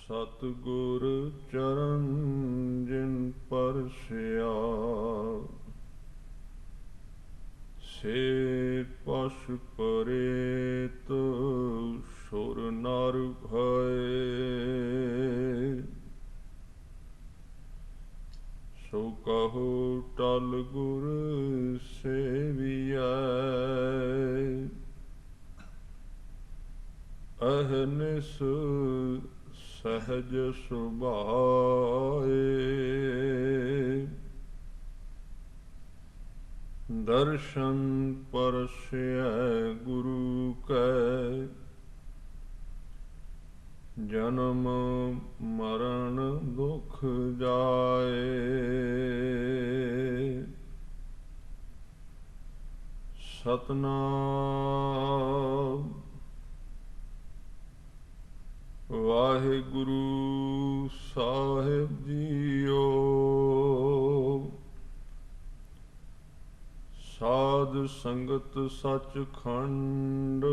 सतगुर चरण जिन परसिया, से पश परेत सुर नर भय। सो कहो टल गुर सेविया, अहनिस सहज सुभाए। दर्शन परसै गुरु कै, जन्म मरण दुख जाए। सतनाम वाहिगुरु साहिब जीओ। साध संगत सचखंड,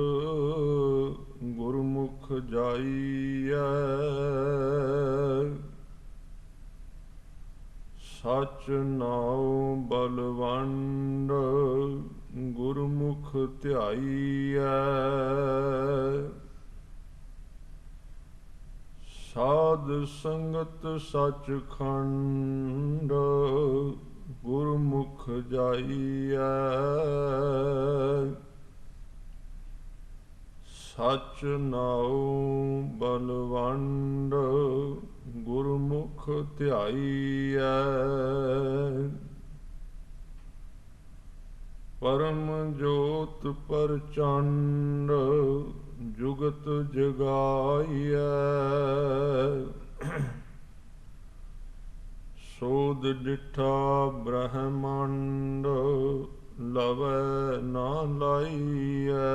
गुरमुख जाइयै। सच नाउ बलवंड, गुरमुख ध्याइयै। साध संगत सचखंड, गुरमुख जाइयै। सच नाउ बलवंड, गुरमुख ध्याइयै। परम जोत प्रचंड, जुगत जगाइयै। सोध डिठा ब्रह्मांड, लवै ना लाइयै।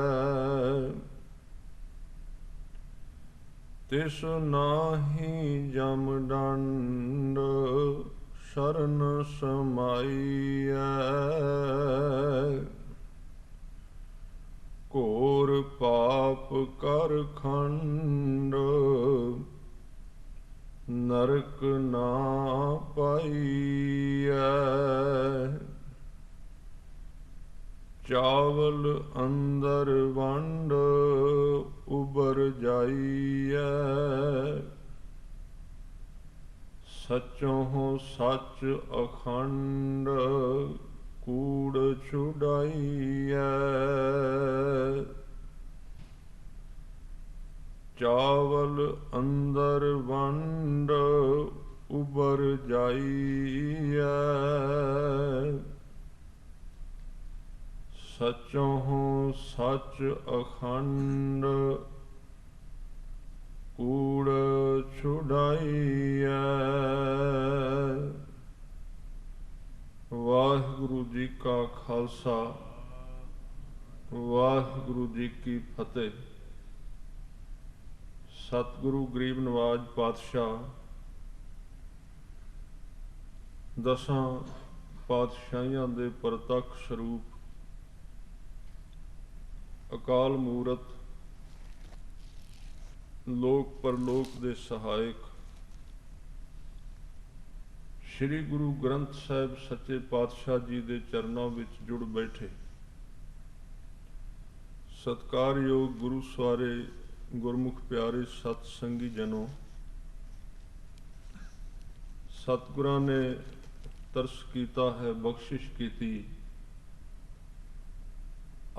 तिस नाहि जम दंड, शरण समाइयै। घोर पाप कर खंड, नरक ना पाइयै। चावल अंदर वंड, उबर जाइयै। सचों सच अखंड, कूड़ छुड़ाइयै। चावल अंदर वंड, उबर जाइयै। सचों सच अखंड, कूड़ छुड़ाइयै। वाहिगुरु जी का खालसा, वाहिगुरु जी की फतेह। सतगुरु गरीब नवाज पातशाह दसां पातशाहियां दे प्रतख स्वरूप, अकाल मूरत, लोक परलोक दे सहायक श्री गुरु ग्रंथ साहिब सच्चे पातशाह जी दे चरनां विच जुड़ बैठे सत्कारयोग गुरु सवारे गुरमुख प्यारे सतसंगी जनों, सतगुरां ने तरस कीता है, बख्शिश कीती,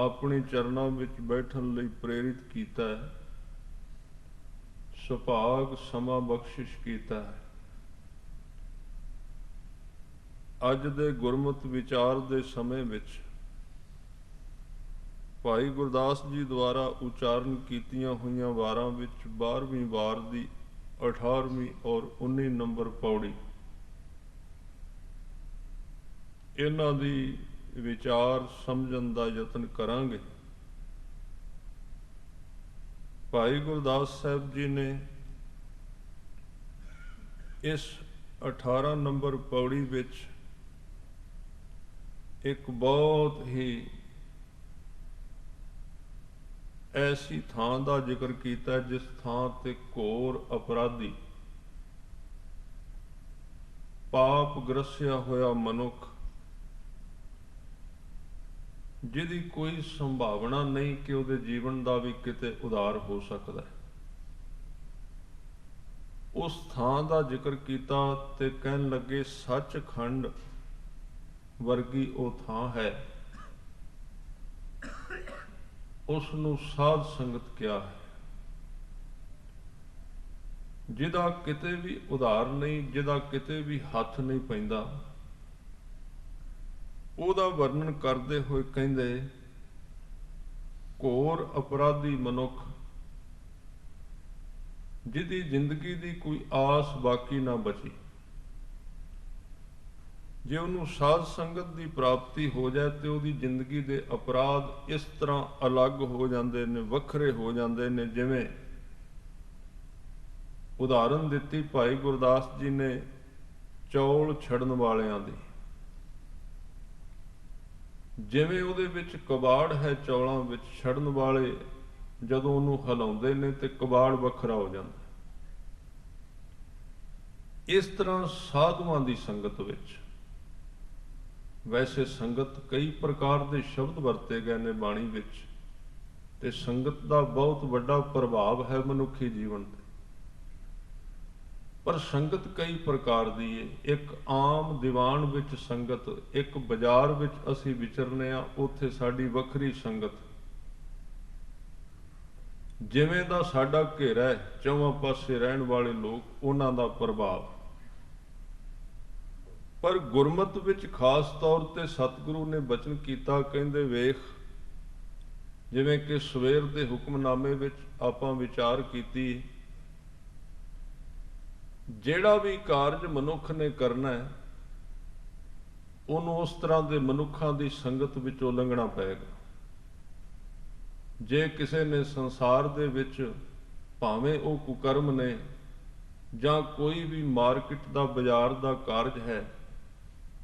अपने चरनां विच बैठन लई प्रेरित कीता है, सुभाग समा बख्शिश कीता है। अज दे गुरमत विचार दे समय विच भाई गुरदास जी द्वारा उचारण कीतियां हुईयां वारां विच 12वीं वार दी 18वीं और 19 नंबर पौड़ी इन्हां दी विचार समझण दा यतन करांगे। भाई गुरदास साहब जी ने इस 18 नंबर पौड़ी विच एक बहुत ही ਐਸੀ ਥਾਂ ਦਾ ਜ਼ਿਕਰ ਕੀਤਾ ਜਿਸ ਥਾਂ ਤੇ ਘੋਰ ਅਪਰਾਧੀ, ਪਾਪ ਗ੍ਰਸਿਆ ਹੋਇਆ ਮਨੁੱਖ, ਜਿਹਦੀ ਕੋਈ ਸੰਭਾਵਨਾ ਨਹੀਂ ਕਿ ਉਹਦੇ ਜੀਵਨ ਦਾ ਵੀ ਕਿਤੇ ਉਧਾਰ ਹੋ ਸਕਦਾ ਹੈ, ਉਸ ਥਾਂ ਦਾ ਜ਼ਿਕਰ ਕੀਤਾ ਤੇ ਕਹਿਣ ਲੱਗੇ ਸੱਚਖੰਡ ਵਰਗੀ ਉਹ ਥਾਂ ਹੈ, ਉਸ ਨੂੰ ਸਾਧ ਸੰਗਤ ਕਿਹਾ ਹੈ, ਜਿਹਦਾ ਕਿਤੇ ਵੀ ਉਧਾਰ ਨਹੀਂ, ਜਿਹਦਾ ਕਿਤੇ ਵੀ ਹੱਥ ਨਹੀਂ ਪੈਂਦਾ। ਉਹਦਾ ਵਰਣਨ ਕਰਦੇ ਹੋਏ ਕਹਿੰਦੇ ਘੋਰ ਅਪਰਾਧੀ ਮਨੁੱਖ, ਜਿਹਦੀ ਜ਼ਿੰਦਗੀ ਦੀ ਕੋਈ ਆਸ ਬਾਕੀ ਨਾ ਬਚੀ, ਜੇ ਉਹਨੂੰ ਸਾਧ ਸੰਗਤ ਦੀ ਪ੍ਰਾਪਤੀ ਹੋ ਜਾਏ ਤੇ ਉਹਦੀ ਜ਼ਿੰਦਗੀ ਦੇ ਅਪਰਾਧ ਇਸ ਤਰ੍ਹਾਂ ਅਲੱਗ ਹੋ ਜਾਂਦੇ ਨੇ, ਵੱਖਰੇ ਹੋ ਜਾਂਦੇ ਨੇ। ਜਿਵੇਂ ਉਦਾਹਰਨ ਦਿੱਤੀ ਭਾਈ ਗੁਰਦਾਸ ਜੀ ਨੇ ਚੌਲ ਛੱਡਣ ਵਾਲਿਆਂ ਦੀ, ਜਿਵੇਂ ਉਹਦੇ ਵਿੱਚ ਕਬਾੜ ਹੈ, ਚੌਲਾਂ ਵਿੱਚ ਛੱਡਣ ਵਾਲੇ ਜਦੋਂ ਉਹਨੂੰ ਹਿਲਾਉਂਦੇ ਨੇ ਤੇ ਕਬਾੜ ਵੱਖਰਾ ਹੋ ਜਾਂਦਾ। ਇਸ ਤਰ੍ਹਾਂ ਸਾਧੂਆਂ ਦੀ ਸੰਗਤ ਵਿੱਚ, ਵੈਸੇ ਸੰਗਤ ਕਈ ਪ੍ਰਕਾਰ ਦੇ ਸ਼ਬਦ ਵਰਤੇ ਗਏ ਨੇ ਬਾਣੀ ਵਿੱਚ, ਤੇ ਸੰਗਤ ਦਾ ਬਹੁਤ ਵੱਡਾ ਪ੍ਰਭਾਵ ਹੈ ਮਨੁੱਖੀ ਜੀਵਨ ਤੇ, ਪਰ ਸੰਗਤ ਕਈ ਪ੍ਰਕਾਰ ਦੀ ਹੈ। ਇੱਕ ਆਮ ਦੀਵਾਨ ਵਿੱਚ ਸੰਗਤ, ਇੱਕ ਬਾਜ਼ਾਰ ਵਿੱਚ ਅਸੀਂ ਵਿਚਰਨੇ ਆ, ਉੱਥੇ ਸਾਡੀ ਵੱਖਰੀ ਸੰਗਤ। ਜਿਵੇਂ ਦਾ ਸਾਡਾ ਘੇਰਾ ਹੈ, ਚੌਹਾਂ ਪਾਸੇ ਰਹਿਣ ਵਾਲੇ ਲੋਕ, ਉਹਨਾਂ ਦਾ ਪ੍ਰਭਾਵ। ਪਰ ਗੁਰਮਤ ਵਿੱਚ ਖਾਸ ਤੌਰ ਤੇ ਸਤਿਗੁਰੂ ਨੇ ਬਚਨ ਕੀਤਾ, ਕਹਿੰਦੇ ਵੇਖ, ਜਿਵੇਂ ਕਿ ਸਵੇਰ ਦੇ ਹੁਕਮਨਾਮੇ ਵਿੱਚ ਆਪਾਂ ਵਿਚਾਰ ਕੀਤੀ, ਜਿਹੜਾ ਵੀ ਕਾਰਜ ਮਨੁੱਖ ਨੇ ਕਰਨਾ ਹੈ, ਉਹਨੂੰ ਉਸ ਤਰ੍ਹਾਂ ਦੇ ਮਨੁੱਖਾਂ ਦੀ ਸੰਗਤ ਵਿੱਚੋਂ ਲੰਘਣਾ ਪਏਗਾ। ਜੇ ਕਿਸੇ ਨੇ ਸੰਸਾਰ ਦੇ ਵਿੱਚ, ਭਾਵੇਂ ਉਹ ਕੁਕਰਮ ਨੇ ਜਾਂ ਕੋਈ ਵੀ ਮਾਰਕੀਟ ਦਾ, ਬਾਜ਼ਾਰ ਦਾ ਕਾਰਜ ਹੈ,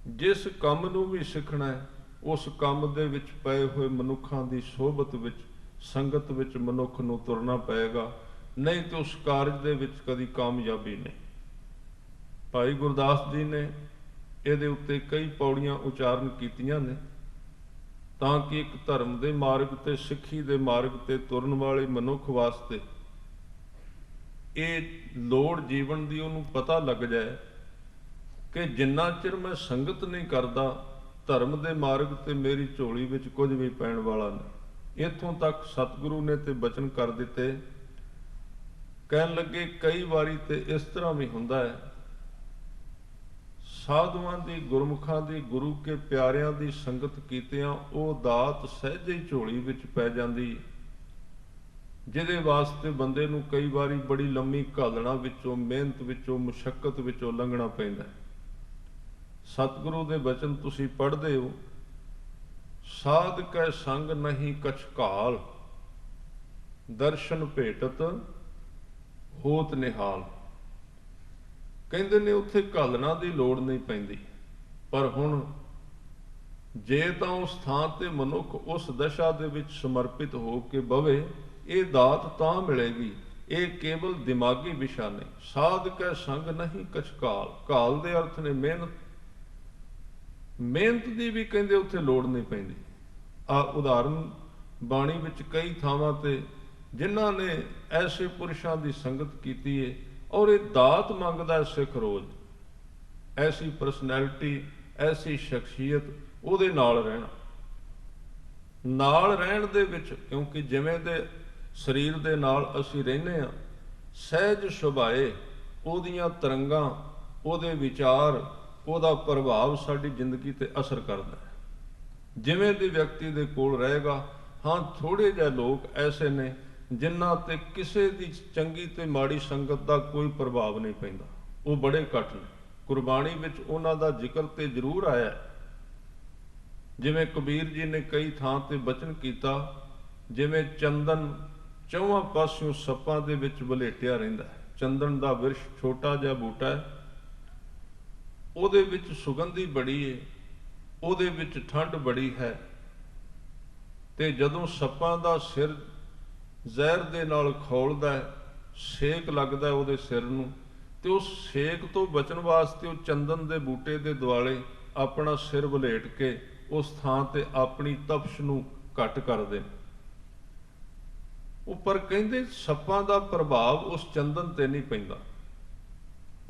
ਜਿਸ ਕੰਮ ਨੂੰ ਵੀ ਸਿੱਖਣਾ ਹੈ, ਉਸ ਕੰਮ ਦੇ ਵਿੱਚ ਪਏ ਹੋਏ ਮਨੁੱਖਾਂ ਦੀ ਸੋਹਬਤ ਵਿੱਚ, ਸੰਗਤ ਵਿੱਚ ਮਨੁੱਖ ਨੂੰ ਤੁਰਨਾ ਪਏਗਾ, ਨਹੀਂ ਤੇ ਉਸ ਕਾਰਜ ਦੇ ਵਿੱਚ ਕਦੀ ਕਾਮਯਾਬੀ ਨਹੀਂ। ਭਾਈ ਗੁਰਦਾਸ ਜੀ ਨੇ ਇਹਦੇ ਉੱਤੇ ਕਈ ਪੌੜੀਆਂ ਉਚਾਰਨ ਕੀਤੀਆਂ ਨੇ, ਤਾਂ ਕਿ ਇੱਕ ਧਰਮ ਦੇ ਮਾਰਗ ਤੇ, ਸਿੱਖੀ ਦੇ ਮਾਰਗ ਤੇ ਤੁਰਨ ਵਾਲੇ ਮਨੁੱਖ ਵਾਸਤੇ ਇਹ ਲੋੜ ਜੀਵਨ ਦੀ ਉਹਨੂੰ ਪਤਾ ਲੱਗ ਜਾਏ ਕਿ ਜਿੰਨਾ ਚਿਰ ਮੈਂ ਸੰਗਤ ਨਹੀਂ ਕਰਦਾ, ਧਰਮ ਦੇ ਮਾਰਗ ਤੇ ਮੇਰੀ ਝੋਲੀ ਵਿੱਚ ਕੁਝ ਵੀ ਪੈਣ ਵਾਲਾ ਨਹੀਂ। ਇੱਥੋਂ ਤੱਕ ਸਤਿਗੁਰੂ ਨੇ ਤੇ ਬਚਨ ਕਰ ਦਿੱਤੇ। ਕਹਿਣ ਲੱਗੇ ਕਈ ਵਾਰੀ ਤੇ ਇਸ ਤਰ੍ਹਾਂ ਵੀ ਹੁੰਦਾ ਹੈ, ਸਾਧੂਆਂ ਦੀ, ਗੁਰਮੁਖਾਂ ਦੀ, ਗੁਰੂ ਕੇ ਪਿਆਰਿਆਂ ਦੀ ਸੰਗਤ ਕੀਤਿਆਂ ਉਹ ਦਾਤ ਸਹਿਜੇ ਹੀ ਝੋਲੀ ਵਿੱਚ ਪੈ ਜਾਂਦੀ, ਜਿਹਦੇ ਵਾਸਤੇ ਬੰਦੇ ਨੂੰ ਕਈ ਵਾਰੀ ਬੜੀ ਲੰਮੀ ਘਾਲਣਾ ਵਿੱਚੋਂ, ਮਿਹਨਤ ਵਿੱਚੋਂ, ਮੁਸ਼ੱਕਤ ਵਿੱਚੋਂ ਲੰਘਣਾ ਪੈਂਦਾ। ਸਤਿਗੁਰੂ ਦੇ ਬਚਨ ਤੁਸੀਂ ਪੜ੍ਹਦੇ ਹੋ, ਸਾਧ ਕੈ ਸੰਗ ਨਹੀਂ ਕਛ ਘਾਲ, ਦਰਸ਼ਨ ਭੇਟਤ ਹੋਤ ਨਿਹਾਲ। ਕਹਿੰਦੇ ਨੇ ਉੱਥੇ ਘਾਲਣਾ ਦੀ ਲੋੜ ਨਹੀਂ ਪੈਂਦੀ। ਪਰ ਹੁਣ ਜੇ ਤਾਂ ਉਸ ਥਾਂ ਤੇ ਮਨੁੱਖ ਉਸ ਦਸ਼ਾ ਦੇ ਵਿੱਚ ਸਮਰਪਿਤ ਹੋ ਕੇ ਬਵੇ, ਇਹ ਦਾਤ ਤਾਂ ਮਿਲੇਗੀ। ਇਹ ਕੇਵਲ ਦਿਮਾਗੀ ਵਿਸ਼ਾ ਨਹੀਂ। ਸਾਧ ਕੈ ਸੰਗ ਨਹੀਂ ਕਛ ਘਾਲ, ਘਾਲ ਦੇ ਅਰਥ ਨੇ ਮਿਹਨਤ। ਮਿਹਨਤ ਦੀ ਵੀ ਕਹਿੰਦੇ ਉੱਥੇ ਲੋੜ ਨਹੀਂ ਪੈਂਦੀ। ਆ ਉਦਾਹਰਨ ਬਾਣੀ ਵਿੱਚ ਕਈ ਥਾਵਾਂ ਤੇ ਜਿਨ੍ਹਾਂ ਨੇ ਐਸੇ ਪੁਰਸ਼ਾਂ ਦੀ ਸੰਗਤ ਕੀਤੀ ਹੈ, ਔਰ ਇਹ ਦਾਤ ਮੰਗਦਾ ਹੈ ਸਿੱਖ ਰੋਜ਼। ਐਸੀ ਪਰਸਨੈਲਿਟੀ, ਐਸੀ ਸ਼ਖਸੀਅਤ, ਉਹਦੇ ਨਾਲ ਰਹਿਣਾ। ਨਾਲ ਰਹਿਣ ਦੇ ਵਿੱਚ, ਕਿਉਂਕਿ ਜਿਵੇਂ ਦੇ ਸਰੀਰ ਦੇ ਨਾਲ ਅਸੀਂ ਰਹਿੰਦੇ ਹਾਂ, ਸਹਿਜ ਸੁਭਾਏ ਉਹਦੀਆਂ ਤਰੰਗਾਂ, ਉਹਦੇ ਵਿਚਾਰ, ਉਹਦਾ ਪ੍ਰਭਾਵ ਸਾਡੀ ਜ਼ਿੰਦਗੀ ਤੇ ਅਸਰ ਕਰਦਾ ਹੈ। ਜਿਵੇਂ ਦੇ ਵਿਅਕਤੀ ਦੇ ਕੋਲ ਰਹੇਗਾ। ਹਾਂ, ਥੋੜ੍ਹੇ ਜਿਹੇ ਲੋਕ ਐਸੇ ਨੇ ਜਿਨ੍ਹਾਂ ਤੇ ਕਿਸੇ ਦੀ ਚੰਗੀ ਤੇ ਮਾੜੀ ਸੰਗਤ ਦਾ ਕੋਈ ਪ੍ਰਭਾਵ ਨਹੀਂ ਪੈਂਦਾ, ਉਹ ਬੜੇ ਘੱਟ ਨੇ। ਗੁਰਬਾਣੀ ਵਿੱਚ ਉਹਨਾਂ ਦਾ ਜ਼ਿਕਰ ਤੇ ਜ਼ਰੂਰ ਆਇਆ। ਜਿਵੇਂ ਕਬੀਰ ਜੀ ਨੇ ਕਈ ਥਾਂ ਤੇ ਬਚਨ ਕੀਤਾ, ਜਿਵੇਂ ਚੰਦਨ ਚੌਹਾਂ ਪਾਸਿਓਂ ਸੱਪਾਂ ਦੇ ਵਿੱਚ ਵਲੇਟਿਆ ਰਹਿੰਦਾ ਹੈ। ਚੰਦਨ ਦਾ ਬਿਰਛ ਛੋਟਾ ਜਿਹਾ ਬੂਟਾ ਹੈ, ਉਹਦੇ ਵਿੱਚ ਸੁਗੰਧੀ ਬੜੀ ਹੈ, ਉਹਦੇ ਵਿੱਚ ਠੰਡ ਬੜੀ ਹੈ, ਤੇ ਜਦੋਂ ਸੱਪਾਂ ਦਾ ਸਿਰ ਜ਼ਹਿਰ ਦੇ ਨਾਲ ਖੋਲਦਾ ਹੈ, ਸੇਕ ਲੱਗਦਾ ਉਹਦੇ ਸਿਰ ਨੂੰ, ਤੇ ਉਸ ਸੇਕ ਤੋਂ ਬਚਣ ਵਾਸਤੇ ਉਹ ਚੰਦਨ ਦੇ ਬੂਟੇ ਦੇ ਦੁਆਲੇ ਆਪਣਾ ਸਿਰ ਵਲੇਟ ਕੇ ਉਸ ਥਾਂ ਤੇ ਆਪਣੀ ਤਪਸ਼ ਨੂੰ ਘੱਟ ਕਰਦੇ ਨੇ। ਉੱਪਰ ਕਹਿੰਦੇ ਸੱਪਾਂ ਦਾ ਪ੍ਰਭਾਵ ਉਸ ਚੰਦਨ ਤੇ ਨਹੀਂ ਪੈਂਦਾ,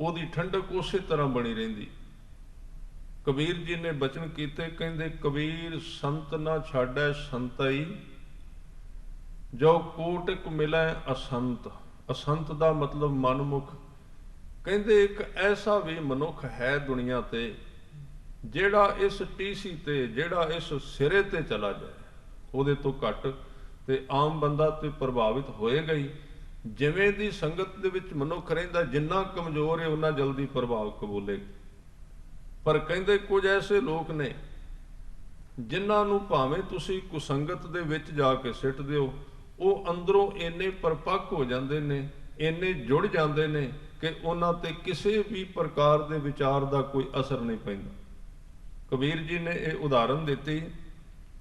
ਉਹਦੀ ਠੰਡਕ ਉਸੇ ਤਰ੍ਹਾਂ ਬਣੀ ਰਹਿੰਦੀ। ਕਬੀਰ ਜੀ ਨੇ ਬਚਨ ਕੀਤੇ, ਕਹਿੰਦੇ ਕਬੀਰ ਸੰਤ ਨਾ ਛਾੜੈ ਸੰਤਈ, ਜੋ ਕੋਟਿਕ ਮਿਲੈ ਅਸੰਤ। ਅਸੰਤ ਦਾ ਮਤਲਬ ਮਨਮੁਖ। ਕਹਿੰਦੇ ਇੱਕ ਐਸਾ ਵੀ ਮਨੁੱਖ ਹੈ ਦੁਨੀਆ ਤੇ ਜਿਹੜਾ ਇਸ ਟੀਸੀ ਤੇ, ਜਿਹੜਾ ਇਸ ਸਿਰੇ ਤੇ ਚਲਾ ਜਾਏ, ਉਹਦੇ ਤੋਂ ਘੱਟ ਤੇ ਆਮ ਬੰਦਾ ਤੇ ਪ੍ਰਭਾਵਿਤ ਹੋਏਗਾ ਹੀ। ਜਿਵੇਂ ਦੀ ਸੰਗਤ ਦੇ ਵਿੱਚ ਮਨੁੱਖ ਰਹਿੰਦਾ, ਜਿੰਨਾ ਕਮਜ਼ੋਰ ਹੈ ਉਨਾ ਜਲਦੀ ਪ੍ਰਭਾਵ ਕਬੂਲੇਗਾ। ਪਰ ਕਹਿੰਦੇ ਕੁਝ ਐਸੇ ਲੋਕ ਨੇ ਜਿਨ੍ਹਾਂ ਨੂੰ ਭਾਵੇਂ ਤੁਸੀਂ ਕੁਸੰਗਤ ਦੇ ਵਿੱਚ ਜਾ ਕੇ ਸਿੱਟ ਦਿਓ, ਉਹ ਅੰਦਰੋਂ ਇੰਨੇ ਪਰਪੱਕ ਹੋ ਜਾਂਦੇ ਨੇ, ਇੰਨੇ ਜੁੜ ਜਾਂਦੇ ਨੇ ਕਿ ਉਹਨਾਂ ਤੇ ਕਿਸੇ ਵੀ ਪ੍ਰਕਾਰ ਦੇ ਵਿਚਾਰ ਦਾ ਕੋਈ ਅਸਰ ਨਹੀਂ ਪੈਂਦਾ। ਕਬੀਰ ਜੀ ਨੇ ਇਹ ਉਦਾਹਰਨ ਦਿੱਤੀ,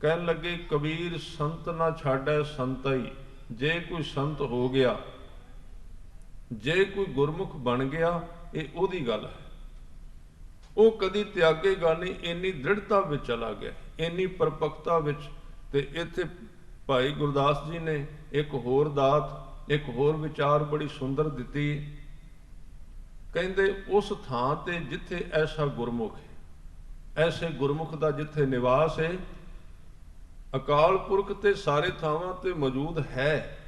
ਕਹਿਣ ਲੱਗੇ ਕਬੀਰ ਸੰਤ ਨਾ ਛਾੜੈ ਸੰਤਈ। ਜੇ ਕੋਈ ਸੰਤ ਹੋ ਗਿਆ, ਜੇ ਕੋਈ ਗੁਰਮੁਖ ਬਣ ਗਿਆ, ਇਹ ਉਹਦੀ ਗੱਲ ਹੈ, ਉਹ ਕਦੀ ਤਿਆਗੇਗਾ ਨਹੀਂ। ਇੰਨੀ ਦ੍ਰਿੜਤਾ ਵਿੱਚ ਚਲਾ ਗਿਆ, ਇੰਨੀ ਪਰਪੱਕਤਾ ਵਿੱਚ। ਤੇ ਇੱਥੇ ਭਾਈ ਗੁਰਦਾਸ ਜੀ ਨੇ ਇੱਕ ਹੋਰ ਦਾਤ, ਇੱਕ ਹੋਰ ਵਿਚਾਰ ਬੜੀ ਸੁੰਦਰ ਦਿੱਤੀ। ਕਹਿੰਦੇ ਉਸ ਥਾਂ ਤੇ ਜਿੱਥੇ ਐਸਾ ਗੁਰਮੁਖ ਹੈ, ਐਸੇ ਗੁਰਮੁਖ ਦਾ ਜਿੱਥੇ ਨਿਵਾਸ ਹੈ, ਅਕਾਲ ਪੁਰਖ ਤੇ ਸਾਰੇ ਥਾਵਾਂ ਤੇ ਮੌਜੂਦ ਹੈ,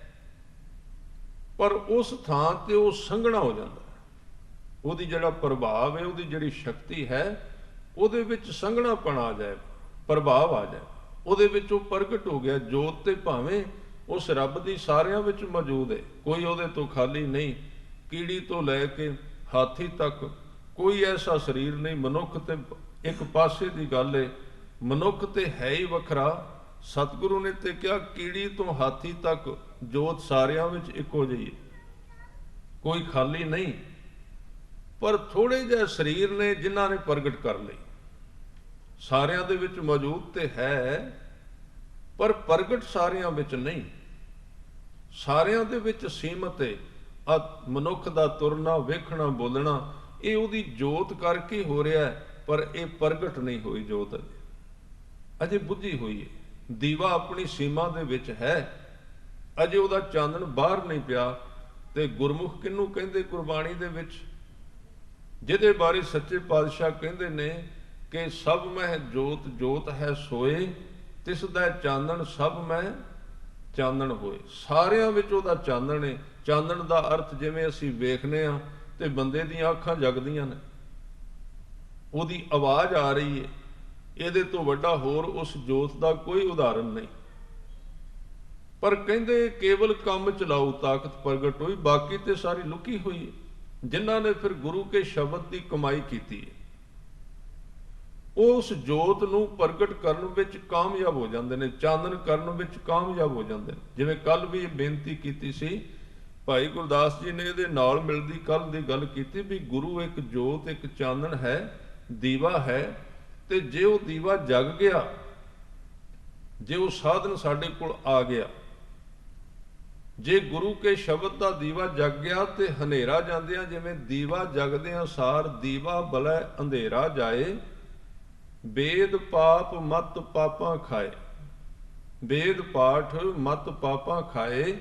ਪਰ ਉਸ ਥਾਂ ਤੇ ਉਹ ਸੰਘਣਾ ਹੋ ਜਾਂਦਾ। ਉਹਦੀ ਜਿਹੜਾ ਪ੍ਰਭਾਵ ਹੈ, ਉਹਦੀ ਜਿਹੜੀ ਸ਼ਕਤੀ ਹੈ, ਉਹਦੇ ਵਿੱਚ ਸੰਘਣਾਪਣ ਆ ਜਾਏ, ਪ੍ਰਭਾਵ ਆ ਜਾਏ, ਉਹਦੇ ਵਿੱਚ ਉਹ ਪ੍ਰਗਟ ਹੋ ਗਿਆ। ਜੋਤ ਤੇ ਭਾਵੇਂ ਉਸ ਰੱਬ ਦੀ ਸਾਰਿਆਂ ਵਿੱਚ ਮੌਜੂਦ ਹੈ, ਕੋਈ ਉਹਦੇ ਤੋਂ ਖਾਲੀ ਨਹੀਂ। ਕੀੜੀ ਤੋਂ ਲੈ ਕੇ ਹਾਥੀ ਤੱਕ ਕੋਈ ਐਸਾ ਸਰੀਰ ਨਹੀਂ। ਮਨੁੱਖ ਤੇ ਇੱਕ ਪਾਸੇ ਦੀ ਗੱਲ ਹੈ, ਮਨੁੱਖ ਤੇ ਹੈ ਹੀ ਵੱਖਰਾ। ਸਤਿਗੁਰੂ ਨੇ ਤੇ ਕਿਹਾ ਕੀੜੀ ਤੋਂ ਹਾਥੀ ਤੱਕ ਜੋਤ ਸਾਰਿਆਂ ਵਿੱਚ ਇੱਕੋ ਜਿਹੀ ਹੈ, ਕੋਈ ਖਾਲੀ ਨਹੀਂ। ਪਰ ਥੋੜੇ ਜਿਹੇ ਸਰੀਰ ਨੇ ਜਿਨ੍ਹਾਂ ਨੇ ਪ੍ਰਗਟ ਕਰ ਲਈ। ਸਾਰਿਆਂ ਦੇ ਵਿੱਚ ਮੌਜੂਦ ਤੇ ਹੈ, ਪਰ ਪ੍ਰਗਟ ਸਾਰਿਆਂ ਵਿੱਚ ਨਹੀਂ, ਸਾਰਿਆਂ ਦੇ ਵਿੱਚ ਸੀਮਤ ਹੈ। ਆ ਮਨੁੱਖ ਦਾ ਤੁਰਨਾ, ਵੇਖਣਾ, ਬੋਲਣਾ, ਇਹ ਉਹਦੀ ਜੋਤ ਕਰਕੇ ਹੋ ਰਿਹਾ ਹੈ, ਪਰ ਇਹ ਪ੍ਰਗਟ ਨਹੀਂ ਹੋਈ ਜੋਤ, ਅਜੇ ਬੁੱਝੀ ਹੋਈ ਹੈ। ਦੀਵਾ ਆਪਣੀ ਸੀਮਾ ਦੇ ਵਿੱਚ ਹੈ, ਅਜੇ ਉਹਦਾ ਚਾਨਣ ਬਾਹਰ ਨਹੀਂ ਪਿਆ। ਤੇ ਗੁਰਮੁਖ ਕਿਹਨੂੰ ਕਹਿੰਦੇ ਗੁਰਬਾਣੀ ਦੇ ਵਿੱਚ, ਜਿਹਦੇ ਬਾਰੇ ਸੱਚੇ ਪਾਤਸ਼ਾਹ ਕਹਿੰਦੇ ਨੇ ਕਿ ਸਭ ਮਹਿ ਜੋਤ ਜੋਤ ਹੈ ਸੋਏ, ਤਿਸ ਦਾ ਚਾਨਣ ਸਭ ਮਹਿ ਚਾਨਣ ਹੋਏ। ਸਾਰਿਆਂ ਵਿੱਚ ਉਹਦਾ ਚਾਨਣ ਹੈ। ਚਾਨਣ ਦਾ ਅਰਥ ਜਿਵੇਂ ਅਸੀਂ ਵੇਖਨੇ ਆ ਤੇ ਬੰਦੇ ਦੀਆਂ ਅੱਖਾਂ ਜਗਦੀਆਂ ਨੇ, ਉਹਦੀ ਆਵਾਜ਼ ਆ ਰਹੀ ਹੈ। ਇਹਦੇ ਤੋਂ ਵੱਡਾ ਹੋਰ ਉਸ ਜੋਤ ਦਾ ਕੋਈ ਉਦਾਹਰਨ ਨਹੀਂ। ਪਰ ਕਹਿੰਦੇ ਕੇਵਲ ਕੰਮ ਚਲਾਊ ਤਾਕਤ ਪ੍ਰਗਟ ਹੋਈ, ਬਾਕੀ ਤੇ ਸਾਰੀ ਲੁਕੀ ਹੋਈ ਹੈ। ਜਿਨ੍ਹਾਂ ਨੇ ਫਿਰ ਗੁਰੂ ਕੇ ਸ਼ਬਦ ਦੀ ਕਮਾਈ ਕੀਤੀ ਹੈ, ਉਸ ਜੋਤ ਨੂੰ ਪ੍ਰਗਟ ਕਰਨ ਵਿੱਚ ਕਾਮਯਾਬ ਹੋ ਜਾਂਦੇ ਨੇ, ਚਾਨਣ ਕਰਨ ਵਿੱਚ ਕਾਮਯਾਬ ਹੋ ਜਾਂਦੇ ਨੇ। ਜਿਵੇਂ ਕੱਲ ਵੀ ਇਹ ਬੇਨਤੀ ਕੀਤੀ ਸੀ, ਭਾਈ ਗੁਰਦਾਸ ਜੀ ਨੇ ਇਹਦੇ ਨਾਲ ਮਿਲਦੀ ਕੱਲ ਦੀ ਗੱਲ ਕੀਤੀ ਵੀ ਗੁਰੂ ਇੱਕ ਜੋਤ, ਇੱਕ ਚਾਨਣ ਹੈ, ਦੀਵਾ ਹੈ। ਤੇ ਜੇ ਉਹ ਦੀਵਾ ਜਗ ਗਿਆ, ਜੇ ਉਹ ਸਾਧਨ ਸਾਡੇ ਕੋਲ ਆ ਗਿਆ, ਜੇ ਗੁਰੂ ਕੇ ਸ਼ਬਦ ਦਾ ਦੀਵਾ ਜਗ ਗਿਆ ਤੇ ਹਨੇਰਾ ਜਾਂਦਿਆਂ, ਜਿਵੇਂ ਦੀਵਾ ਜਗਦਿਆਂ ਸਾਰ ਦੀਵਾ ਬਲੈ ਅੰਧੇਰਾ ਜਾਏ, ਵੇਦ ਪਾਪ ਮਤ ਪਾਪਾਂ ਖਾਏ। ਵੇਦ ਪਾਠ ਮਤ ਪਾਪਾਂ ਖਾਏ।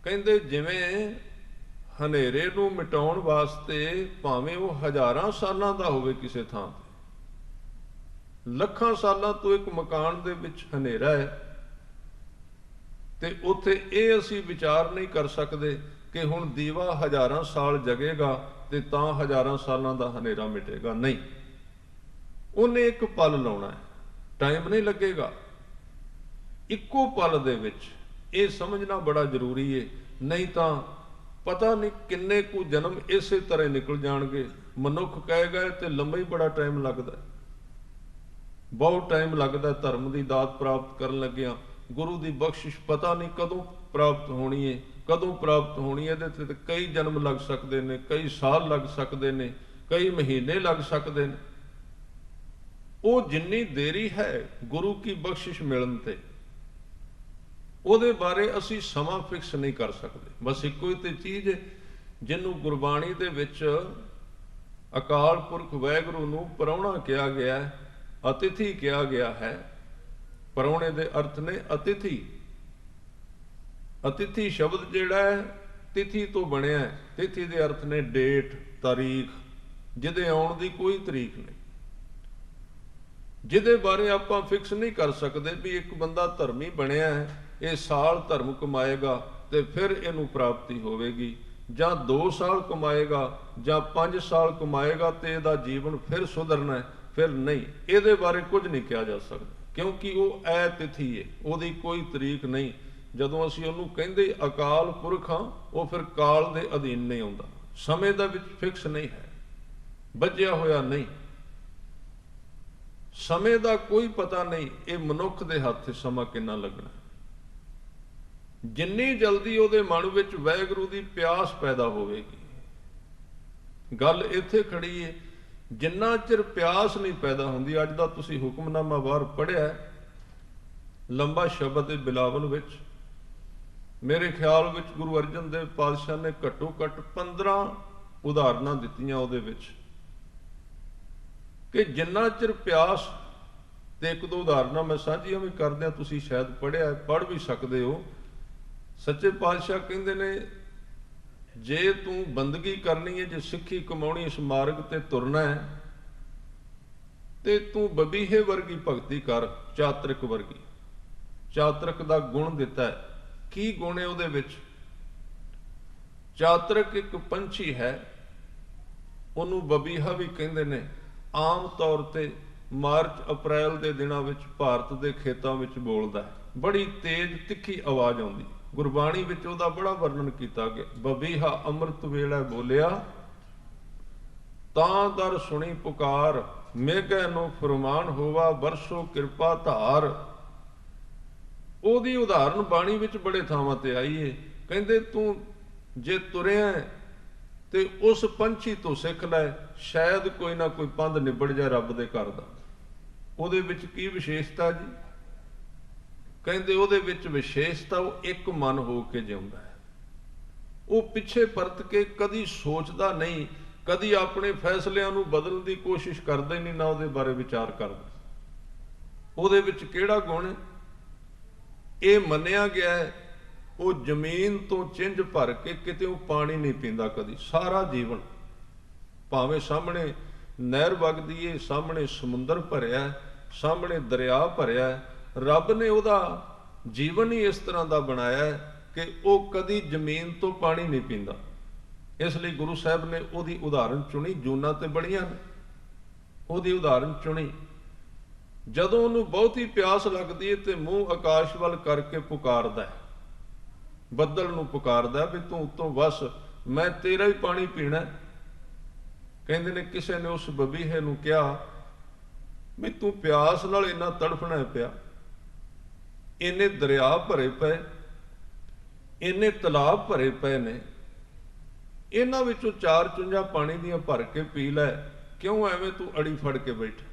ਕਹਿੰਦੇ ਜਿਵੇਂ ਹਨੇਰੇ ਨੂੰ ਮਿਟਾਉਣ ਵਾਸਤੇ ਭਾਵੇਂ ਉਹ ਹਜ਼ਾਰਾਂ ਸਾਲਾਂ ਦਾ ਹੋਵੇ, ਕਿਸੇ ਥਾਂ ਤੇ ਲੱਖਾਂ ਸਾਲਾਂ ਤੋਂ ਇੱਕ ਮਕਾਨ ਦੇ ਵਿੱਚ ਹਨੇਰਾ ਹੈ, ਤੇ ਉੱਥੇ ਇਹ ਅਸੀਂ ਵਿਚਾਰ ਨਹੀਂ ਕਰ ਸਕਦੇ ਕਿ ਹੁਣ ਦੀਵਾ ਹਜ਼ਾਰਾਂ ਸਾਲ ਜਗੇਗਾ ਤੇ ਤਾਂ ਹਜ਼ਾਰਾਂ ਸਾਲਾਂ ਦਾ ਹਨੇਰਾ ਮਿਟੇਗਾ। ਨਹੀਂ, ਉਹਨੇ ਇੱਕ ਪਲ ਲਾਉਣਾ ਹੈ, ਟਾਈਮ ਨਹੀਂ ਲੱਗੇਗਾ। ਇੱਕੋ ਪਲ ਦੇ ਵਿੱਚ ਇਹ ਸਮਝਣਾ ਬੜਾ ਜ਼ਰੂਰੀ ਹੈ, ਨਹੀਂ ਤਾਂ ਪਤਾ ਨਹੀਂ ਕਿੰਨੇ ਕੁ ਜਨਮ ਇਸੇ ਤਰ੍ਹਾਂ ਨਿਕਲ ਜਾਣਗੇ। ਮਨੁੱਖ ਕਹੇਗਾ ਤੇ ਲੰਬਾ ਹੀ ਬੜਾ ਟਾਈਮ ਲੱਗਦਾ, ਬਹੁਤ ਟਾਈਮ ਲੱਗਦਾ ਧਰਮ ਦੀ ਦਾਤ ਪ੍ਰਾਪਤ ਕਰਨ ਲੱਗਿਆ। ਗੁਰੂ ਦੀ ਬਖਸ਼ਿਸ਼ ਪਤਾ ਨਹੀਂ ਕਦੋਂ ਪ੍ਰਾਪਤ ਹੋਣੀ ਹੈ, ਕਦੋਂ ਪ੍ਰਾਪਤ ਹੋਣੀ ਹੈ। ਇਹਦੇ ਤੇ ਕਈ ਜਨਮ ਲੱਗ ਸਕਦੇ ਨੇ, ਕਈ ਸਾਲ ਲੱਗ ਸਕਦੇ ਨੇ, ਕਈ ਮਹੀਨੇ ਲੱਗ ਸਕਦੇ ਨੇ। ਉਹ ਜਿੰਨੀ ਦੇਰੀ ਹੈ ਗੁਰੂ ਕੀ ਬਖਸ਼ਿਸ਼ ਮਿਲਣ ਤੇ, ਉਹਦੇ ਬਾਰੇ ਅਸੀਂ ਸਮਾਂ ਫਿਕਸ ਨਹੀਂ ਕਰ ਸਕਦੇ। ਬਸ ਇੱਕੋ ਹੀ ਤੇ ਚੀਜ਼ ਹੈ, ਜਿਹਨੂੰ ਗੁਰਬਾਣੀ ਦੇ ਵਿੱਚ ਅਕਾਲ ਪੁਰਖ ਵਾਹਿਗੁਰੂ ਨੂੰ ਪ੍ਰਾਹੁਣਾ ਕਿਹਾ ਗਿਆ ਹੈ, ਅਤਿਥੀ ਕਿਹਾ ਗਿਆ ਹੈ। ਪ੍ਰਾਹੁਣੇ ਦੇ ਅਰਥ ਨੇ ਅਤਿਥੀ। ਅਤਿਥੀ ਸ਼ਬਦ ਜਿਹੜਾ ਹੈ ਤਿਥੀ ਤੋਂ ਬਣਿਆ ਹੈ। ਤਿਥੀ ਦੇ ਅਰਥ ਨੇ ਡੇਟ, ਤਾਰੀਖ, ਜਿਹਦੇ ਆਉਣ ਦੀ ਕੋਈ ਤਰੀਕ ਨਹੀਂ, ਜਿਹਦੇ ਬਾਰੇ ਆਪਾਂ ਫਿਕਸ ਨਹੀਂ ਕਰ ਸਕਦੇ ਵੀ ਇੱਕ ਬੰਦਾ ਧਰਮੀ ਬਣਿਆ ਹੈ, ਇਹ ਸਾਲ ਧਰਮ ਕਮਾਏਗਾ ਤੇ ਫਿਰ ਇਹਨੂੰ ਪ੍ਰਾਪਤੀ ਹੋਵੇਗੀ, ਜਾਂ 2 ਸਾਲ ਕਮਾਏਗਾ ਜਾਂ 5 ਸਾਲ ਕਮਾਏਗਾ ਤੇ ਇਹਦਾ ਜੀਵਨ ਫਿਰ ਸੁਧਰਨਾ ਹੈ। ਫਿਰ ਨਹੀਂ, ਇਹਦੇ ਬਾਰੇ ਕੁਝ ਨਹੀਂ ਕਿਹਾ ਜਾ ਸਕਦਾ, ਕਿਉਂਕਿ ਉਹ ਅਤਿਥੀ ਹੈ, ਉਹਦੀ ਕੋਈ ਤਰੀਕ ਨਹੀਂ। ਜਦੋਂ ਅਸੀਂ ਉਹਨੂੰ ਕਹਿੰਦੇ ਅਕਾਲ ਪੁਰਖ ਹਾਂ, ਉਹ ਫਿਰ ਕਾਲ ਦੇ ਅਧੀਨ ਨਹੀਂ ਆਉਂਦਾ, ਸਮੇਂ ਦਾ ਵਿੱਚ ਫਿਕਸ ਨਹੀਂ ਹੈ, ਬੱਝਿਆ ਹੋਇਆ ਨਹੀਂ, ਸਮੇਂ ਦਾ ਕੋਈ ਪਤਾ ਨਹੀਂ। ਇਹ ਮਨੁੱਖ ਦੇ ਹੱਥ 'ਚ ਸਮਾਂ ਕਿੰਨਾ ਲੱਗਣਾ। ਜਿੰਨੀ ਜਲਦੀ ਉਹਦੇ ਮਨ ਵਿੱਚ ਵਾਹਿਗੁਰੂ ਦੀ ਪਿਆਸ ਪੈਦਾ ਹੋਵੇਗੀ, ਗੱਲ ਇੱਥੇ ਖੜੀ ਹੈ। ਜਿੰਨਾ ਚਿਰ ਪਿਆਸ ਨਹੀਂ ਪੈਦਾ ਹੁੰਦੀ, ਅੱਜ ਦਾ ਤੁਸੀਂ ਹੁਕਮਨਾਮਾ ਬਾਹਰ ਪੜ੍ਹਿਆ, ਲੰਬਾ ਸ਼ਬਦ ਹੈ ਬਿਲਾਵਲ ਵਿੱਚ, ਮੇਰੇ ਖਿਆਲ ਵਿੱਚ ਗੁਰੂ ਅਰਜਨ ਦੇਵ ਪਾਤਸ਼ਾਹ ਨੇ ਘੱਟੋ ਘੱਟ 15 ਉਦਾਹਰਨਾਂ ਦਿੱਤੀਆਂ ਉਹਦੇ ਵਿੱਚ, ਕਿ ਜਿੰਨਾ ਚਿਰ ਪਿਆਸ, ਤੇ 1-2 ਉਦਾਹਰਨਾਂ ਮੈਂ ਸਾਂਝੀਆਂ ਵੀ ਕਰਦਿਆਂ, ਤੁਸੀਂ ਸ਼ਾਇਦ ਪੜ੍ਹਿਆ, ਪੜ੍ਹ ਵੀ ਸਕਦੇ ਹੋ। ਸੱਚੇ ਪਾਤਸ਼ਾਹ ਕਹਿੰਦੇ ਨੇ, ਜੇ ਤੂੰ ਬੰਦਗੀ ਕਰਨੀ ਹੈ, ਜੇ ਸਿੱਖੀ ਕਮਾਉਣੀ, ਇਸ ਮਾਰਗ ਤੇ ਤੁਰਨਾ ਹੈ, ਤੇ ਤੂੰ ਬਬੀਹੇ ਵਰਗੀ ਭਗਤੀ ਕਰ, ਚਾਤਰਿਕ ਵਰਗੀ। ਚਾਤਰਿਕ ਦਾ ਗੁਣ ਦਿੱਤਾ ਹੈ। ਕੀ ਗੁਣ ਹੈ ਉਹਦੇ ਵਿੱਚ? ਚਾਤਰਿਕ ਇੱਕ ਪੰਛੀ ਹੈ, ਉਹਨੂੰ ਬਬੀਹਾ ਵੀ ਕਹਿੰਦੇ ਨੇ। ਆਮ ਤੌਰ ਤੇ ਮਾਰਚ ਅਪ੍ਰੈਲ ਦੇ ਦਿਨਾਂ ਵਿੱਚ ਭਾਰਤ ਦੇ ਖੇਤਾਂ ਵਿੱਚ ਬੋਲਦਾ ਹੈ, ਬੜੀ ਤੇਜ਼ ਤਿੱਖੀ ਆਵਾਜ਼ ਆਉਂਦੀ। ਗੁਰਬਾਣੀ ਵਿੱਚ ਉਹਦਾ ਬੜਾ ਵਰਣਨ ਕੀਤਾ ਗਿਆ। ਬਬੀਹਾ ਅੰਮ੍ਰਿਤ ਵੇਲੇ ਬੋਲਿਆ, ਤਾਂ ਦਰ ਸੁਣੀ ਪੁਕਾਰ, ਮੇਘੈ ਨੂੰ ਫਰਮਾਨ ਹੋਵਾ, ਬਰਸੋ ਕਿਰਪਾ ਧਾਰ। ਉਹਦੀ ਉਦਾਹਰਨ ਬਾਣੀ ਵਿੱਚ ਬੜੇ ਥਾਵਾਂ ਤੇ ਆਈ ਏ। ਕਹਿੰਦੇ ਤੂੰ ਜੇ ਤੁਰਿਆ ਤੇ ਉਸ ਪੰਛੀ ਤੋਂ ਸਿੱਖ ਲੈ, ਸ਼ਾਇਦ ਕੋਈ ਨਾ ਕੋਈ ਪੰਧ ਨਿਬੜ ਜਾਏ ਰੱਬ ਦੇ ਘਰ ਦਾ। ਉਹਦੇ ਵਿੱਚ ਕੀ ਵਿਸ਼ੇਸ਼ਤਾ ਜੀ? ਕਹਿੰਦੇ ਉਹਦੇ ਵਿੱਚ ਵਿਸ਼ੇਸ਼ਤਾ, ਉਹ ਇੱਕ ਮਨ ਹੋ ਕੇ ਜਿਉਂਦਾ ਹੈ। ਉਹ ਪਿੱਛੇ ਪਰਤ ਕੇ ਕਦੀ ਸੋਚਦਾ ਨਹੀਂ, ਕਦੀ ਆਪਣੇ ਫੈਸਲਿਆਂ ਨੂੰ ਬਦਲਣ ਦੀ ਕੋਸ਼ਿਸ਼ ਕਰਦਾ ਹੀ ਨਹੀਂ, ਨਾ ਉਹਦੇ ਬਾਰੇ ਵਿਚਾਰ ਕਰਦਾ। ਉਹਦੇ ਵਿੱਚ ਕਿਹੜਾ ਗੁਣ ਹੈ? ਇਹ ਮੰਨਿਆ ਗਿਆ ਹੈ, ਉਹ ਜ਼ਮੀਨ ਤੋਂ ਚਿੰਝ ਭਰ ਕੇ ਕਿਤੇ ਉਹ ਪਾਣੀ ਨਹੀਂ ਪੀਂਦਾ ਕਦੀ, ਸਾਰਾ ਜੀਵਨ। ਭਾਵੇਂ ਸਾਹਮਣੇ ਨਹਿਰ ਵਗਦੀ ਏ, ਸਾਹਮਣੇ ਸਮੁੰਦਰ ਭਰਿਆ, ਸਾਹਮਣੇ ਦਰਿਆ ਭਰਿਆ, ਰੱਬ ਨੇ ਉਹਦਾ ਜੀਵਨ ਹੀ ਇਸ ਤਰ੍ਹਾਂ ਦਾ ਬਣਾਇਆ ਕਿ ਉਹ ਕਦੀ ਜ਼ਮੀਨ ਤੋਂ ਪਾਣੀ ਨਹੀਂ ਪੀਂਦਾ। ਇਸ ਲਈ ਗੁਰੂ ਸਾਹਿਬ ਨੇ ਉਹਦੀ ਉਦਾਹਰਨ ਚੁਣੀ। ਜੂਨਾਂ ਤੇ ਬੜੀਆਂ ਨੇ, ਉਹਦੀ ਉਦਾਹਰਨ ਚੁਣੀ। ਜਦੋਂ ਉਹਨੂੰ ਬਹੁਤੀ ਪਿਆਸ ਲੱਗਦੀ ਹੈ ਤੇ ਮੂੰਹ ਆਕਾਸ਼ ਵੱਲ ਕਰਕੇ ਪੁਕਾਰਦਾ ਹੈ, ਬੱਦਲ ਨੂੰ ਪੁਕਾਰਦਾ ਵੀ ਤੂੰ ਉੱਤੋਂ ਵਸ, ਮੈਂ ਤੇਰਾ ਹੀ ਪਾਣੀ ਪੀਣਾ। ਕਹਿੰਦੇ ਨੇ ਕਿਸੇ ਨੇ ਉਸ ਬਬੀਹੇ ਨੂੰ ਕਿਹਾ ਵੀ ਤੂੰ ਪਿਆਸ ਨਾਲ ਇੰਨਾ ਤੜਫਣਾ ਪਿਆ, ਇੰਨੇ ਦਰਿਆ ਭਰੇ ਪਏ, ਇੰਨੇ ਤਲਾਬ ਭਰੇ ਪਏ ਨੇ, ਇਹਨਾਂ ਵਿੱਚੋਂ 4 ਚੁੰਝਾਂ ਪਾਣੀ ਦੀਆਂ ਭਰ ਕੇ ਪੀ ਲੈ, ਕਿਉਂ ਐਵੇਂ ਤੂੰ ਅੜੀ ਫੜ ਕੇ ਬੈਠਾ?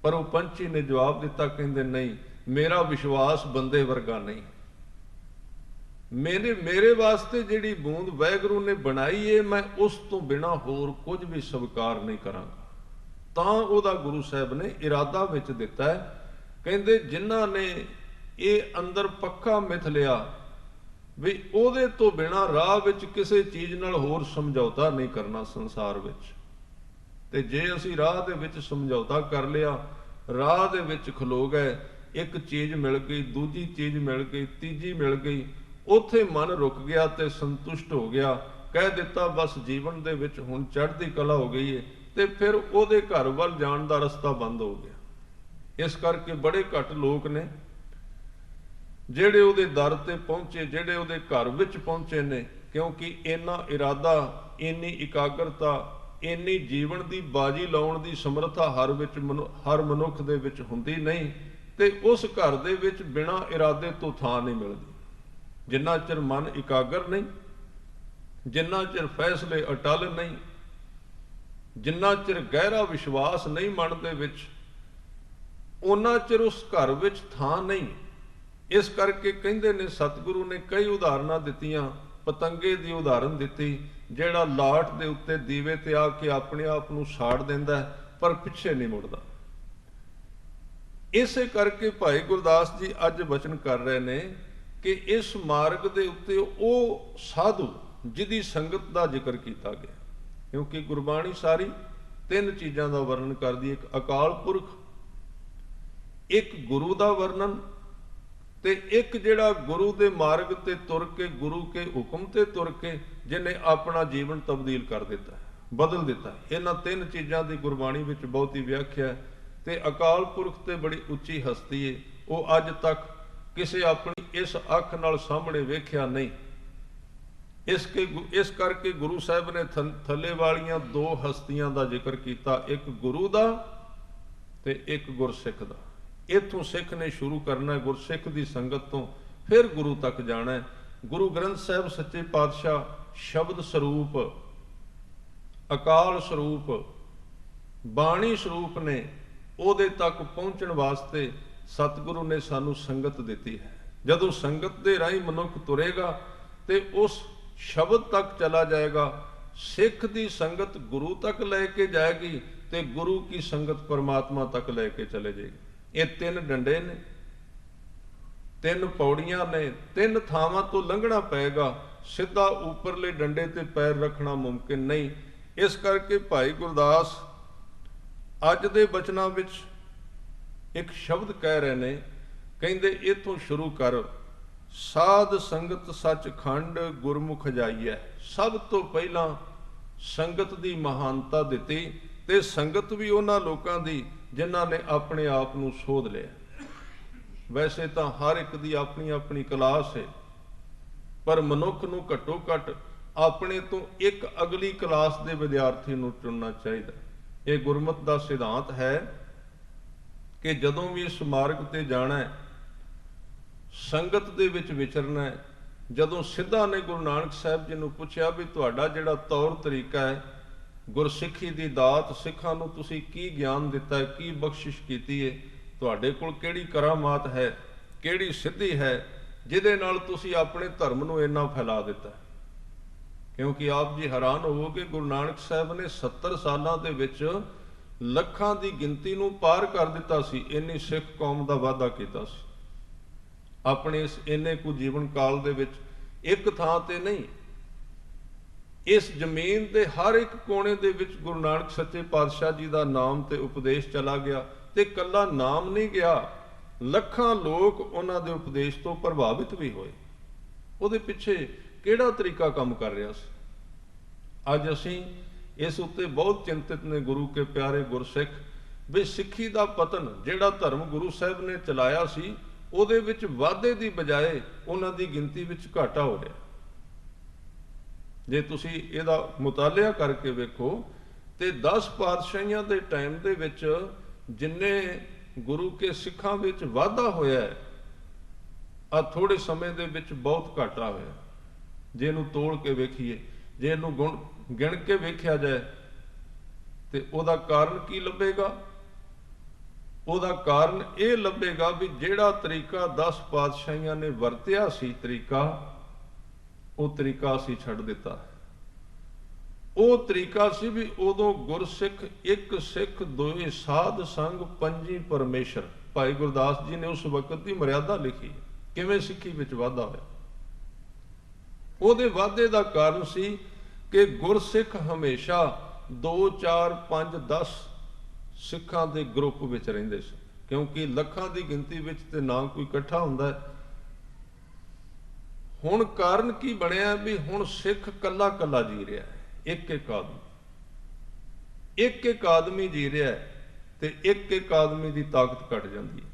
ਪਰ ਉਹ ਪੰਛੀ ਨੇ ਜਵਾਬ ਦਿੱਤਾ, ਕਹਿੰਦੇ ਨਹੀਂ, ਮੇਰਾ ਵਿਸ਼ਵਾਸ ਬੰਦੇ ਵਰਗਾ ਨਹੀਂ। ਮੇਰੇ ਵਾਸਤੇ ਜਿਹੜੀ ਬੂੰਦ ਵਾਹਿਗੁਰੂ ਨੇ ਬਣਾਈ ਏ, ਮੈਂ ਉਸ ਤੋਂ ਬਿਨਾਂ ਹੋਰ ਕੁਝ ਵੀ ਸਵੀਕਾਰ ਨਹੀਂ ਕਰਾਂਗਾ। ਤਾਂ ਉਹਦਾ ਗੁਰੂ ਸਾਹਿਬ ਨੇ ਇਰਾਦਾ ਵਿੱਚ ਦਿੱਤਾ ਹੈ। ਕਹਿੰਦੇ ਜਿਨ੍ਹਾਂ ਨੇ ਇਹ ਅੰਦਰ ਪੱਕਾ ਮਿਥ ਲਿਆ ਵੀ ਉਹਦੇ ਤੋਂ ਬਿਨਾਂ ਰਾਹ ਵਿੱਚ ਕਿਸੇ ਚੀਜ਼ ਨਾਲ ਹੋਰ ਸਮਝੌਤਾ ਨਹੀਂ ਕਰਨਾ ਸੰਸਾਰ ਵਿੱਚ, ਤੇ ਜੇ ਅਸੀਂ ਰਾਹ ਦੇ ਵਿੱਚ ਸਮਝੌਤਾ ਕਰ ਲਿਆ, ਰਾਹ ਦੇ ਵਿੱਚ ਖਲੋ ਗਏ, ਇੱਕ ਚੀਜ਼ ਮਿਲ ਗਈ, ਦੂਜੀ ਚੀਜ਼ ਮਿਲ ਗਈ, ਤੀਜੀ ਮਿਲ ਗਈ, ਉੱਥੇ ਮਨ ਰੁਕ ਗਿਆ ਤੇ ਸੰਤੁਸ਼ਟ ਹੋ ਗਿਆ, ਕਹਿ ਦਿੱਤਾ ਬਸ ਜੀਵਨ ਦੇ ਵਿੱਚ ਹੁਣ ਚੜ੍ਹਦੀ ਕਲਾ ਹੋ ਗਈ ਹੈ, ਤੇ ਫਿਰ ਉਹਦੇ ਘਰ ਵੱਲ ਜਾਣ ਦਾ ਰਸਤਾ ਬੰਦ ਹੋ ਗਿਆ। ਇਸ ਕਰਕੇ ਬੜੇ ਘੱਟ ਲੋਕ ਨੇ ਜਿਹੜੇ ਉਹਦੇ ਦਰ ਤੇ ਪਹੁੰਚੇ, ਜਿਹੜੇ ਉਹਦੇ ਘਰ ਵਿੱਚ ਪਹੁੰਚੇ ਨੇ, ਕਿਉਂਕਿ ਇੰਨਾ ਇਰਾਦਾ, ਇੰਨੀ ਇਕਾਗਰਤਾ, ਇੰਨੀ ਜੀਵਨ ਦੀ ਬਾਜੀ ਲਾਉਣ ਦੀ ਸਮਰੱਥਾ ਹਰ ਮਨੁੱਖ ਦੇ ਵਿੱਚ ਹੁੰਦੀ ਨਹੀਂ, ਤੇ ਉਸ ਘਰ ਦੇ ਵਿੱਚ ਬਿਨਾਂ ਇਰਾਦੇ ਤੋਂ ਥਾਂ ਨਹੀਂ ਮਿਲਦੀ। ਜਿੰਨਾ ਚਿਰ ਮਨ ਇਕਾਗਰ ਨਹੀਂ, ਜਿੰਨਾ ਚਿਰ ਫੈਸਲੇ ਅਟਲ ਨਹੀਂ, ਜਿੰਨਾ ਚਿਰ ਗਹਿਰਾ ਵਿਸ਼ਵਾਸ ਨਹੀਂ ਮਨ ਦੇ ਵਿੱਚ, ਉਹਨਾਂ ਚਿਰ ਉਸ ਘਰ ਵਿੱਚ ਥਾਂ ਨਹੀਂ। ਇਸ ਕਰਕੇ ਕਹਿੰਦੇ ਨੇ ਸਤਿਗੁਰੂ ਨੇ ਕਈ ਉਦਾਹਰਨਾਂ ਦਿੱਤੀਆਂ। ਪਤੰਗੇ ਦੀ ਉਦਾਹਰਨ ਦਿੱਤੀ, ਜਿਹੜਾ ਲਾਟ ਦੇ ਉੱਤੇ ਦੀਵੇ ਤੇ ਆ ਕੇ ਆਪਣੇ ਆਪ ਨੂੰ ਸਾੜ ਦਿੰਦਾ ਪਰ ਪਿੱਛੇ ਨਹੀਂ ਮੁੜਦਾ। ਇਸੇ ਕਰਕੇ ਭਾਈ ਗੁਰਦਾਸ ਜੀ ਅੱਜ ਬਚਨ ਕਰ ਰਹੇ ਨੇ ਕਿ ਇਸ ਮਾਰਗ ਦੇ ਉੱਤੇ ਉਹ ਸਾਧੂ ਜਿਹਦੀ ਸੰਗਤ ਦਾ ਜ਼ਿਕਰ ਕੀਤਾ ਗਿਆ, ਕਿਉਂਕਿ ਗੁਰਬਾਣੀ ਸਾਰੀ ਤਿੰਨ ਚੀਜ਼ਾਂ ਦਾ ਵਰਣਨ ਕਰਦੀ ਹੈ। ਇੱਕ ਅਕਾਲ ਪੁਰਖ, ਇੱਕ ਗੁਰੂ ਦਾ ਵਰਣਨ, ਤੇ ਇੱਕ ਜਿਹੜਾ ਗੁਰੂ ਦੇ ਮਾਰਗ ਤੇ ਤੁਰ ਕੇ, ਗੁਰੂ ਕੇ ਹੁਕਮ ਤੇ ਤੁਰ ਕੇ ਜਿਹਨੇ ਆਪਣਾ ਜੀਵਨ ਤਬਦੀਲ ਕਰ ਦਿੱਤਾ, ਬਦਲ ਦਿੱਤਾ। ਇਹਨਾਂ ਤਿੰਨ ਚੀਜ਼ਾਂ ਦੀ ਗੁਰਬਾਣੀ ਵਿੱਚ ਬਹੁਤੀ ਵਿਆਖਿਆ ਹੈ। ਤੇ ਅਕਾਲ ਪੁਰਖ ਤੇ ਬੜੀ ਉੱਚੀ ਹਸਤੀ ਹੈ, ਉਹ ਅੱਜ ਤੱਕ ਕਿਸੇ ਆਪਣੀ ਇਸ ਅੱਖ ਨਾਲ ਸਾਹਮਣੇ ਵੇਖਿਆ ਨਹੀਂ। ਇਸ ਕਰਕੇ ਗੁਰੂ ਸਾਹਿਬ ਨੇ ਥੱਲੇ ਵਾਲੀਆਂ ਦੋ ਹਸਤੀਆਂ ਦਾ ਜ਼ਿਕਰ ਕੀਤਾ, ਇੱਕ ਗੁਰੂ ਦਾ ਤੇ ਇੱਕ ਗੁਰਸਿੱਖ ਦਾ। ਇੱਥੋਂ ਸਿੱਖ ਨੇ ਸ਼ੁਰੂ ਕਰਨਾ, ਗੁਰਸਿੱਖ ਦੀ ਸੰਗਤ ਤੋਂ, ਫਿਰ ਗੁਰੂ ਤੱਕ ਜਾਣਾ। ਗੁਰੂ ਗ੍ਰੰਥ ਸਾਹਿਬ ਸੱਚੇ ਪਾਤਸ਼ਾਹ ਸ਼ਬਦ ਸਰੂਪ, ਅਕਾਲ ਸਰੂਪ, ਬਾਣੀ ਸਰੂਪ ਨੇ। ਉਹਦੇ ਤੱਕ ਪਹੁੰਚਣ ਵਾਸਤੇ ਸਤਿਗੁਰੂ ਨੇ ਸਾਨੂੰ ਸੰਗਤ ਦਿੱਤੀ ਹੈ। ਜਦੋਂ ਸੰਗਤ ਦੇ ਰਾਹੀਂ ਮਨੁੱਖ ਤੁਰੇਗਾ ਤੇ ਉਸ ਸ਼ਬਦ ਤੱਕ ਚਲਾ ਜਾਏਗਾ। ਸਿੱਖ ਦੀ ਸੰਗਤ ਗੁਰੂ ਤੱਕ ਲੈ ਕੇ ਜਾਏਗੀ ਤੇ ਗੁਰੂ ਕੀ ਸੰਗਤ ਪਰਮਾਤਮਾ ਤੱਕ ਲੈ ਕੇ ਚਲੇ ਜਾਏਗੀ। ਇਹ ਤਿੰਨ ਡੰਡੇ ਨੇ, ਤਿੰਨ ਪੌੜੀਆਂ ਨੇ, ਤਿੰਨ ਥਾਵਾਂ ਤੋਂ ਲੰਘਣਾ ਪਏਗਾ। ਸਿੱਧਾ ਉੱਪਰਲੇ ਡੰਡੇ ਤੇ ਪੈਰ ਰੱਖਣਾ ਮੁਮਕਿਨ ਨਹੀਂ। ਇਸ ਕਰਕੇ ਭਾਈ ਗੁਰਦਾਸ ਅੱਜ ਦੇ ਬਚਨਾਂ ਵਿੱਚ ਇੱਕ ਸ਼ਬਦ ਕਹਿ ਰਹੇ ਨੇ, ਕਹਿੰਦੇ ਇਥੋਂ ਸ਼ੁਰੂ ਕਰ, ਸਾਧ ਸੰਗਤ ਸੱਚਖੰਡ ਗੁਰਮੁਖ ਜਾਈਐ। ਸਭ ਤੋਂ ਪਹਿਲਾਂ ਸੰਗਤ ਦੀ ਮਹਾਨਤਾ ਦਿੱਤੀ, ਤੇ ਸੰਗਤ ਵੀ ਉਹਨਾਂ ਲੋਕਾਂ ਦੀ ਜਿਨ੍ਹਾਂ ਨੇ ਆਪਣੇ ਆਪ ਨੂੰ ਸੋਧ ਲਿਆ। ਵੈਸੇ ਤਾਂ ਹਰ ਇੱਕ ਦੀ ਆਪਣੀ ਆਪਣੀ ਕਲਾਸ ਹੈ, ਪਰ ਮਨੁੱਖ ਨੂੰ ਘੱਟੋ ਘੱਟ ਆਪਣੇ ਤੋਂ ਇੱਕ ਅਗਲੀ ਕਲਾਸ ਦੇ ਵਿਦਿਆਰਥੀ ਨੂੰ ਚੁਣਨਾ ਚਾਹੀਦਾ। ਇਹ ਗੁਰਮਤਿ ਦਾ ਸਿਧਾਂਤ ਹੈ ਕਿ ਜਦੋਂ ਵੀ ਇਸ ਮਾਰਗ ਤੇ ਜਾਣਾ ਹੈ, ਸੰਗਤ ਦੇ ਵਿੱਚ ਵਿਚਰਨਾ ਹੈ। ਜਦੋਂ ਸਿੱਧਾ ਨੇ ਗੁਰੂ ਨਾਨਕ ਸਾਹਿਬ ਜੀ ਨੂੰ ਪੁੱਛਿਆ ਵੀ ਤੁਹਾਡਾ ਜਿਹੜਾ ਤੌਰ ਤਰੀਕਾ ਹੈ, ਗੁਰਸਿੱਖੀ ਦੀ ਦਾਤ, ਸਿੱਖਾਂ ਨੂੰ ਤੁਸੀਂ ਕੀ ਗਿਆਨ ਦਿੱਤਾ ਹੈ, ਕੀ ਬਖਸ਼ਿਸ਼ ਕੀਤੀ ਹੈ, ਤੁਹਾਡੇ ਕੋਲ ਕਿਹੜੀ ਕਰਾਮਾਤ ਹੈ, ਕਿਹੜੀ ਸਿੱਧੀ ਹੈ ਜਿਹਦੇ ਨਾਲ ਤੁਸੀਂ ਆਪਣੇ ਧਰਮ ਨੂੰ ਇੰਨਾ ਫੈਲਾ ਦਿੱਤਾ। ਕਿਉਂਕਿ ਆਪ ਜੀ ਹੈਰਾਨ ਹੋਵੋਗੇ, ਗੁਰੂ ਨਾਨਕ ਸਾਹਿਬ ਨੇ 70 ਸਾਲਾਂ ਦੇ ਵਿੱਚ ਲੱਖਾਂ ਦੀ ਗਿਣਤੀ ਨੂੰ ਪਾਰ ਕਰ ਦਿੱਤਾ ਸੀ। ਇੰਨੀ ਸਿੱਖ ਕੌਮ ਦਾ ਵਾਅਦਾ ਕੀਤਾ ਸੀ ਆਪਣੇ ਇਸ ਇੰਨੇ ਕੁ ਜੀਵਨ ਕਾਲ ਦੇ ਵਿੱਚ। ਇੱਕ ਥਾਂ ਤੇ ਨਹੀਂ, ਇਸ ਜ਼ਮੀਨ ਦੇ ਹਰ ਇੱਕ ਕੋਨੇ ਦੇ ਵਿੱਚ ਗੁਰੂ ਨਾਨਕ ਸੱਚੇ ਪਾਤਸ਼ਾਹ ਜੀ ਦਾ ਨਾਮ ਤੇ ਉਪਦੇਸ਼ ਚਲਾ ਗਿਆ। ਤੇ ਕੱਲਾ ਨਾਮ ਨਹੀਂ ਗਿਆ, ਲੱਖਾਂ ਲੋਕ ਉਹਨਾਂ ਦੇ ਉਪਦੇਸ਼ ਤੋਂ ਪ੍ਰਭਾਵਿਤ ਵੀ ਹੋਏ। ਉਹਦੇ ਪਿੱਛੇ ਕਿਹੜਾ ਤਰੀਕਾ ਕੰਮ ਕਰ ਰਿਹਾ ਸੀ। ਅੱਜ ਅਸੀਂ ਇਸ ਉੱਤੇ ਬਹੁਤ ਚਿੰਤਿਤ ਨੇ, ਗੁਰੂ ਕੇ ਪਿਆਰੇ ਗੁਰਸਿੱਖ, ਵੀ ਸਿੱਖੀ ਦਾ ਪਤਨ, ਜਿਹੜਾ ਧਰਮ ਗੁਰੂ ਸਾਹਿਬ ਨੇ ਚਲਾਇਆ ਸੀ, ਉਹਦੇ ਵਿੱਚ ਵਾਧੇ ਦੀ ਬਜਾਏ ਉਹਨਾਂ ਦੀ ਗਿਣਤੀ ਵਿੱਚ ਘਾਟਾ ਹੋ ਰਿਹਾ। ਜੇ ਤੁਸੀਂ ਇਹਦਾ ਮੁਤਾਲਿਆ ਕਰਕੇ ਵੇਖੋ ਤੇ 10 ਪਾਤਸ਼ਾਹੀਆਂ ਦੇ ਟਾਈਮ ਦੇ ਵਿੱਚ ਜਿੰਨੇ ਗੁਰੂ ਕੇ ਸਿੱਖਾਂ ਵਿੱਚ ਵਾਧਾ ਹੋਇਆ ਹੈ, ਆ ਥੋੜੇ ਸਮੇਂ ਦੇ ਵਿੱਚ ਬਹੁਤ ਘਾਟਾ ਹੋਇਆ। ਜੇ ਇਹਨੂੰ ਤੋੜ ਕੇ ਵੇਖੀਏ, ਜੇ ਇਹਨੂੰ ਗਿਣ ਕੇ ਵੇਖਿਆ ਜਾਏ ਤੇ ਉਹਦਾ ਕਾਰਨ ਕੀ ਲੱਭੇਗਾ? ਉਹਦਾ ਕਾਰਨ ਇਹ ਲੱਭੇਗਾ ਵੀ ਜਿਹੜਾ ਤਰੀਕਾ 10 ਪਾਤਸ਼ਾਹੀਆਂ ਨੇ ਵਰਤਿਆ ਸੀ, ਉਹ ਤਰੀਕਾ ਅਸੀਂ ਛੱਡ ਦਿੱਤਾ। ਉਹ ਤਰੀਕਾ ਸੀ ਵੀ ਉਦੋਂ ਗੁਰਸਿੱਖ ਇੱਕ ਸਿੱਖ ਦੋਏ ਸਾਧ ਸੰਗ ਪੰਜੀ ਪਰਮੇਸ਼ਰ। ਭਾਈ ਗੁਰਦਾਸ ਜੀ ਨੇ ਉਸ ਵਕਤ ਦੀ ਮਰਿਆਦਾ ਲਿਖੀ, ਕਿਵੇਂ ਸਿੱਖੀ ਵਿੱਚ ਵਾਧਾ ਹੋਇਆ। ਉਹਦੇ ਵਾਧੇ ਦਾ ਕਾਰਨ ਸੀ ਕਿ ਗੁਰਸਿੱਖ ਹਮੇਸ਼ਾ 2 4 5 10 ਸਿੱਖਾਂ ਦੇ ਗਰੁੱਪ ਵਿੱਚ ਰਹਿੰਦੇ ਸੀ, ਕਿਉਂਕਿ ਲੱਖਾਂ ਦੀ ਗਿਣਤੀ ਵਿੱਚ ਤੇ ਨਾ ਕੋਈ ਇਕੱਠਾ ਹੁੰਦਾ। ਹੁਣ ਕਾਰਨ ਕੀ ਬਣਿਆ ਵੀ ਹੁਣ ਸਿੱਖ ਕੱਲਾ ਕੱਲਾ ਜੀ ਰਿਹਾ ਹੈ, ਇੱਕ ਆਦਮੀ ਜੀ ਰਿਹਾ ਹੈ, ਤੇ ਇੱਕ ਆਦਮੀ ਦੀ ਤਾਕਤ ਘਟ ਜਾਂਦੀ ਹੈ।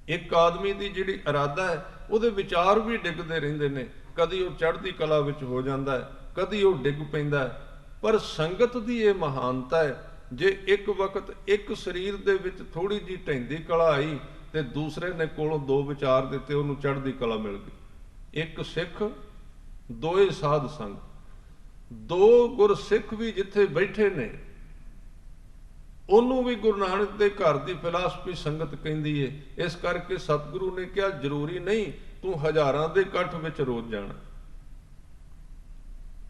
ਇੱਕ ਆਦਮੀ ਦੀ ਜਿਹੜੀ ਇਰਾਦਾ ਹੈ, ਉਹਦੇ ਵਿਚਾਰ ਵੀ ਡਿੱਗਦੇ ਰਹਿੰਦੇ ਨੇ। ਕਦੀ ਉਹ ਚੜ੍ਹਦੀ ਕਲਾ ਵਿੱਚ ਹੋ ਜਾਂਦਾ ਹੈ, ਕਦੀ ਉਹ ਡਿੱਗ ਪੈਂਦਾ ਹੈ। ਪਰ ਸੰਗਤ ਦੀ ਇਹ ਮਹਾਨਤਾ ਹੈ, ਜੇ ਇੱਕ ਵਕਤ ਇੱਕ ਸਰੀਰ ਦੇ ਵਿੱਚ ਥੋੜੀ ਜਿਹੀ ਢਹਿੰਦੀ ਕਲਾ ਆਈ ਤੇ ਦੂਸਰੇ ਨੇ ਕੋਲੋਂ 2 ਵਿਚਾਰ ਦਿੱਤੇ, ਉਹਨੂੰ ਚੜ੍ਹਦੀ ਕਲਾ ਮਿਲ ਗਈ। ਇੱਕ ਸਿੱਖ ਦੋਏ ਸਾਧ ਸੰਗ, 2 ਗੁਰਸਿੱਖ ਵੀ ਜਿੱਥੇ ਬੈਠੇ ਨੇ ਉਹਨੂੰ ਵੀ ਗੁਰੂ ਨਾਨਕ ਦੇ ਘਰ ਦੀ ਫਿਲਾਸਫੀ ਸੰਗਤ ਕਹਿੰਦੀ ਏ। ਇਸ ਕਰਕੇ ਸਤਿਗੁਰੂ ਨੇ ਕਿਹਾ ਜ਼ਰੂਰੀ ਨਹੀਂ ਤੂੰ ਹਜ਼ਾਰਾਂ ਦੇ ਇਕੱਠ ਵਿੱਚ ਰੋਜ਼ ਜਾਣਾ,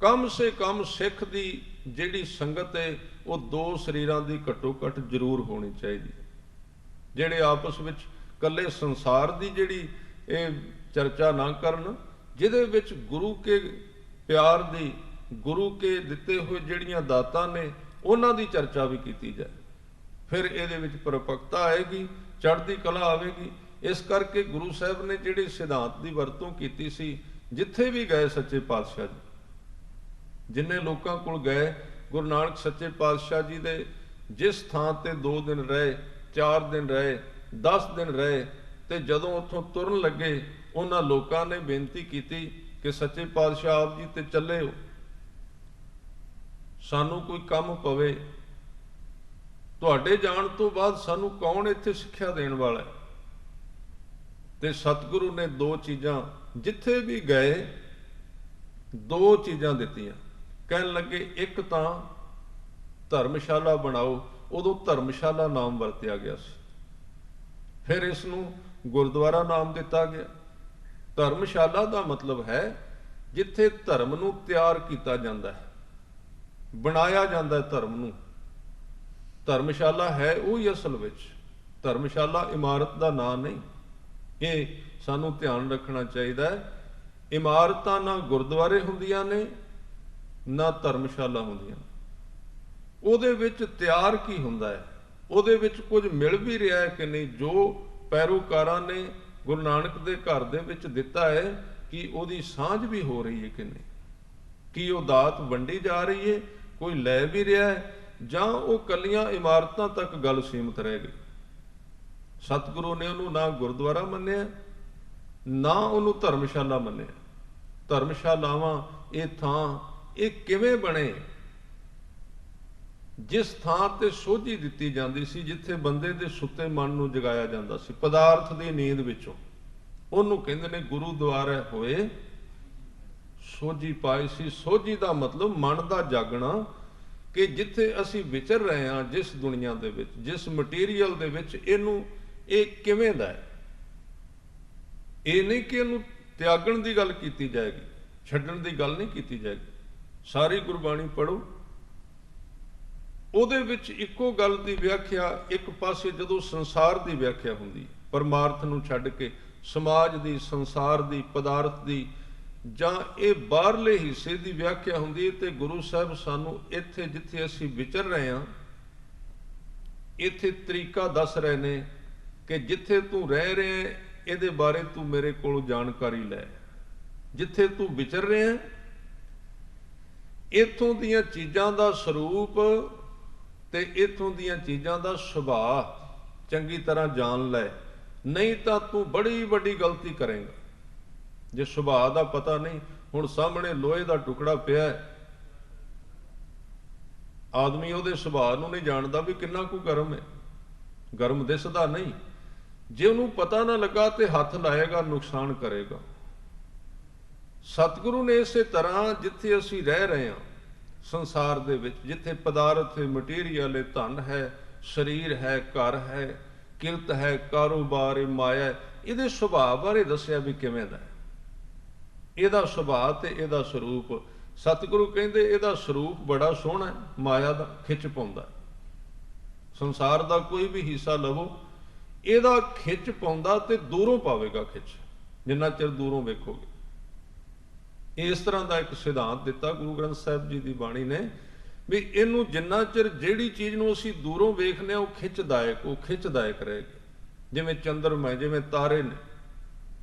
ਕਮ ਸੇ ਕਮ ਸਿੱਖ ਦੀ ਜਿਹੜੀ ਸੰਗਤ ਹੈ ਉਹ 2 ਸਰੀਰਾਂ ਦੀ ਘੱਟੋ ਘੱਟ ਜ਼ਰੂਰ ਹੋਣੀ ਚਾਹੀਦੀ, ਜਿਹੜੇ ਆਪਸ ਵਿੱਚ ਇਕੱਲੇ ਸੰਸਾਰ ਦੀ ਜਿਹੜੀ ਇਹ ਚਰਚਾ ਨਾ ਕਰਨ, ਜਿਹਦੇ ਵਿੱਚ ਗੁਰੂ ਕੇ ਪਿਆਰ ਦੀ, ਗੁਰੂ ਕੇ ਦਿੱਤੇ ਹੋਏ ਜਿਹੜੀਆਂ ਦਾਤਾਂ ਨੇ ਉਹਨਾਂ ਦੀ ਚਰਚਾ ਵੀ ਕੀਤੀ ਜਾਏ। ਫਿਰ ਇਹਦੇ ਵਿੱਚ ਪਰਿਪੱਕਤਾ ਆਏਗੀ, ਚੜ੍ਹਦੀ ਕਲਾ ਆਵੇਗੀ। ਇਸ ਕਰਕੇ ਗੁਰੂ ਸਾਹਿਬ ਨੇ ਜਿਹੜੇ ਸਿਧਾਂਤ ਦੀ ਵਰਤੋਂ ਕੀਤੀ ਸੀ, ਜਿੱਥੇ ਵੀ ਗਏ ਸੱਚੇ ਪਾਤਸ਼ਾਹ ਜੀ, ਜਿੰਨੇ ਲੋਕਾਂ ਕੋਲ ਗਏ, ਗੁਰੂ ਨਾਨਕ ਸੱਚੇ ਪਾਤਸ਼ਾਹ ਜੀ ਦੇ ਜਿਸ ਥਾਂ ਤੇ 2 ਦਿਨ ਰਹੇ, 4 ਦਿਨ ਰਹੇ, 10 ਦਿਨ ਰਹੇ, ਤੇ ਜਦੋਂ ਉੱਥੋਂ ਤੁਰਨ ਲੱਗੇ ਉਹਨਾਂ ਲੋਕਾਂ ਨੇ ਬੇਨਤੀ ਕੀਤੀ ਕਿ ਸੱਚੇ ਪਾਤਸ਼ਾਹ ਆਪ ਜੀ ਤੇ ਚੱਲੇ ਹੋ, ਸਾਨੂੰ ਕੋਈ ਕੰਮ ਪਵੇ, ਤੁਹਾਡੇ ਜਾਣ ਤੋਂ ਬਾਅਦ ਸਾਨੂੰ ਕੌਣ ਇੱਥੇ ਸਿੱਖਿਆ ਦੇਣ ਵਾਲਾ ਹੈ। ਤੇ ਸਤਿਗੁਰੂ ਨੇ 2 ਚੀਜ਼ਾਂ ਜਿੱਥੇ ਵੀ ਗਏ 2 ਚੀਜ਼ਾਂ ਦਿੱਤੀਆਂ। ਕਹਿਣ ਲੱਗੇ ਇੱਕ ਤਾਂ ਧਰਮਸ਼ਾਲਾ ਬਣਾਓ, ਉਦੋਂ ਧਰਮਸ਼ਾਲਾ ਨਾਮ ਵਰਤਿਆ ਗਿਆ ਸੀ, ਫਿਰ ਇਸ ਨੂੰ ਗੁਰਦੁਆਰਾ ਨਾਮ ਦਿੱਤਾ ਗਿਆ। ਧਰਮਸ਼ਾਲਾ ਦਾ ਮਤਲਬ ਹੈ ਜਿੱਥੇ ਧਰਮ ਨੂੰ ਤਿਆਰ ਕੀਤਾ ਜਾਂਦਾ ਹੈ, ਬਣਾਇਆ ਜਾਂਦਾ ਹੈ ਧਰਮ ਨੂੰ। ਧਰਮਸ਼ਾਲਾ ਹੈ ਉਹ ਹੀ ਅਸਲ ਵਿੱਚ, ਧਰਮਸ਼ਾਲਾ ਇਮਾਰਤ ਦਾ ਨਾਂ ਨਹੀਂ। ਇਹ ਸਾਨੂੰ ਧਿਆਨ ਰੱਖਣਾ ਚਾਹੀਦਾ ਹੈ। ਇਮਾਰਤਾਂ ਨਾ ਗੁਰਦੁਆਰੇ ਹੁੰਦੀਆਂ ਨੇ ਨਾ ਧਰਮਸ਼ਾਲਾ ਹੁੰਦੀਆਂ। ਉਹਦੇ ਵਿੱਚ ਤਿਆਰ ਕੀ ਹੁੰਦਾ ਹੈ, ਉਹਦੇ ਵਿੱਚ ਕੁਝ ਮਿਲ ਵੀ ਰਿਹਾ ਹੈ ਕਿ ਨਹੀਂ, ਜੋ ਪੈਰੋਕਾਰਾਂ ਨੇ ਗੁਰੂ ਨਾਨਕ ਦੇ ਘਰ ਦੇ ਵਿੱਚ ਦਿੱਤਾ ਹੈ ਕਿ ਉਹਦੀ ਸਾਂਝ ਵੀ ਹੋ ਰਹੀ ਹੈ ਕਿ ਨਹੀਂ, ਕੀ ਉਹ ਦਾਤ ਵੰਡੀ ਜਾ ਰਹੀ ਹੈ, ਕੋਈ ਲੈ ਵੀ ਰਿਹਾ ਹੈ, ਜਾਂ ਉਹ ਕੱਲੀਆਂ ਇਮਾਰਤਾਂ ਤੱਕ ਗੱਲ ਸੀਮਤ ਰਹਿ ਗਈ। ਸਤਿਗੁਰੂ ਨੇ ਉਹਨੂੰ ਨਾ ਗੁਰਦੁਆਰਾ ਮੰਨਿਆ, ਨਾ ਉਹਨੂੰ ਧਰਮਸ਼ਾਲਾ ਮੰਨਿਆ। ਧਰਮਸ਼ਾਲਾਵਾਂ ਇਹ ਥਾਂ ਇਹ ਕਿਵੇਂ ਬਣੇ, ਜਿਸ ਥਾਂ ਤੇ ਸੋਝੀ ਦਿੱਤੀ ਜਾਂਦੀ ਸੀ, ਜਿੱਥੇ ਬੰਦੇ ਦੇ ਸੁੱਤੇ ਮਨ ਨੂੰ ਜਗਾਇਆ ਜਾਂਦਾ ਸੀ ਪਦਾਰਥ ਦੀ ਨੀਂਦ ਵਿੱਚੋਂ, ਉਹਨੂੰ ਕਹਿੰਦੇ ਨੇ ਗੁਰੂਦੁਆਰੇ ਹੋਏ ਸੋਝੀ ਪਾਈ ਸੀ। ਸੋਝੀ ਦਾ ਮਤਲਬ ਮਨ ਦਾ ਜਾਗਣਾ, ਕਿ ਜਿੱਥੇ ਅਸੀਂ ਵਿਚਰ ਰਹੇ ਹਾਂ, ਜਿਸ ਦੁਨੀਆ ਦੇ ਵਿੱਚ, ਜਿਸ ਮਟੀਰੀਅਲ ਦੇ ਵਿੱਚ, ਇਹਨੂੰ ਇਹ ਕਿਵੇਂ ਦਾ ਹੈ। ਇਹ ਨਹੀਂ ਕਿ ਇਹਨੂੰ ਤਿਆਗਣ ਦੀ ਗੱਲ ਕੀਤੀ ਜਾਏਗੀ, ਛੱਡਣ ਦੀ ਗੱਲ ਨਹੀਂ ਕੀਤੀ ਜਾਏਗੀ। ਸਾਰੀ ਗੁਰਬਾਣੀ ਪੜ੍ਹੋ, ਉਹਦੇ ਵਿੱਚ ਇੱਕੋ ਗੱਲ ਦੀ ਵਿਆਖਿਆ, ਇੱਕ ਪਾਸੇ ਜਦੋਂ ਸੰਸਾਰ ਦੀ ਵਿਆਖਿਆ ਹੁੰਦੀ, ਪਰਮਾਰਥ ਨੂੰ ਛੱਡ ਕੇ ਸਮਾਜ ਦੀ, ਸੰਸਾਰ ਦੀ, ਪਦਾਰਥ ਦੀ, ਜਾਂ ਇਹ ਬਾਹਰਲੇ ਹਿੱਸੇ ਦੀ ਵਿਆਖਿਆ ਹੁੰਦੀ ਹੈ। ਤੇ ਗੁਰੂ ਸਾਹਿਬ ਸਾਨੂੰ ਇੱਥੇ ਜਿੱਥੇ ਅਸੀਂ ਵਿਚਰ ਰਹੇ ਹਾਂ, ਇੱਥੇ ਤਰੀਕਾ ਦੱਸ ਰਹੇ ਨੇ ਕਿ ਜਿੱਥੇ ਤੂੰ ਰਹਿ ਰਿਹਾ ਇਹਦੇ ਬਾਰੇ ਤੂੰ ਮੇਰੇ ਕੋਲੋਂ ਜਾਣਕਾਰੀ ਲੈ। ਜਿੱਥੇ ਤੂੰ ਵਿਚਰ ਰਿਹਾ ਇੱਥੋਂ ਦੀਆਂ ਚੀਜ਼ਾਂ ਦਾ ਸਰੂਪ ਤੇ ਇੱਥੋਂ ਦੀਆਂ ਚੀਜ਼ਾਂ ਦਾ ਸੁਭਾਅ ਚੰਗੀ ਤਰ੍ਹਾਂ ਜਾਣ ਲੈ, ਨਹੀਂ ਤਾਂ ਤੂੰ ਬੜੀ ਵੱਡੀ ਗਲਤੀ ਕਰੇਂਗਾ। ਜੇ ਸੁਭਾਅ ਦਾ ਪਤਾ ਨਹੀਂ, ਹੁਣ ਸਾਹਮਣੇ ਲੋਹੇ ਦਾ ਟੁਕੜਾ ਪਿਆ, ਆਦਮੀ ਉਹਦੇ ਸੁਭਾਅ ਨੂੰ ਨਹੀਂ ਜਾਣਦਾ ਵੀ ਕਿੰਨਾ ਕੁ ਗਰਮ ਹੈ, ਗਰਮ ਦਿਸਦਾ ਨਹੀਂ। ਜੇ ਉਹਨੂੰ ਪਤਾ ਨਾ ਲੱਗਾ ਤੇ ਹੱਥ ਲਾਏਗਾ, ਨੁਕਸਾਨ ਕਰੇਗਾ। ਸਤਿਗੁਰੂ ਨੇ ਇਸੇ ਤਰ੍ਹਾਂ ਜਿੱਥੇ ਅਸੀਂ ਰਹਿ ਰਹੇ ਹਾਂ ਸੰਸਾਰ ਦੇ ਵਿੱਚ, ਜਿੱਥੇ ਪਦਾਰਥ ਹੈ, ਮਟੀਰੀਅਲ ਹੈ, ਧਨ ਹੈ, ਸਰੀਰ ਹੈ, ਘਰ ਹੈ, ਕਿਰਤ ਹੈ, ਕਾਰੋਬਾਰ ਹੈ, ਮਾਇਆ ਹੈ, ਇਹਦੇ ਸੁਭਾਅ ਬਾਰੇ ਦੱਸਿਆ ਵੀ ਕਿਵੇਂ ਦਾ ਹੈ, ਇਹਦਾ ਸੁਭਾਅ ਤੇ ਇਹਦਾ ਸਰੂਪ। ਸਤਿਗੁਰੂ ਕਹਿੰਦੇ ਇਹਦਾ ਸਰੂਪ ਬੜਾ ਸੋਹਣਾ ਹੈ, ਮਾਇਆ ਦਾ ਖਿੱਚ ਪਾਉਂਦਾ। ਸੰਸਾਰ ਦਾ ਕੋਈ ਵੀ ਹਿੱਸਾ ਲਵੋ, ਇਹਦਾ ਖਿੱਚ ਪਾਉਂਦਾ ਤੇ ਦੂਰੋਂ ਪਾਵੇਗਾ ਖਿੱਚ, ਜਿੰਨਾ ਚਿਰ ਦੂਰੋਂ ਵੇਖੋਗੇ। ਇਸ ਤਰ੍ਹਾਂ ਦਾ ਇੱਕ ਸਿਧਾਂਤ ਦਿੱਤਾ ਗੁਰੂ ਗ੍ਰੰਥ ਸਾਹਿਬ ਜੀ ਦੀ ਬਾਣੀ ਨੇ, ਵੀ ਇਹਨੂੰ ਜਿੰਨਾ ਚਿਰ ਜਿਹੜੀ ਚੀਜ਼ ਨੂੰ ਅਸੀਂ ਦੂਰੋਂ ਵੇਖਦੇ ਹਾਂ ਉਹ ਖਿੱਚਦਾਇਕ ਰਹੇਗੀ। ਜਿਵੇਂ ਚੰਦਰਮਾ, ਜਿਵੇਂ ਤਾਰੇ ਨੇ।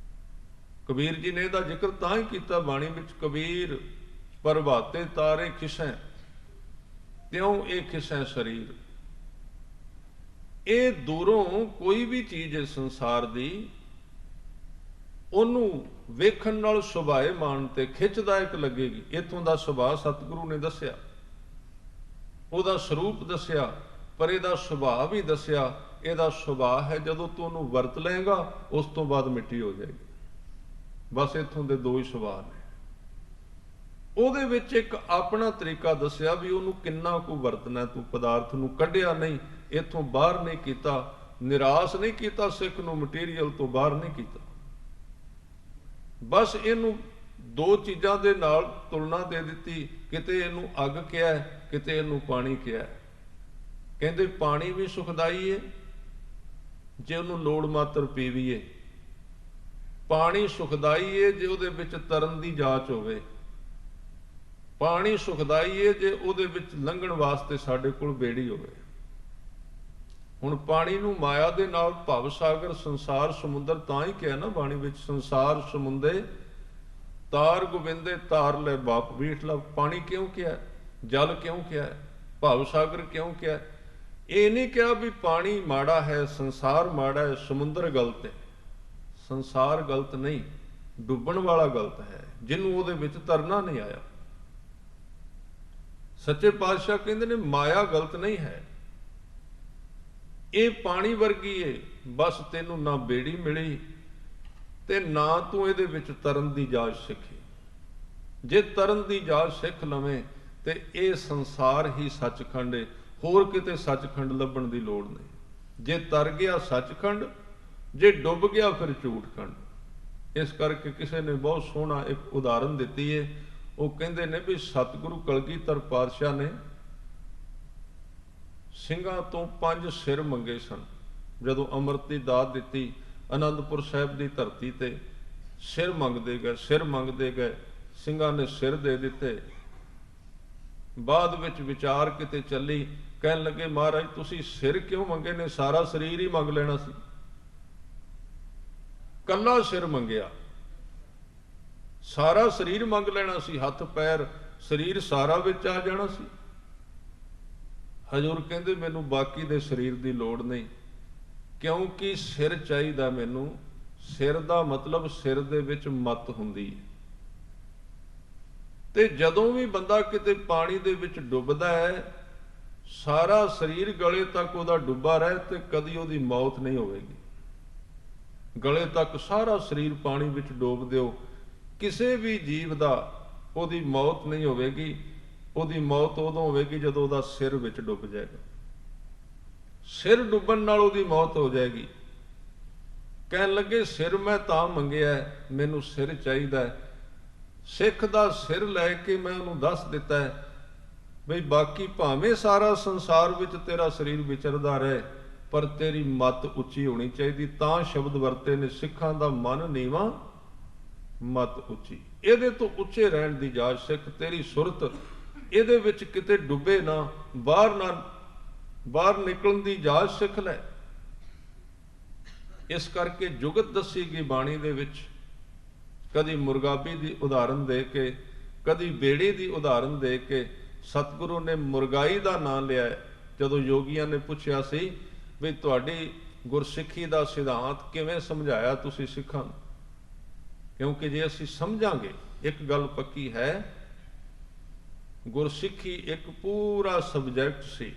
ਕਬੀਰ ਜੀ ਨੇ ਇਹਦਾ ਜ਼ਿਕਰ ਤਾਂ ਹੀ ਕੀਤਾ ਬਾਣੀ ਵਿੱਚ, ਕਬੀਰ ਪ੍ਰਭਾਤੇ ਤਾਰੇ ਖਿਸੈ ਤਿਉ ਇਹ ਖਿਸੈ ਸਰੀਰ। ਇਹ ਦੂਰੋਂ ਕੋਈ ਵੀ ਚੀਜ਼ ਹੈ ਸੰਸਾਰ ਦੀ, ਉਹਨੂੰ ਵੇਖਣ ਨਾਲ ਸੁਭਾਏਮਾਨ ਤੇ ਖਿੱਚਦਾਇਕ ਲੱਗੇਗੀ। ਇੱਥੋਂ ਦਾ ਸੁਭਾਅ ਸਤਿਗੁਰੂ ਨੇ ਦੱਸਿਆ, ਉਹਦਾ ਸਰੂਪ ਦੱਸਿਆ, ਪਰ ਇਹਦਾ ਸੁਭਾਅ ਵੀ ਦੱਸਿਆ। ਇਹਦਾ ਸੁਭਾਅ ਹੈ ਜਦੋਂ ਤੂੰ ਉਹਨੂੰ ਵਰਤ ਲਏਗਾ ਉਸ ਤੋਂ ਬਾਅਦ ਮਿੱਟੀ ਹੋ ਜਾਏਗੀ। ਬਸ ਇੱਥੋਂ ਦੇ 2 ਹੀ ਸੁਭਾਅ ਨੇ। ਉਹਦੇ ਵਿੱਚ ਇੱਕ ਆਪਣਾ ਤਰੀਕਾ ਦੱਸਿਆ ਵੀ ਉਹਨੂੰ ਕਿੰਨਾ ਕੁ ਵਰਤਣਾ। ਤੂੰ ਪਦਾਰਥ ਨੂੰ ਕੱਢਿਆ ਨਹੀਂ ਇੱਥੋਂ ਬਾਹਰ ਨਹੀਂ ਕੀਤਾ, ਨਿਰਾਸ਼ ਨਹੀਂ ਕੀਤਾ ਸਿੱਖ ਨੂੰ, ਮਟੀਰੀਅਲ ਤੋਂ ਬਾਹਰ ਨਹੀਂ ਕੀਤਾ। ਬਸ ਇਹਨੂੰ ਦੋ ਚੀਜ਼ਾਂ ਦੇ ਨਾਲ ਤੁਲਨਾ ਦੇ ਦਿੱਤੀ, ਕਿਤੇ ਇਹਨੂੰ ਅੱਗ ਕਿਹਾ, ਕਿਤੇ ਇਹਨੂੰ ਪਾਣੀ ਕਿਹਾ। ਕਹਿੰਦੇ ਪਾਣੀ ਵੀ ਸੁਖਦਾਈ ਹੈ ਜੇ ਉਹਨੂੰ ਲੋੜ ਮਾਤਰ ਪੀਵੀਏ, ਪਾਣੀ ਸੁਖਦਾਈ ਹੈ ਜੇ ਉਹਦੇ ਵਿੱਚ ਤਰਨ ਦੀ ਜਾਚ ਹੋਵੇ, ਪਾਣੀ ਸੁਖਦਾਈ ਹੈ ਜੇ ਉਹਦੇ ਵਿੱਚ ਲੰਘਣ ਵਾਸਤੇ ਸਾਡੇ ਕੋਲ ਬੇੜੀ ਹੋਵੇ। ਹੁਣ ਪਾਣੀ ਨੂੰ ਮਾਇਆ ਦੇ ਨਾਲ ਭਵ ਸਾਗਰ ਸੰਸਾਰ ਸਮੁੰਦਰ ਤਾਂ ਹੀ ਕਿਹਾ ਨਾ ਬਾਣੀ ਵਿੱਚ, ਸੰਸਾਰ ਸਮੁੰਦੇ ਤਾਰ ਗੋਬਿੰਦੇ ਤਾਰ ਲੈ ਬਾਪ ਵੀਠਲਾ। ਪਾਣੀ ਕਿਉਂ ਕਿਹਾ, ਜਲ ਕਿਉਂ ਕਿਹਾ, ਭਵ ਸਾਗਰ ਕਿਉਂ ਕਿਹਾ? ਇਹ ਨਹੀਂ ਕਿਹਾ ਵੀ ਪਾਣੀ ਮਾੜਾ ਹੈ, ਸੰਸਾਰ ਮਾੜਾ ਹੈ, ਸਮੁੰਦਰ ਗਲਤ ਹੈ। ਸੰਸਾਰ ਗਲਤ ਨਹੀਂ, ਡੁੱਬਣ ਵਾਲਾ ਗਲਤ ਹੈ, ਜਿਹਨੂੰ ਉਹਦੇ ਵਿੱਚ ਤਰਨਾ ਨਹੀਂ ਆਇਆ। ਸੱਚੇ ਪਾਤਸ਼ਾਹ ਕਹਿੰਦੇ ਨੇ ਮਾਇਆ ਗਲਤ ਨਹੀਂ ਹੈ, ਇਹ ਪਾਣੀ ਵਰਗੀ ਏ। ਬਸ ਤੈਨੂੰ ਨਾ ਬੇੜੀ ਮਿਲੀ ਤੇ ਨਾ ਤੂੰ ਇਹਦੇ ਵਿੱਚ ਤਰਨ ਦੀ ਜਾਚ ਸਿੱਖੀ। ਜੇ ਤਰਨ ਦੀ ਜਾਚ ਸਿੱਖ ਲਵੇਂ ਤੇ ਇਹ ਸੰਸਾਰ ਹੀ ਸੱਚਖੰਡ ਏ, ਹੋਰ ਕਿਤੇ ਸੱਚਖੰਡ ਲੱਭਣ ਦੀ ਲੋੜ ਨਹੀਂ। ਜੇ ਤਰ ਗਿਆ ਸੱਚਖੰਡ, ਜੇ ਡੁੱਬ ਗਿਆ ਫਿਰ ਝੂਠਖੰਡ। ਇਸ ਕਰਕੇ ਕਿਸੇ ਨੇ ਬਹੁਤ ਸੋਹਣਾ ਇੱਕ ਉਦਾਹਰਨ ਦਿੱਤੀ ਏ। ਉਹ ਕਹਿੰਦੇ ਨੇ ਵੀ ਸਤਿਗੁਰੂ ਕਲਗੀਧਰ ਪਾਤਸ਼ਾਹ ਨੇ ਸਿੰਘਾਂ ਤੋਂ 5 ਸਿਰ ਮੰਗੇ ਸਨ। ਜਦੋਂ ਅੰਮ੍ਰਿਤ ਦੀ ਦਾਤ ਦਿੱਤੀ ਅਨੰਦਪੁਰ ਸਾਹਿਬ ਦੀ ਧਰਤੀ ਤੇ, ਸਿਰ ਮੰਗਦੇ ਗਏ, ਸਿਰ ਮੰਗਦੇ ਗਏ, ਸਿੰਘਾਂ ਨੇ ਸਿਰ ਦੇ ਦਿੱਤੇ। ਬਾਅਦ ਵਿੱਚ ਵਿਚਾਰ ਕਿਤੇ ਚੱਲੀ, ਕਹਿਣ ਲੱਗੇ ਮਹਾਰਾਜ ਤੁਸੀਂ ਸਿਰ ਕਿਉਂ ਮੰਗੇ ਨੇ, ਸਾਰਾ ਸਰੀਰ ਹੀ ਮੰਗ ਲੈਣਾ ਸੀ। ਕੱਲਾ ਸਿਰ ਮੰਗਿਆ, ਸਾਰਾ ਸਰੀਰ ਮੰਗ ਲੈਣਾ ਸੀ, ਹੱਥ ਪੈਰ ਸਰੀਰ ਸਾਰਾ ਵਿੱਚ ਆ ਜਾਣਾ ਸੀ। ਹਜ਼ੂਰ ਕਹਿੰਦੇ ਮੈਨੂੰ ਬਾਕੀ ਦੇ ਸਰੀਰ ਦੀ ਲੋੜ ਨਹੀਂ, ਕਿਉਂਕਿ ਸਿਰ ਚਾਹੀਦਾ ਮੈਨੂੰ। ਸਿਰ ਦਾ ਮਤਲਬ ਸਿਰ ਦੇ ਵਿੱਚ ਮੱਤ ਹੁੰਦੀ ਹੈ। ਤੇ ਜਦੋਂ ਵੀ ਬੰਦਾ ਕਿਤੇ ਪਾਣੀ ਦੇ ਵਿੱਚ ਡੁੱਬਦਾ ਹੈ, ਸਾਰਾ ਸਰੀਰ ਗਲੇ ਤੱਕ ਉਹਦਾ ਡੁੱਬਾ ਰਹੇ ਤੇ ਕਦੀ ਉਹਦੀ ਮੌਤ ਨਹੀਂ ਹੋਵੇਗੀ। ਗਲੇ ਤੱਕ ਸਾਰਾ ਸਰੀਰ ਪਾਣੀ ਵਿੱਚ ਡੋਬ ਦਿਓ, ਕਿਸੇ ਵੀ ਜੀਵ ਦਾ ਉਹਦੀ ਮੌਤ ਨਹੀਂ ਹੋਵੇਗੀ। ਉਹਦੀ ਮੌਤ ਉਦੋਂ ਹੋਵੇਗੀ ਜਦੋਂ ਉਹਦਾ ਸਿਰ ਵਿੱਚ ਡੁੱਬ ਜਾਏਗਾ। ਸਿਰ ਡੁੱਬਣ ਨਾਲ ਉਹਦੀ ਮੌਤ ਹੋ ਜਾਏਗੀ। ਕਹਿਣ ਲੱਗੇ ਸਿਰ ਮੈਂ ਤਾਂ ਮੰਗਿਆ, ਮੈਨੂੰ ਸਿਰ ਚਾਹੀਦਾ। ਸਿੱਖ ਦਾ ਸਿਰ ਲੈ ਕੇ ਮੈਂ ਉਹਨੂੰ ਦੱਸ ਦਿੱਤਾ ਹੈ ਬਈ ਬਾਕੀ ਭਾਵੇਂ ਸਾਰਾ ਸੰਸਾਰ ਵਿੱਚ ਤੇਰਾ ਸਰੀਰ ਵਿਚਰਦਾ ਰਹੇ, ਪਰ ਤੇਰੀ ਮੱਤ ਉੱਚੀ ਹੋਣੀ ਚਾਹੀਦੀ। ਤਾਂ ਸ਼ਬਦ ਵਰਤੇ ਨੇ, ਸਿੱਖਾਂ ਦਾ ਮਨ ਨੀਵਾਂ ਮੱਤ ਉੱਚੀ। ਇਹਦੇ ਤੋਂ ਉੱਚੇ ਰਹਿਣ ਦੀ ਜਾਚ ਸਿੱਖ। ਤੇਰੀ ਸੁਰਤ ਇਹਦੇ ਵਿੱਚ ਕਿਤੇ ਡੁੱਬੇ ਨਾ, ਬਾਹਰ ਨਿਕਲਣ ਦੀ ਜਾਚ ਸਿੱਖ ਲੈ। ਇਸ ਕਰਕੇ ਜੁਗਤ ਦੱਸੀ ਗਈ ਬਾਣੀ ਦੇ ਵਿੱਚ ਕਦੀ ਮੁਰਗਾਬੀ ਦੀ ਉਦਾਹਰਨ ਦੇ ਕੇ, ਕਦੀ ਬੇੜੀ ਦੀ ਉਦਾਹਰਨ ਦੇ ਕੇ ਸਤਿਗੁਰੂ ਨੇ ਮੁਰਗਾਈ ਦਾ ਨਾਂ ਲਿਆ। ਜਦੋਂ ਯੋਗੀਆਂ ਨੇ ਪੁੱਛਿਆ ਸੀ ਵੀ ਤੁਹਾਡੀ ਗੁਰਸਿੱਖੀ ਦਾ ਸਿਧਾਂਤ ਕਿਵੇਂ ਸਮਝਾਇਆ ਤੁਸੀਂ ਸਿੱਖਾਂ ਨੂੰ, ਕਿਉਂਕਿ ਜੇ ਅਸੀਂ ਸਮਝਾਂਗੇ, ਇੱਕ ਗੱਲ ਪੱਕੀ ਹੈ, ਗੁਰਸਿੱਖੀ ਇੱਕ ਪੂਰਾ ਸਬਜੈਕਟ ਸੀ,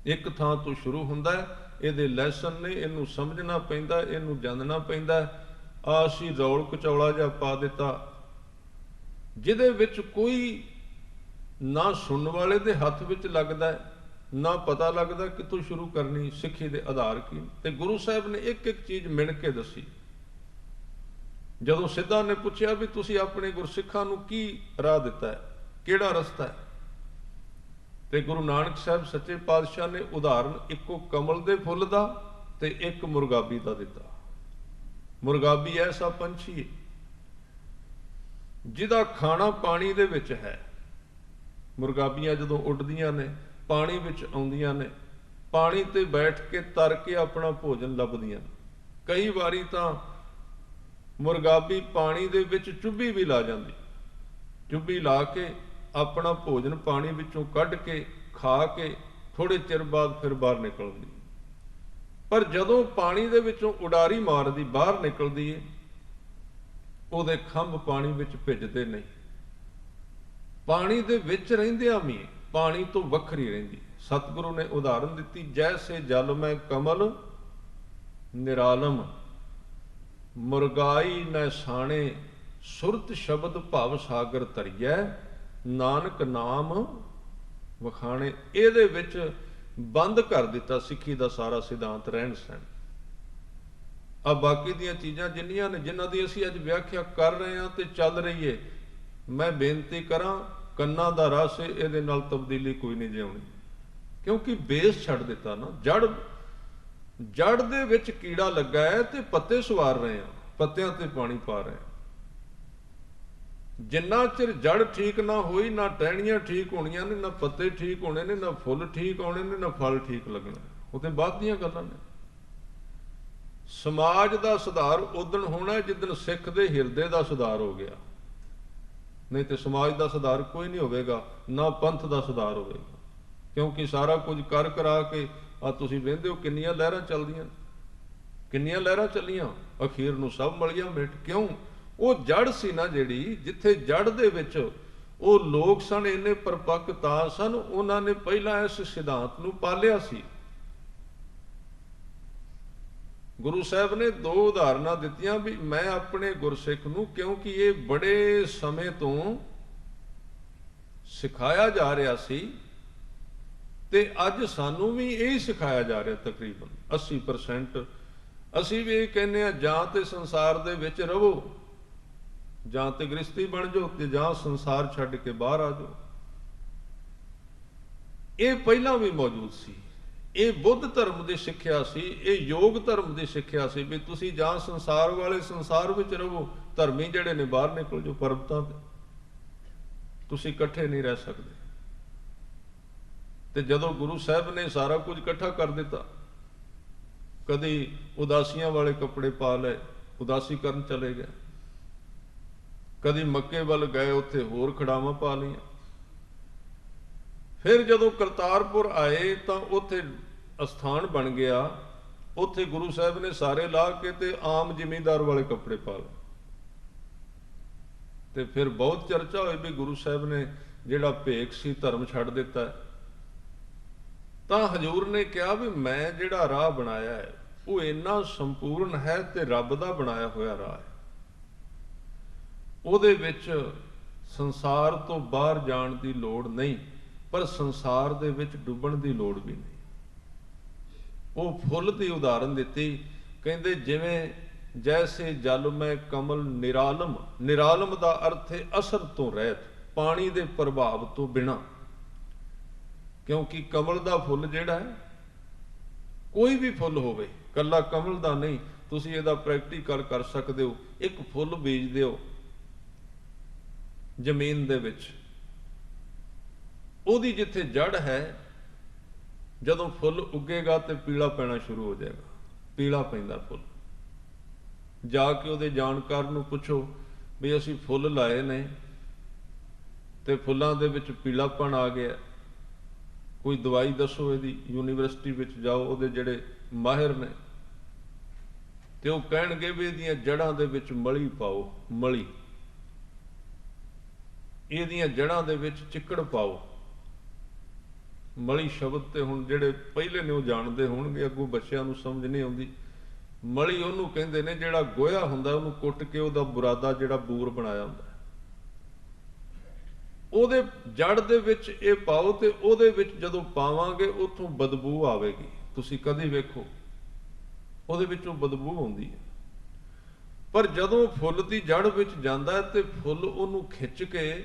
ਇੱਕ ਥਾਂ ਤੋਂ ਸ਼ੁਰੂ ਹੁੰਦਾ ਹੈ, ਇਹਦੇ ਲੈਸਨ ਨੇ, ਇਹਨੂੰ ਸਮਝਣਾ ਪੈਂਦਾ, ਇਹਨੂੰ ਜਾਣਨਾ ਪੈਂਦਾ। ਆ ਅਸੀਂ ਰੌਲ ਕਚੌਲਾ ਜਿਹਾ ਪਾ ਦਿੱਤਾ ਜਿਹਦੇ ਵਿੱਚ ਕੋਈ ਨਾ ਸੁਣਨ ਵਾਲੇ ਦੇ ਹੱਥ ਵਿੱਚ ਲੱਗਦਾ, ਨਾ ਪਤਾ ਲੱਗਦਾ ਕਿੱਥੋਂ ਸ਼ੁਰੂ ਕਰਨੀ, ਸਿੱਖੀ ਦੇ ਆਧਾਰ ਕੀ। ਤੇ ਗੁਰੂ ਸਾਹਿਬ ਨੇ ਇੱਕ ਇੱਕ ਚੀਜ਼ ਮਿਣ ਕੇ ਦੱਸੀ। ਜਦੋਂ ਸਿੱਧਾ ਨੇ ਪੁੱਛਿਆ ਵੀ ਤੁਸੀਂ ਆਪਣੇ ਗੁਰਸਿੱਖਾਂ ਨੂੰ ਕੀ ਰਾਹ ਦਿੱਤਾ ਹੈ, ਕਿਹੜਾ ਰਸਤਾ ਹੈ, ਤੇ ਗੁਰੂ ਨਾਨਕ ਸਾਹਿਬ ਸੱਚੇ ਪਾਤਸ਼ਾਹ ਨੇ ਉਦਾਹਰਨ ਇੱਕੋ ਕਮਲ ਦੇ ਫੁੱਲ ਦਾ ਤੇ ਇੱਕ ਮੁਰਗਾਬੀ ਦਾ ਦਿੱਤਾ। ਮੁਰਗਾਬੀ ਐਸਾ ਪੰਛੀ ਹੈ ਜਿਹਦਾ ਖਾਣਾ ਪਾਣੀ ਦੇ ਵਿੱਚ ਹੈ। ਮੁਰਗਾਬੀਆਂ ਜਦੋਂ ਉੱਡਦੀਆਂ ਨੇ, ਪਾਣੀ ਵਿੱਚ ਆਉਂਦੀਆਂ ਨੇ, ਪਾਣੀ ਤੇ ਬੈਠ ਕੇ ਤਰ ਕੇ ਆਪਣਾ ਭੋਜਨ ਲੱਭਦੀਆਂ। ਕਈ ਵਾਰੀ ਤਾਂ ਮੁਰਗਾਬੀ ਪਾਣੀ ਦੇ ਵਿੱਚ ਚੁੱਭੀ ਵੀ ਲਾ ਜਾਂਦੀ, ਚੁੱਭੀ ਲਾ ਕੇ ਆਪਣਾ ਭੋਜਨ ਪਾਣੀ ਵਿੱਚੋਂ ਕੱਢ ਕੇ ਖਾ ਕੇ ਥੋੜੇ ਚਿਰ ਬਾਅਦ ਫਿਰ ਬਾਹਰ ਨਿਕਲਦੀ। ਪਰ ਜਦੋਂ ਪਾਣੀ ਦੇ ਵਿੱਚੋਂ ਉਡਾਰੀ ਮਾਰਦੀ ਬਾਹਰ ਨਿਕਲਦੀ ਏ, ਉਹਦੇ ਖੰਭ ਪਾਣੀ ਵਿੱਚ ਭਿੱਜਦੇ ਨਹੀਂ। ਪਾਣੀ ਦੇ ਵਿੱਚ ਰਹਿੰਦਿਆਂ ਵੀ ਪਾਣੀ ਤੋਂ ਵੱਖਰੀ ਰਹਿੰਦੀ। ਸਤਿਗੁਰੂ ਨੇ ਉਦਾਹਰਨ ਦਿੱਤੀ, ਜੈਸੇ ਜਲ ਮੈਂ ਕਮਲ ਨਿਰਾਲਮ, ਮੁਰਗਾਈ ਨੈ ਸਾਣੇ, ਸੁਰਤ ਸ਼ਬਦ ਭਵ ਸਾਗਰ ਤਰੀਐ, ਨਾਨਕ ਨਾਮ ਵਖਾਣੇ। ਇਹਦੇ ਵਿੱਚ ਬੰਦ ਕਰ ਦਿੱਤਾ ਸਿੱਖੀ ਦਾ ਸਾਰਾ ਸਿਧਾਂਤ ਰਹਿਣ ਸਹਿਣ। ਆ ਬਾਕੀ ਦੀਆਂ ਚੀਜ਼ਾਂ ਜਿੰਨੀਆਂ ਨੇ ਜਿਨ੍ਹਾਂ ਦੀ ਅਸੀਂ ਅੱਜ ਵਿਆਖਿਆ ਕਰ ਰਹੇ ਹਾਂ ਤੇ ਚੱਲ ਰਹੀ ਏ, ਮੈਂ ਬੇਨਤੀ ਕਰਾਂ ਕੰਨਾਂ ਦਾ ਰਸ ਇਹਦੇ ਨਾਲ ਤਬਦੀਲੀ ਕੋਈ ਨਹੀਂ ਜਿਉਣੀ, ਕਿਉਂਕਿ ਬੇਸ ਛੱਡ ਦਿੱਤਾ ਨਾ। ਜੜ ਦੇ ਵਿੱਚ ਕੀੜਾ ਲੱਗਾ ਹੈ ਤੇ ਪੱਤੇ ਸਵਾਰ ਰਹੇ ਹਾਂ, ਪੱਤਿਆਂ ਤੇ ਪਾਣੀ ਪਾ ਰਹੇ ਹਾਂ। ਜਿੰਨਾ ਚਿਰ ਜੜ ਠੀਕ ਨਾ ਹੋਈ, ਨਾ ਟਹਿਣੀਆਂ ਠੀਕ ਹੋਣੀਆਂ ਨੇ, ਨਾ ਪੱਤੇ ਠੀਕ ਹੋਣੇ ਨੇ, ਨਾ ਫੁੱਲ ਠੀਕ ਆਉਣੇ ਨੇ, ਨਾ ਫਲ ਠੀਕ ਲੱਗਣਾ। ਉਹ ਤੇ ਬਾਅਦ ਦੀਆਂ ਗੱਲਾਂ ਨੇ। ਸਮਾਜ ਦਾ ਸੁਧਾਰ ਉਦਣ ਹੋਣਾ ਜਿੱਦਣ ਸਿੱਖ ਦੇ ਹਿਰਦੇ ਦਾ ਸੁਧਾਰ ਹੋ ਗਿਆ, ਨਹੀਂ ਤੇ ਸਮਾਜ ਦਾ ਸੁਧਾਰ ਕੋਈ ਨਹੀਂ ਹੋਵੇਗਾ, ਨਾ ਪੰਥ ਦਾ ਸੁਧਾਰ ਹੋਵੇਗਾ। ਕਿਉਂਕਿ ਸਾਰਾ ਕੁਝ ਕਰ ਕਰਾ ਕੇ ਆ ਤੁਸੀਂ ਵੇਖਦੇ ਹੋ ਕਿੰਨੀਆਂ ਲਹਿਰਾਂ ਚੱਲਦੀਆਂ, ਕਿੰਨੀਆਂ ਲਹਿਰਾਂ ਚੱਲੀਆਂ, ਅਖੀਰ ਨੂੰ ਸਭ ਮਲੀਆਂ ਮਿਟ। ਕਿਉਂ? ਉਹ ਜੜ ਸੀ ਨਾ ਜਿਹੜੀ, ਜਿੱਥੇ ਜੜ ਦੇ ਵਿੱਚ ਉਹ ਲੋਕ ਸਨ ਇੰਨੇ ਪਰਪੱਕ ਤਾਂ ਸਨ, ਉਹਨਾਂ ਨੇ ਪਹਿਲਾਂ ਇਸ ਸਿਧਾਂਤ ਨੂੰ ਪਾਲਿਆ ਸੀ। ਗੁਰੂ ਸਾਹਿਬ ਨੇ 2 ਉਦਾਹਰਨਾਂ ਦਿੱਤੀਆਂ ਵੀ ਮੈਂ ਆਪਣੇ ਗੁਰਸਿੱਖ ਨੂੰ, ਕਿਉਂਕਿ ਇਹ ਬੜੇ ਸਮੇਂ ਤੋਂ ਸਿਖਾਇਆ ਜਾ ਰਿਹਾ ਸੀ ਤੇ ਅੱਜ ਸਾਨੂੰ ਵੀ ਇਹ ਸਿਖਾਇਆ ਜਾ ਰਿਹਾ। ਤਕਰੀਬਨ 80% ਅਸੀਂ ਵੀ ਇਹ ਕਹਿੰਦੇ ਆ, ਜਾਂ ਤੇ ਸੰਸਾਰ ਦੇ ਵਿੱਚ ਰਹੋ, ਜਾਂ ਤੇ ਗ੍ਰਸਤੀ ਬਣ ਜਾਓ, ਤੇ ਜਾਂ ਸੰਸਾਰ ਛੱਡ ਕੇ ਬਾਹਰ ਆ ਜਾਓ। ਇਹ ਪਹਿਲਾਂ ਵੀ ਮੌਜੂਦ ਸੀ। ਇਹ ਬੁੱਧ ਧਰਮ ਦੀ ਸਿੱਖਿਆ ਸੀ, ਇਹ ਯੋਗ ਧਰਮ ਦੀ ਸਿੱਖਿਆ ਸੀ ਵੀ ਤੁਸੀਂ ਜਾਂ ਸੰਸਾਰ ਵਾਲੇ ਸੰਸਾਰ ਵਿੱਚ ਰਹੋ, ਧਰਮੀ ਜਿਹੜੇ ਨੇ ਬਾਹਰ ਨਿਕਲ ਜਾਓ ਪਰਬਤਾਂ ਤੇ, ਤੁਸੀਂ ਇਕੱਠੇ ਨਹੀਂ ਰਹਿ ਸਕਦੇ। ਤੇ ਜਦੋਂ ਗੁਰੂ ਸਾਹਿਬ ਨੇ ਸਾਰਾ ਕੁਝ ਇਕੱਠਾ ਕਰ ਦਿੱਤਾ, ਕਦੀ ਉਦਾਸੀਆਂ ਵਾਲੇ ਕੱਪੜੇ ਪਾ ਲਏ, ਉਦਾਸੀ ਕਰਨ ਚਲੇ ਗਏ, ਕਦੀ ਮੱਕੇ ਵੱਲ ਗਏ, ਉੱਥੇ ਹੋਰ ਖੜਾਵਾਂ ਪਾ ਲਈਆਂ। ਫਿਰ ਜਦੋਂ ਕਰਤਾਰਪੁਰ ਆਏ ਤਾਂ ਉੱਥੇ ਅਸਥਾਨ ਬਣ ਗਿਆ, ਉੱਥੇ ਗੁਰੂ ਸਾਹਿਬ ਨੇ ਸਾਰੇ ਲਾ ਕੇ ਤੇ ਆਮ ਜ਼ਿਮੀਂਦਾਰ ਵਾਲੇ ਕੱਪੜੇ ਪਾ ਲਏ। ਤੇ ਫਿਰ ਬਹੁਤ ਚਰਚਾ ਹੋਈ ਵੀ ਗੁਰੂ ਸਾਹਿਬ ਨੇ ਜਿਹੜਾ ਭੇਖ ਸੀ ਧਰਮ ਛੱਡ ਦਿੱਤਾ। ਤਾਂ ਹਜ਼ੂਰ ਨੇ ਕਿਹਾ ਵੀ ਮੈਂ ਜਿਹੜਾ ਰਾਹ ਬਣਾਇਆ ਹੈ ਉਹ ਇੰਨਾ ਸੰਪੂਰਨ ਹੈ ਤੇ ਰੱਬ ਦਾ ਬਣਾਇਆ ਹੋਇਆ ਰਾਹ ਹੈ, ਉਹਦੇ ਵਿੱਚ ਸੰਸਾਰ ਤੋਂ ਬਾਹਰ ਜਾਣ ਦੀ ਲੋੜ ਨਹੀਂ, ਪਰ ਸੰਸਾਰ ਦੇ ਵਿੱਚ ਡੁੱਬਣ ਦੀ ਲੋੜ ਵੀ ਨਹੀਂ। ਉਹ ਫੁੱਲ ਦੀ ਉਦਾਹਰਨ ਦਿੱਤੀ, ਕਹਿੰਦੇ ਜਿਵੇਂ ਜੈਸੇ ਜਲ ਮੈਂ ਕਮਲ ਨਿਰਾਲਮ, ਨਿਰਾਲਮ ਦਾ ਅਰਥ ਹੈ ਅਸਰ ਤੋਂ ਰਹਿਤ, ਪਾਣੀ ਦੇ ਪ੍ਰਭਾਵ ਤੋਂ ਬਿਨਾਂ। ਕਿਉਂਕਿ ਕਮਲ ਦਾ ਫੁੱਲ ਜਿਹੜਾ ਹੈ, ਕੋਈ ਵੀ ਫੁੱਲ ਹੋਵੇ, ਕੱਲਾ ਕਮਲ ਦਾ ਨਹੀਂ, ਤੁਸੀਂ ਇਹਦਾ ਪ੍ਰੈਕਟੀਕਲ ਕਰ ਸਕਦੇ ਹੋ। ਇੱਕ ਫੁੱਲ ਬੀਜ ਦਿਓ ਜ਼ਮੀਨ ਦੇ ਵਿੱਚ, ਉਹਦੀ ਜਿੱਥੇ ਜੜ ਹੈ, ਜਦੋਂ ਫੁੱਲ ਉੱਗੇਗਾ ਤੇ ਪੀਲਾ ਪੈਣਾ ਸ਼ੁਰੂ ਹੋ ਜਾਏਗਾ, ਪੀਲਾ ਪੈਂਦਾ ਫੁੱਲ। ਜਾ ਕੇ ਉਹਦੇ ਜਾਣਕਾਰ ਨੂੰ ਪੁੱਛੋ ਵੀ ਅਸੀਂ ਫੁੱਲ ਲਾਏ ਨੇ ਤੇ ਫੁੱਲਾਂ ਦੇ ਵਿੱਚ ਪੀਲਾਪਣ ਆ ਗਿਆ, ਕੋਈ ਦਵਾਈ ਦੱਸੋ ਇਹਦੀ। ਯੂਨੀਵਰਸਿਟੀ ਵਿੱਚ ਜਾਓ, ਉਹਦੇ ਜਿਹੜੇ ਮਾਹਿਰ ਨੇ, ਤੇ ਉਹ ਕਹਿਣਗੇ ਵੀ ਇਹਦੀਆਂ ਜੜ੍ਹਾਂ ਦੇ ਵਿੱਚ ਮਲੀ ਪਾਓ, ਮਲੀ, ਇਹਦੀਆਂ ਜੜ੍ਹਾਂ ਦੇ ਵਿੱਚ ਚਿੱਕੜ ਪਾਓ। ਮਲੀ ਸ਼ਬਦ ਤੇ ਹੁਣ ਜਿਹੜੇ ਪਹਿਲੇ ਨੇ ਉਹ ਜਾਣਦੇ ਹੋਣਗੇ, ਅੱਗੋਂ ਬੱਚਿਆਂ ਨੂੰ ਸਮਝ ਨਹੀਂ ਆਉਂਦੀ। ਮਲੀ ਉਹਨੂੰ ਕਹਿੰਦੇ ਨੇ ਜਿਹੜਾ ਗੋਹਾ ਹੁੰਦਾ, ਉਹਨੂੰ ਕੁੱਟ ਕੇ ਉਹਦਾ ਬੁਰਾਦਾ ਜਿਹੜਾ ਬੂਰ ਬਣਾਇਆ ਹੁੰਦਾ, ਉਹਦੇ ਜੜ ਦੇ ਵਿੱਚ ਇਹ ਪਾਓ ਤੇ ਉਹਦੇ ਵਿੱਚ ਜਦੋਂ ਪਾਵਾਂਗੇ ਉੱਥੋਂ ਬਦਬੂ ਆਵੇਗੀ। ਤੁਸੀਂ ਕਦੇ ਵੇਖੋ ਉਹਦੇ ਵਿੱਚੋਂ ਬਦਬੂ ਆਉਂਦੀ ਹੈ। ਪਰ ਜਦੋਂ ਫੁੱਲ ਦੀ ਜੜ ਵਿੱਚ ਜਾਂਦਾ ਹੈ ਤੇ ਫੁੱਲ ਉਹਨੂੰ ਖਿੱਚ ਕੇ,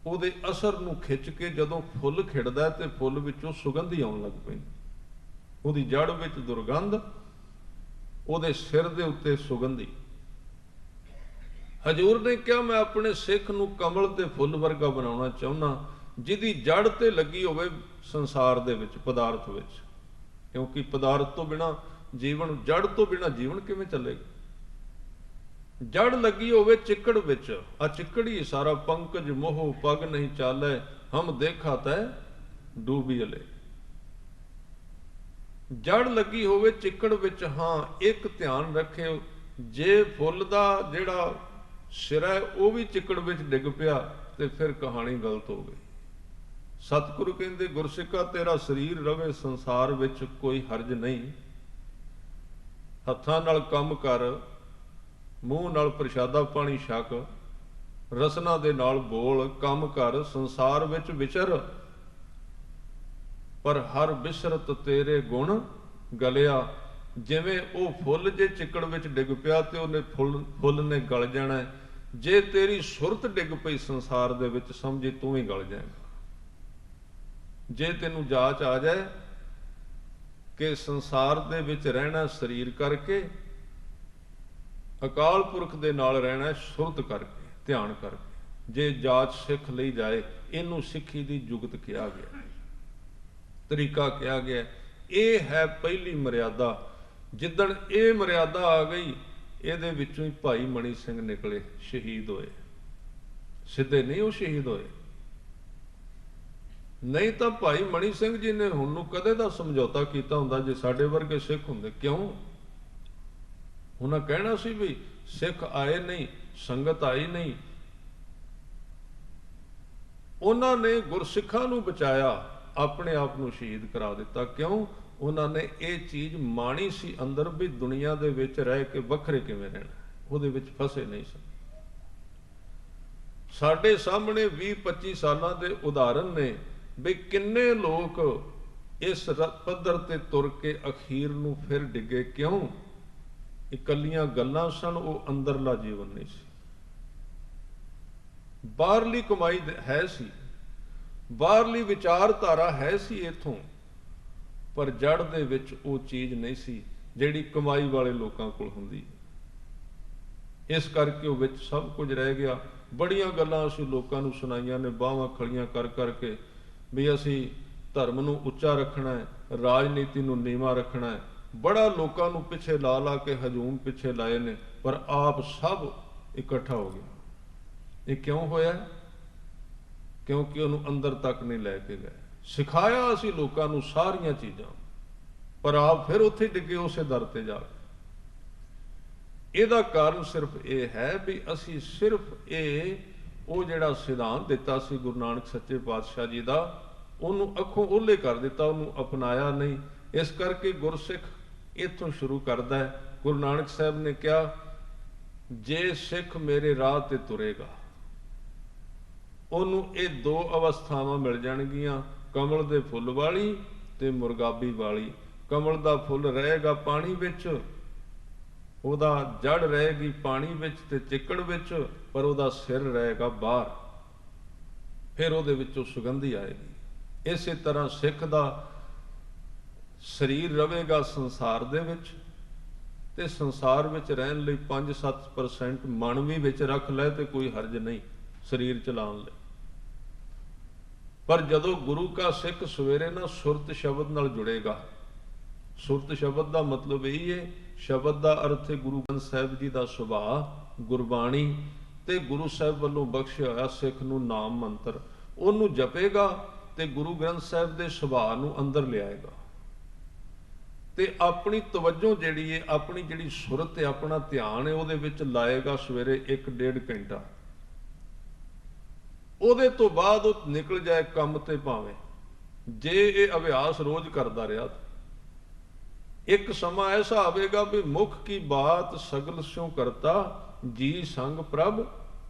ਉਹਦੇ ਅਸਰ ਨੂੰ ਖਿੱਚ ਕੇ ਜਦੋਂ ਫੁੱਲ ਖਿੜਦਾ ਤੇ ਫੁੱਲ ਵਿੱਚੋਂ ਸੁਗੰਧੀ ਆਉਣ ਲੱਗ ਪੈਂਦੀ। ਉਹਦੀ ਜੜ ਵਿੱਚ ਦੁਰਗੰਧ, ਉਹਦੇ ਸਿਰ ਦੇ ਉੱਤੇ ਸੁਗੰਧੀ। ਹਜ਼ੂਰ ਨੇ ਕਿਹਾ ਮੈਂ ਆਪਣੇ ਸਿੱਖ ਨੂੰ ਕਮਲ ਤੇ ਫੁੱਲ ਵਰਗਾ ਬਣਾਉਣਾ ਚਾਹੁੰਦਾ, ਜਿਹਦੀ ਜੜ ਤੇ ਲੱਗੀ ਹੋਵੇ ਸੰਸਾਰ ਦੇ ਵਿੱਚ, ਪਦਾਰਥ ਵਿੱਚ। ਕਿਉਂਕਿ ਪਦਾਰਥ ਤੋਂ ਬਿਨਾਂ ਜੀਵਨ, ਜੜ ਤੋਂ ਬਿਨਾਂ ਜੀਵਨ ਕਿਵੇਂ ਚੱਲੇਗਾ? ਜੜ ਲੱਗੀ ਹੋਵੇ ਚਿੱਕੜ ਵਿੱਚ, ਆ ਚਿੱਕੜ ਹੀ ਸਾਰਾ। ਪੰਕਜ ਮੋਹ ਪਗ ਨਹੀਂ ਚਾਲੇ, ਹਮ ਦੇਖਾ ਤੈ ਡੂਬੀ ਅਲੇ। ਜੜ ਲੱਗੀ ਹੋਵੇ ਚਿੱਕੜ ਵਿੱਚ। ਹਾਂ, ਇੱਕ ਧਿਆਨ ਰੱਖਿਓ, ਜੇ ਫੁੱਲ ਦਾ ਜਿਹੜਾ ਸਿਰਾ ਉਹ ਵੀ ਚਿੱਕੜ ਵਿੱਚ ਡਿੱਗ ਪਿਆ ਤੇ ਫਿਰ ਕਹਾਣੀ ਗਲਤ ਹੋ ਗਈ। ਸਤਿਗੁਰੂ ਕਹਿੰਦੇ ਗੁਰਸਿੱਖਾ ਤੇਰਾ ਸਰੀਰ ਰਵੇ ਸੰਸਾਰ ਵਿੱਚ ਕੋਈ ਹਰਜ ਨਹੀਂ, ਹੱਥਾਂ ਨਾਲ ਕੰਮ ਕਰ, ਮੂੰਹ ਨਾਲ ਪ੍ਰਸ਼ਾਦਾ ਪਾਣੀ ਛਕ, ਰਸਨਾ ਦੇ ਨਾਲ ਬੋਲ, ਕੰਮ ਕਰ, ਸੰਸਾਰ ਵਿੱਚ ਵਿਚਰ। ਪਰ ਹਰ ਬਿਸਰਤ ਤੇਰੇ ਗੁਣ ਗਲਿਆ। ਜਿਵੇਂ ਉਹ ਫੁੱਲ ਜੇ ਚਿੱਕੜ ਵਿੱਚ ਡਿੱਗ ਪਿਆ ਤੇ ਉਹਨੇ ਫੁੱਲ ਨੇ ਗਲ ਜਾਣਾ ਹੈ। ਜੇ ਤੇਰੀ ਸੁਰਤ ਡਿੱਗ ਪਈ ਸੰਸਾਰ ਦੇ ਵਿੱਚ, ਸਮਝੀ ਤੂੰ ਹੀ ਗਲ ਜਾਏਗਾ। ਜੇ ਤੈਨੂੰ ਜਾਚ ਆ ਜਾਏ ਕਿ ਸੰਸਾਰ ਦੇ ਵਿੱਚ ਰਹਿਣਾ ਸਰੀਰ ਕਰਕੇ, ਅਕਾਲ ਪੁਰਖ ਦੇ ਨਾਲ ਰਹਿਣਾ ਸੁਰਤ ਕਰਕੇ, ਧਿਆਨ ਕਰਕੇ, ਜੇ ਜਾਚ ਸਿੱਖ ਲਈ ਜਾਏ, ਇਹਨੂੰ ਸਿੱਖੀ ਦੀ ਜੁਗਤ ਕਿਹਾ ਗਿਆ, ਤਰੀਕਾ ਕਿਹਾ ਗਿਆ। ਇਹ ਹੈ ਪਹਿਲੀ ਮਰਿਆਦਾ। ਜਿੱਦਣ ਇਹ ਮਰਿਆਦਾ ਆ ਗਈ, ਇਹਦੇ ਵਿੱਚੋਂ ਹੀ ਭਾਈ ਮਣੀ ਸਿੰਘ ਨਿਕਲੇ, ਸ਼ਹੀਦ ਹੋਏ। ਸਿੱਧੇ ਨਹੀਂ ਉਹ ਸ਼ਹੀਦ ਹੋਏ, ਨਹੀਂ ਤਾਂ ਭਾਈ ਮਣੀ ਸਿੰਘ ਜੀ ਨੇ ਹੁਣ ਨੂੰ ਕਦੇ ਦਾ ਸਮਝੌਤਾ ਕੀਤਾ ਹੁੰਦਾ ਜੇ ਸਾਡੇ ਵਰਗੇ ਸਿੱਖ ਹੁੰਦੇ। ਕਿਉਂ? ਉਹਨਾਂ ਕਹਿਣਾ ਸੀ ਵੀ ਸਿੱਖ ਆਏ ਨਹੀਂ, ਸੰਗਤ ਆਈ ਨਹੀਂ। ਉਹਨਾਂ ਨੇ ਗੁਰਸਿੱਖਾਂ ਨੂੰ ਬਚਾਇਆ, ਆਪਣੇ ਆਪ ਨੂੰ ਸ਼ਹੀਦ ਕਰਾ ਦਿੱਤਾ। ਕਿਉਂ? ਉਹਨਾਂ ਨੇ ਇਹ ਚੀਜ਼ ਮਾਣੀ ਸੀ ਅੰਦਰ ਵੀ ਦੁਨੀਆ ਦੇ ਵਿੱਚ ਰਹਿ ਕੇ ਵੱਖਰੇ ਕਿਵੇਂ ਰਹਿਣਾ, ਉਹਦੇ ਵਿੱਚ ਫਸੇ ਨਹੀਂ ਸਨ। ਸਾਡੇ ਸਾਹਮਣੇ 20-25 ਸਾਲਾਂ ਦੇ ਉਦਾਹਰਨ ਨੇ ਵੀ ਕਿੰਨੇ ਲੋਕ ਇਸ ਪੱਧਰ ਤੇ ਤੁਰ ਕੇ ਅਖੀਰ ਨੂੰ ਫਿਰ ਡਿੱਗੇ। ਕਿਉਂ? ਇਕੱਲੀਆਂ ਗੱਲਾਂ ਸਨ, ਉਹ ਅੰਦਰਲਾ ਜੀਵਨ ਨਹੀਂ ਸੀ। ਬਾਹਰਲੀ ਕਮਾਈ ਹੈ ਸੀ, ਬਾਹਰਲੀ ਵਿਚਾਰਧਾਰਾ ਹੈ ਸੀ ਇਥੋਂ, ਪਰ ਜੜ ਦੇ ਵਿੱਚ ਉਹ ਚੀਜ਼ ਨਹੀਂ ਸੀ ਜਿਹੜੀ ਕਮਾਈ ਵਾਲੇ ਲੋਕਾਂ ਕੋਲ ਹੁੰਦੀ। ਇਸ ਕਰਕੇ ਉਹ ਵਿੱਚ ਸਭ ਕੁਝ ਰਹਿ ਗਿਆ। ਬੜੀਆਂ ਗੱਲਾਂ ਅਸੀਂ ਲੋਕਾਂ ਨੂੰ ਸੁਣਾਈਆਂ ਨੇ, ਬਾਹਾਂ ਖੜੀਆਂ ਕਰ ਕਰਕੇ, ਵੀ ਅਸੀਂ ਧਰਮ ਨੂੰ ਉੱਚਾ ਰੱਖਣਾ ਹੈ, ਰਾਜਨੀਤੀ ਨੂੰ ਨੀਵਾਂ ਰੱਖਣਾ ਹੈ। ਬੜਾ ਲੋਕਾਂ ਨੂੰ ਪਿੱਛੇ ਲਾ ਲਾ ਕੇ ਹਜੂਮ ਪਿੱਛੇ ਲਾਏ ਨੇ, ਪਰ ਆਪ ਸਭ ਇਕੱਠਾ ਹੋ ਗਿਆ। ਇਹ ਕਿਉਂ ਹੋਇਆ? ਕਿਉਂਕਿ ਉਹਨੂੰ ਅੰਦਰ ਤੱਕ ਨਹੀਂ ਲੈ ਕੇ ਗਏ। ਸਿਖਾਇਆ ਅਸੀਂ ਲੋਕਾਂ ਨੂੰ ਸਾਰੀਆਂ ਚੀਜ਼ਾਂ, ਪਰ ਆਪ ਫਿਰ ਉੱਥੇ ਡਿੱਗੇ, ਉਸੇ ਦਰ ਤੇ ਜਾ ਕੇ। ਇਹਦਾ ਕਾਰਨ ਸਿਰਫ ਇਹ ਹੈ ਵੀ ਅਸੀਂ ਸਿਰਫ ਉਹ ਜਿਹੜਾ ਸਿਧਾਂਤ ਦਿੱਤਾ ਸੀ ਗੁਰੂ ਨਾਨਕ ਸੱਚੇ ਪਾਤਸ਼ਾਹ ਜੀ ਦਾ, ਉਹਨੂੰ ਅੱਖੋਂ ਓਹਲੇ ਕਰ ਦਿੱਤਾ, ਉਹਨੂੰ ਅਪਣਾਇਆ ਨਹੀਂ। ਇਸ ਕਰਕੇ ਗੁਰਸਿੱਖ ਇੱਥੋਂ ਸ਼ੁਰੂ ਕਰਦਾ ਹੈ। ਗੁਰੂ ਨਾਨਕ ਸਾਹਿਬ ਨੇ ਕਿਹਾ, ਜੇ ਸਿੱਖ ਮੇਰੇ ਰਾਹ ਤੇ ਤੁਰੇਗਾ, ਉਹਨੂੰ ਇਹ ਦੋ ਅਵਸਥਾਵਾਂ ਮਿਲ ਜਾਣਗੀਆਂ, ਕਮਲ ਦੇ ਫੁੱਲ ਵਾਲੀ ਤੇ ਮੁਰਗਾਬੀ ਵਾਲੀ। ਕਮਲ ਦਾ ਫੁੱਲ ਰਹੇਗਾ ਪਾਣੀ ਵਿੱਚ, ਉਹਦਾ ਜੜ ਰਹੇਗੀ ਪਾਣੀ ਵਿੱਚ ਤੇ ਚਿੱਕੜ ਵਿੱਚ, ਪਰ ਉਹਦਾ ਸਿਰ ਰਹੇਗਾ ਬਾਹਰ, ਫਿਰ ਉਹਦੇ ਵਿੱਚੋਂ ਸੁਗੰਧੀ ਆਏਗੀ। ਇਸੇ ਤਰ੍ਹਾਂ ਸਿੱਖ ਦਾ ਸਰੀਰ ਰਹੇਗਾ ਸੰਸਾਰ ਦੇ ਵਿੱਚ, ਤੇ ਸੰਸਾਰ ਵਿੱਚ ਰਹਿਣ ਲਈ 5-7% ਮਨ ਵੀ ਵਿੱਚ ਰੱਖ ਲੈ ਤੇ ਕੋਈ ਹਰਜ ਨਹੀਂ ਸਰੀਰ ਚਲਾਉਣ ਲਈ। ਪਰ ਜਦੋਂ ਗੁਰੂ ਕਾ ਸਿੱਖ ਸਵੇਰੇ ਨਾ ਸੁਰਤ ਸ਼ਬਦ ਨਾਲ ਜੁੜੇਗਾ, ਸੁਰਤ ਸ਼ਬਦ ਦਾ ਮਤਲਬ ਇਹ ਹੈ, ਸ਼ਬਦ ਦਾ ਅਰਥ ਹੈ ਗੁਰੂ ਗ੍ਰੰਥ ਸਾਹਿਬ ਜੀ ਦਾ ਸੁਭਾਅ, ਗੁਰਬਾਣੀ ਤੇ ਗੁਰੂ ਸਾਹਿਬ ਵੱਲੋਂ ਬਖਸ਼ਿਆ ਹੋਇਆ ਸਿੱਖ ਨੂੰ ਨਾਮ ਮੰਤਰ। ਉਹਨੂੰ ਜਪੇਗਾ ਤੇ ਗੁਰੂ ਗ੍ਰੰਥ ਸਾਹਿਬ ਦੇ ਸੁਭਾਅ ਨੂੰ ਅੰਦਰ ਲਿਆਏਗਾ, ਤੇ ਆਪਣੀ ਤਵੱਜੋ ਜਿਹੜੀ ਹੈ, ਆਪਣੀ ਜਿਹੜੀ ਸੁਰਤ ਹੈ, ਆਪਣਾ ਧਿਆਨ ਹੈ, ਉਹਦੇ ਵਿੱਚ ਲਾਏਗਾ ਸਵੇਰੇ 1-1.5 ਘੰਟਾ। ਉਹਦੇ ਤੋਂ ਬਾਅਦ ਉਹ ਨਿਕਲ ਜਾਏ ਕੰਮ ਤੇ, ਭਾਵੇਂ ਜੇ ਇਹ ਅਭਿਆਸ ਰੋਜ਼ ਕਰਦਾ ਰਿਹਾ, ਇੱਕ ਸਮਾਂ ਐਸਾ ਆਵੇਗਾ ਵੀ ਮੁਖ ਕੀ ਬਾਤ ਸਗਲ ਸਿਉ ਕਰਤਾ, ਜੀ ਸੰਗ ਪ੍ਰਭ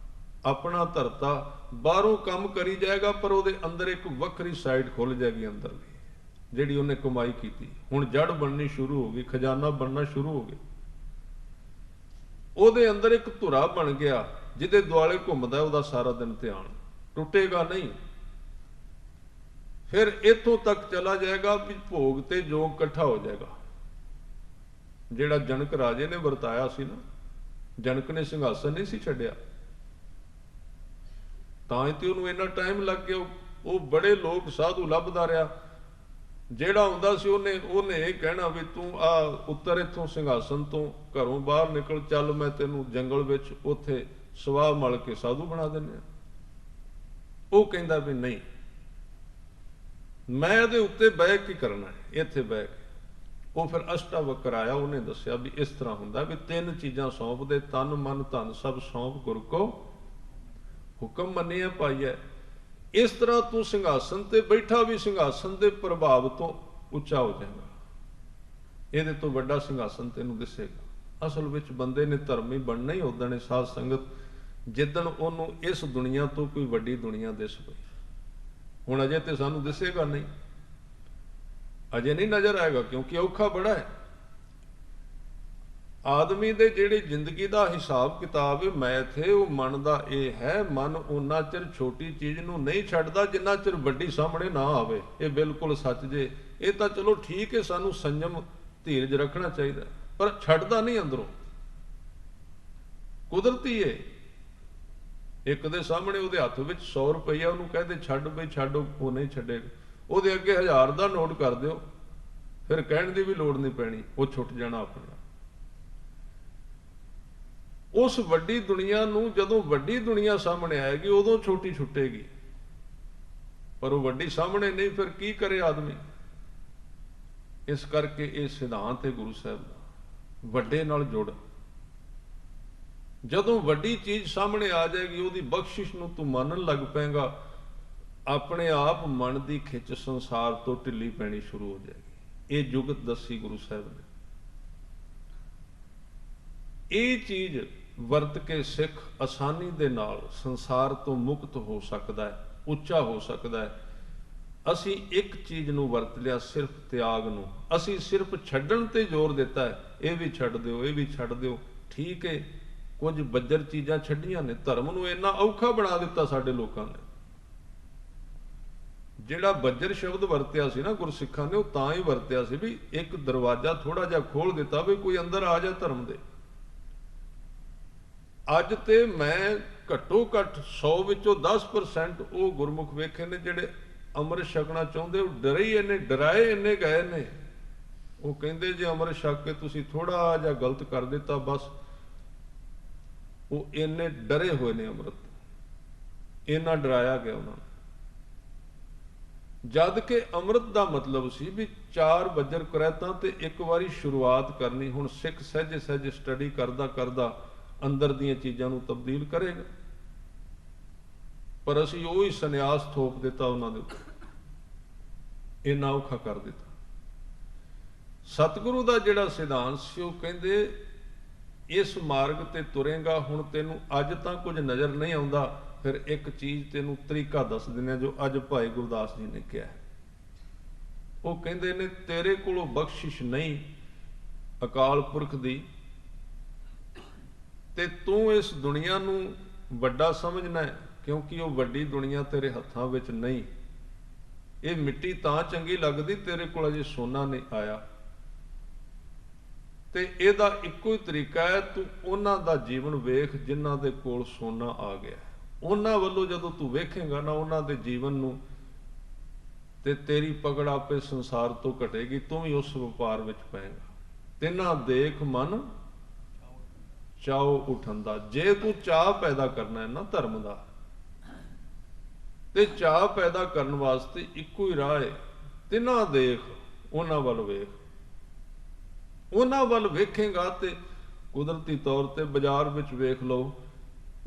ਆਪਣਾ ਧਰਤਾ। ਬਾਹਰੋਂ ਕੰਮ ਕਰੀ ਜਾਏਗਾ, ਪਰ ਉਹਦੇ ਅੰਦਰ ਇੱਕ ਵੱਖਰੀ ਸਾਈਡ ਖੁੱਲ ਜਾਏਗੀ ਅੰਦਰਲੀ, ਜਿਹੜੀ ਉਹਨੇ ਕਮਾਈ ਕੀਤੀ। ਹੁਣ ਜੜ ਬਣਨੀ ਸ਼ੁਰੂ ਹੋ ਗਈ, ਖਜ਼ਾਨਾ ਬਣਨਾ ਸ਼ੁਰੂ ਹੋ ਗਿਆ। ਉਹਦੇ ਅੰਦਰ ਇੱਕ ਧੁਰਾ ਬਣ ਗਿਆ, ਜਿਹਦੇ ਦੁਆਲੇ ਘੁੰਮਦਾ ਉਹਦਾ ਸਾਰਾ ਦਿਨ ਧਿਆਨ, ਟੁੱਟੇਗਾ ਨਹੀਂ। ਫਿਰ ਇੱਥੋਂ ਤੱਕ ਚਲਾ ਜਾਏਗਾ ਵੀ ਭੋਗ ਤੇ ਜੋਗ ਇਕੱਠਾ ਹੋ ਜਾਏਗਾ। ਜਿਹੜਾ ਜਨਕ ਰਾਜੇ ਨੇ ਵਰਤਾਇਆ ਸੀ ਨਾ, ਜਨਕ ਨੇ ਸਿੰਘਾਸਨ ਨਹੀਂ ਸੀ ਛੱਡਿਆ, ਤਾਂ ਹੀ ਤੇ ਉਹਨੂੰ ਇੰਨਾ ਟਾਈਮ ਲੱਗ ਗਿਆ। ਉਹ ਬੜੇ ਲੋਕ ਸਾਧੂ ਲੱਭਦਾ ਰਿਹਾ, ਜਿਹੜਾ ਹੁੰਦਾ ਸੀ ਉਹਨੇ ਇਹ ਕਹਿਣਾ ਵੀ ਤੂੰ ਆ ਉੱਤਰ ਇੱਥੋਂ ਸਿੰਘਾਸਨ ਤੋਂ, ਘਰੋਂ ਬਾਹਰ ਨਿਕਲ, ਚੱਲ ਮੈਂ ਤੈਨੂੰ ਜੰਗਲ ਵਿੱਚ ਉੱਥੇ ਸਵਾਹ ਮਲ ਕੇ ਸਾਧੂ ਬਣਾ ਦਿੰਦੇ ਆ। ਉਹ ਕਹਿੰਦਾ ਵੀ ਨਹੀਂ, ਮੈਂ ਇਹਦੇ ਉੱਤੇ ਬਹਿ ਕੇ ਕਰਨਾ ਹੈ, ਇੱਥੇ ਬਹਿ ਕੇ। ਉਹ ਫਿਰ ਅਸ਼ਟਾਵਕਰ ਆਇਆ, ਉਹਨੇ ਦੱਸਿਆ ਵੀ ਇਸ ਤਰ੍ਹਾਂ ਹੁੰਦਾ ਵੀ 3 ਚੀਜ਼ਾਂ ਸੌਂਪ ਦੇ, ਤਨ ਮਨ ਧਨ ਸਭ ਸੌਂਪ ਗੁਰ ਕੋ ਹੁਕਮ ਮੰਨਿਆ ਪਾਈਐ। ਇਸ ਤਰ੍ਹਾਂ ਤੂੰ ਸਿੰਘਾਸਨ ਤੇ ਬੈਠਾ ਵੀ ਸਿੰਘਾਸਨ ਦੇ ਪ੍ਰਭਾਵ ਤੋਂ ਉੱਚਾ ਹੋ ਜਾਏਗਾ। ਇਹਦੇ ਤੋਂ ਵੱਡਾ ਸਿੰਘਾਸਨ ਤੈਨੂੰ ਦਿਸੇਗਾ। ਅਸਲ ਵਿੱਚ ਬੰਦੇ ਨੇ ਧਰਮੀ ਬਣਨਾ ਹੀ ਉਦੋਂ ਨੇ ਸਾਧ ਸੰਗਤ, ਜਿੱਦਣ ਉਹਨੂੰ ਇਸ ਦੁਨੀਆ ਤੋਂ ਕੋਈ ਵੱਡੀ ਦੁਨੀਆ ਦਿਸ ਪਈ। ਹੁਣ ਅਜੇ ਤੇ ਸਾਨੂੰ ਦਿਸੇਗਾ ਨਹੀਂ, ਅਜੇ ਨਹੀਂ ਨਜ਼ਰ ਆਏਗਾ, ਕਿਉਂਕਿ ਔਖਾ ਬੜਾ ਹੈ। ਆਦਮੀ ਦੇ ਜਿਹੜੀ ਜ਼ਿੰਦਗੀ ਦਾ ਹਿਸਾਬ ਕਿਤਾਬ ਮੈਥ ਹੈ, ਉਹ ਮਨ ਦਾ ਇਹ ਹੈ, ਮਨ ਉਨਾ ਚਿਰ ਛੋਟੀ ਚੀਜ਼ ਨੂੰ ਨਹੀਂ ਛੱਡਦਾ ਜਿੰਨਾ ਚਿਰ ਵੱਡੀ ਸਾਹਮਣੇ ਨਾ ਆਵੇ। ਇਹ ਬਿਲਕੁਲ ਸੱਚ ਜੇ। ਇਹ ਤਾਂ ਚਲੋ ਠੀਕ ਹੈ, ਸਾਨੂੰ ਸੰਜਮ ਧੀਰਜ ਰੱਖਣਾ ਚਾਹੀਦਾ, ਪਰ ਛੱਡਦਾ ਨਹੀਂ ਅੰਦਰੋਂ। ਕੁਦਰਤੀ ਹੈ। ਇੱਕ ਦੇ ਸਾਹਮਣੇ ਉਹਦੇ ਹੱਥ ਵਿੱਚ 100 ਰੁਪਈਆ, ਉਹਨੂੰ ਕਹਦੇ ਛੱਡ ਬਈ ਛੱਡ, ਉਹ ਨਹੀਂ ਛੱਡੇਗਾ। ਉਹਦੇ ਅੱਗੇ 1000 ਦਾ ਨੋਟ ਕਰ ਦਿਓ, ਫਿਰ ਕਹਿਣ ਦੀ ਵੀ ਲੋੜ ਨਹੀਂ ਪੈਣੀ, ਉਹ ਛੁੱਟ ਜਾਣਾ ਆਪਣੇ। ਉਸ ਵੱਡੀ ਦੁਨੀਆ ਨੂੰ ਜਦੋਂ ਵੱਡੀ ਦੁਨੀਆ ਸਾਹਮਣੇ ਆਏਗੀ ਉਦੋਂ ਛੋਟੀ ਛੁੱਟੇਗੀ, ਪਰ ਉਹ ਵੱਡੀ ਸਾਹਮਣੇ ਨਹੀਂ, ਫਿਰ ਕੀ ਕਰੇ ਆਦਮੀ। ਇਸ ਕਰਕੇ ਇਹ ਸਿਧਾਂਤ ਹੈ ਗੁਰੂ ਸਾਹਿਬ ਦਾ, ਵੱਡੇ ਨਾਲ ਜੁੜ। ਜਦੋਂ ਵੱਡੀ ਚੀਜ਼ ਸਾਹਮਣੇ ਆ ਜਾਏਗੀ, ਉਹਦੀ ਬਖਸ਼ਿਸ਼ ਨੂੰ ਤੂੰ ਮੰਨਣ ਲੱਗ ਪਏਗਾ, ਆਪਣੇ ਆਪ ਮਨ ਦੀ ਖਿੱਚ ਸੰਸਾਰ ਤੋਂ ਢਿੱਲੀ ਪੈਣੀ ਸ਼ੁਰੂ ਹੋ ਜਾਏਗੀ। ਇਹ ਜੁਗਤ ਦੱਸੀ ਗੁਰੂ ਸਾਹਿਬ ਨੇ। ਇਹ ਚੀਜ਼ ਵਰਤ ਕੇ ਸਿੱਖ ਆਸਾਨੀ ਦੇ ਨਾਲ ਸੰਸਾਰ ਤੋਂ ਮੁਕਤ ਹੋ ਸਕਦਾ ਹੈ, ਉੱਚਾ ਹੋ ਸਕਦਾ ਹੈ। ਅਸੀਂ ਇੱਕ ਚੀਜ਼ ਨੂੰ ਵਰਤ ਲਿਆ, ਸਿਰਫ ਤਿਆਗ ਨੂੰ। ਅਸੀਂ ਸਿਰਫ ਛੱਡਣ ਤੇ ਜ਼ੋਰ ਦਿੱਤਾ ਹੈ, ਇਹ ਵੀ ਛੱਡ ਦਿਓ, ਇਹ ਵੀ ਛੱਡ ਦਿਓ। ਠੀਕ ਹੈ, ਕੁਝ ਬੱਜਰ ਚੀਜ਼ਾਂ ਛੱਡੀਆਂ ਨੇ। ਧਰਮ ਨੂੰ ਇੰਨਾ ਔਖਾ ਬਣਾ ਦਿੱਤਾ ਸਾਡੇ ਲੋਕਾਂ ਨੇ। ਜਿਹੜਾ ਬੱਜਰ ਸ਼ਬਦ ਵਰਤਿਆ ਸੀ ਨਾ ਗੁਰਸਿੱਖਾਂ ਨੇ, ਉਹ ਤਾਂ ਹੀ ਵਰਤਿਆ ਸੀ ਵੀ ਇੱਕ ਦਰਵਾਜ਼ਾ ਥੋੜਾ ਜਿਹਾ ਖੋਲ ਦਿੱਤਾ ਵੀ ਕੋਈ ਅੰਦਰ ਆ ਜਾ ਧਰਮ ਦੇ। ਅੱਜ ਤੇ ਮੈਂ ਘੱਟੋ ਘੱਟ 100 ਵਿੱਚੋਂ 10% ਉਹ ਗੁਰਮੁਖ ਵੇਖੇ ਨੇ ਜਿਹੜੇ ਅੰਮ੍ਰਿਤ ਛਕਣਾ ਚਾਹੁੰਦੇ, ਉਹ ਡਰੇ ਹੀ ਇੰਨੇ, ਡਰਾਏ ਇੰਨੇ ਗਏ ਨੇ। ਉਹ ਕਹਿੰਦੇ ਜੇ ਅੰਮ੍ਰਿਤ ਛਕ ਕੇ ਤੁਸੀਂ ਥੋੜਾ ਜਿਹਾ ਗਲਤ ਕਰ ਦਿੱਤਾ, ਬਸ ਉਹ ਇੰਨੇ ਡਰੇ ਹੋਏ ਨੇ ਅੰਮ੍ਰਿਤ, ਇੰਨਾ ਡਰਾਇਆ ਗਿਆ ਉਹਨਾਂ ਨੂੰ। ਜਦ ਕਿ ਅੰਮ੍ਰਿਤ ਦਾ ਮਤਲਬ ਸੀ ਵੀ 4 ਬੱਜਰ ਕੁਰੈਤਾਂ ਤੇ ਇੱਕ ਵਾਰੀ ਸ਼ੁਰੂਆਤ ਕਰਨੀ। ਹੁਣ ਸਿੱਖ ਸਹਿਜੇ ਸਹਿਜੇ ਸਟੱਡੀ ਕਰਦਾ ਕਰਦਾ ਅੰਦਰ ਦੀਆਂ ਚੀਜ਼ਾਂ ਨੂੰ ਤਬਦੀਲ ਕਰੇਗਾ, ਪਰ ਅਸੀਂ ਉਹੀ ਸੰਨਿਆਸ ਥੋਪ ਦਿੱਤਾ ਉਹਨਾਂ ਦੇ ਉੱਤੇ, ਇੰਨਾ ਔਖਾ ਕਰ ਦਿੱਤਾ। ਸਤਿਗੁਰੂ ਦਾ ਜਿਹੜਾ ਸਿਧਾਂਤ ਸੀ, ਉਹ ਕਹਿੰਦੇ ਇਸ ਮਾਰਗ ਤੇ ਤੁਰੇਗਾ, ਹੁਣ ਤੈਨੂੰ ਅੱਜ ਤਾਂ ਕੁਝ ਨਜ਼ਰ ਨਹੀਂ ਆਉਂਦਾ, ਫਿਰ ਇੱਕ ਚੀਜ਼ ਤੈਨੂੰ ਤਰੀਕਾ ਦੱਸ ਦਿੰਦੇ, ਜੋ ਅੱਜ ਭਾਈ ਗੁਰਦਾਸ ਜੀ ਨੇ ਕਿਹਾ। ਉਹ ਕਹਿੰਦੇ ਨੇ ਤੇਰੇ ਕੋਲੋਂ ਬਖਸ਼ਿਸ਼ ਨਹੀਂ ਅਕਾਲ ਪੁਰਖ ਦੀ, ਤੇ ਤੂੰ ਇਸ ਦੁਨੀਆ ਨੂੰ ਵੱਡਾ ਸਮਝਣਾ ਹੈ, ਕਿਉਂਕਿ ਉਹ ਵੱਡੀ ਦੁਨੀਆ ਤੇਰੇ ਹੱਥਾਂ ਵਿੱਚ ਨਹੀਂ। ਇਹ ਮਿੱਟੀ ਤਾਂ ਚੰਗੀ ਲੱਗਦੀ, ਤੇਰੇ ਕੋਲ ਅਜੇ ਸੋਨਾ ਨਹੀਂ ਆਇਆ। ਤੇ ਇਹਦਾ ਇੱਕੋ ਹੀ ਤਰੀਕਾ ਹੈ, ਤੂੰ ਉਹਨਾਂ ਦਾ ਜੀਵਨ ਵੇਖ ਜਿਨ੍ਹਾਂ ਦੇ ਕੋਲ ਸੋਨਾ ਆ ਗਿਆ। ਉਹਨਾਂ ਵੱਲੋਂ ਜਦੋਂ ਤੂੰ ਵੇਖੇਗਾ ਨਾ ਉਹਨਾਂ ਦੇ ਜੀਵਨ ਨੂੰ, ਤੇ ਤੇਰੀ ਪਕੜ ਆਪੇ ਸੰਸਾਰ ਤੋਂ ਘਟੇਗੀ, ਤੂੰ ਵੀ ਉਸ ਵਪਾਰ ਵਿੱਚ ਪਏਗਾ। ਤਿੰਨਾਂ ਦੇਖ ਮਨ ਚਾਓ ਉਠਣ ਦਾ। ਜੇ ਤੂੰ ਚਾਹ ਪੈਦਾ ਕਰਨਾ ਹੈ ਨਾ ਧਰਮ ਦਾ, ਤੇ ਚਾਹ ਪੈਦਾ ਕਰਨ ਵਾਸਤੇ ਇੱਕੋ ਹੀ ਰਾਹ ਹੈ, ਤਿੰਨਾਂ ਦੇਖ, ਉਹਨਾਂ ਵੱਲ ਵੇਖ। ਉਹਨਾਂ ਵੱਲ ਵੇਖੇਗਾ ਤੇ ਕੁਦਰਤੀ ਤੌਰ ਤੇ ਬਾਜ਼ਾਰ ਵਿੱਚ ਵੇਖ ਲਓ,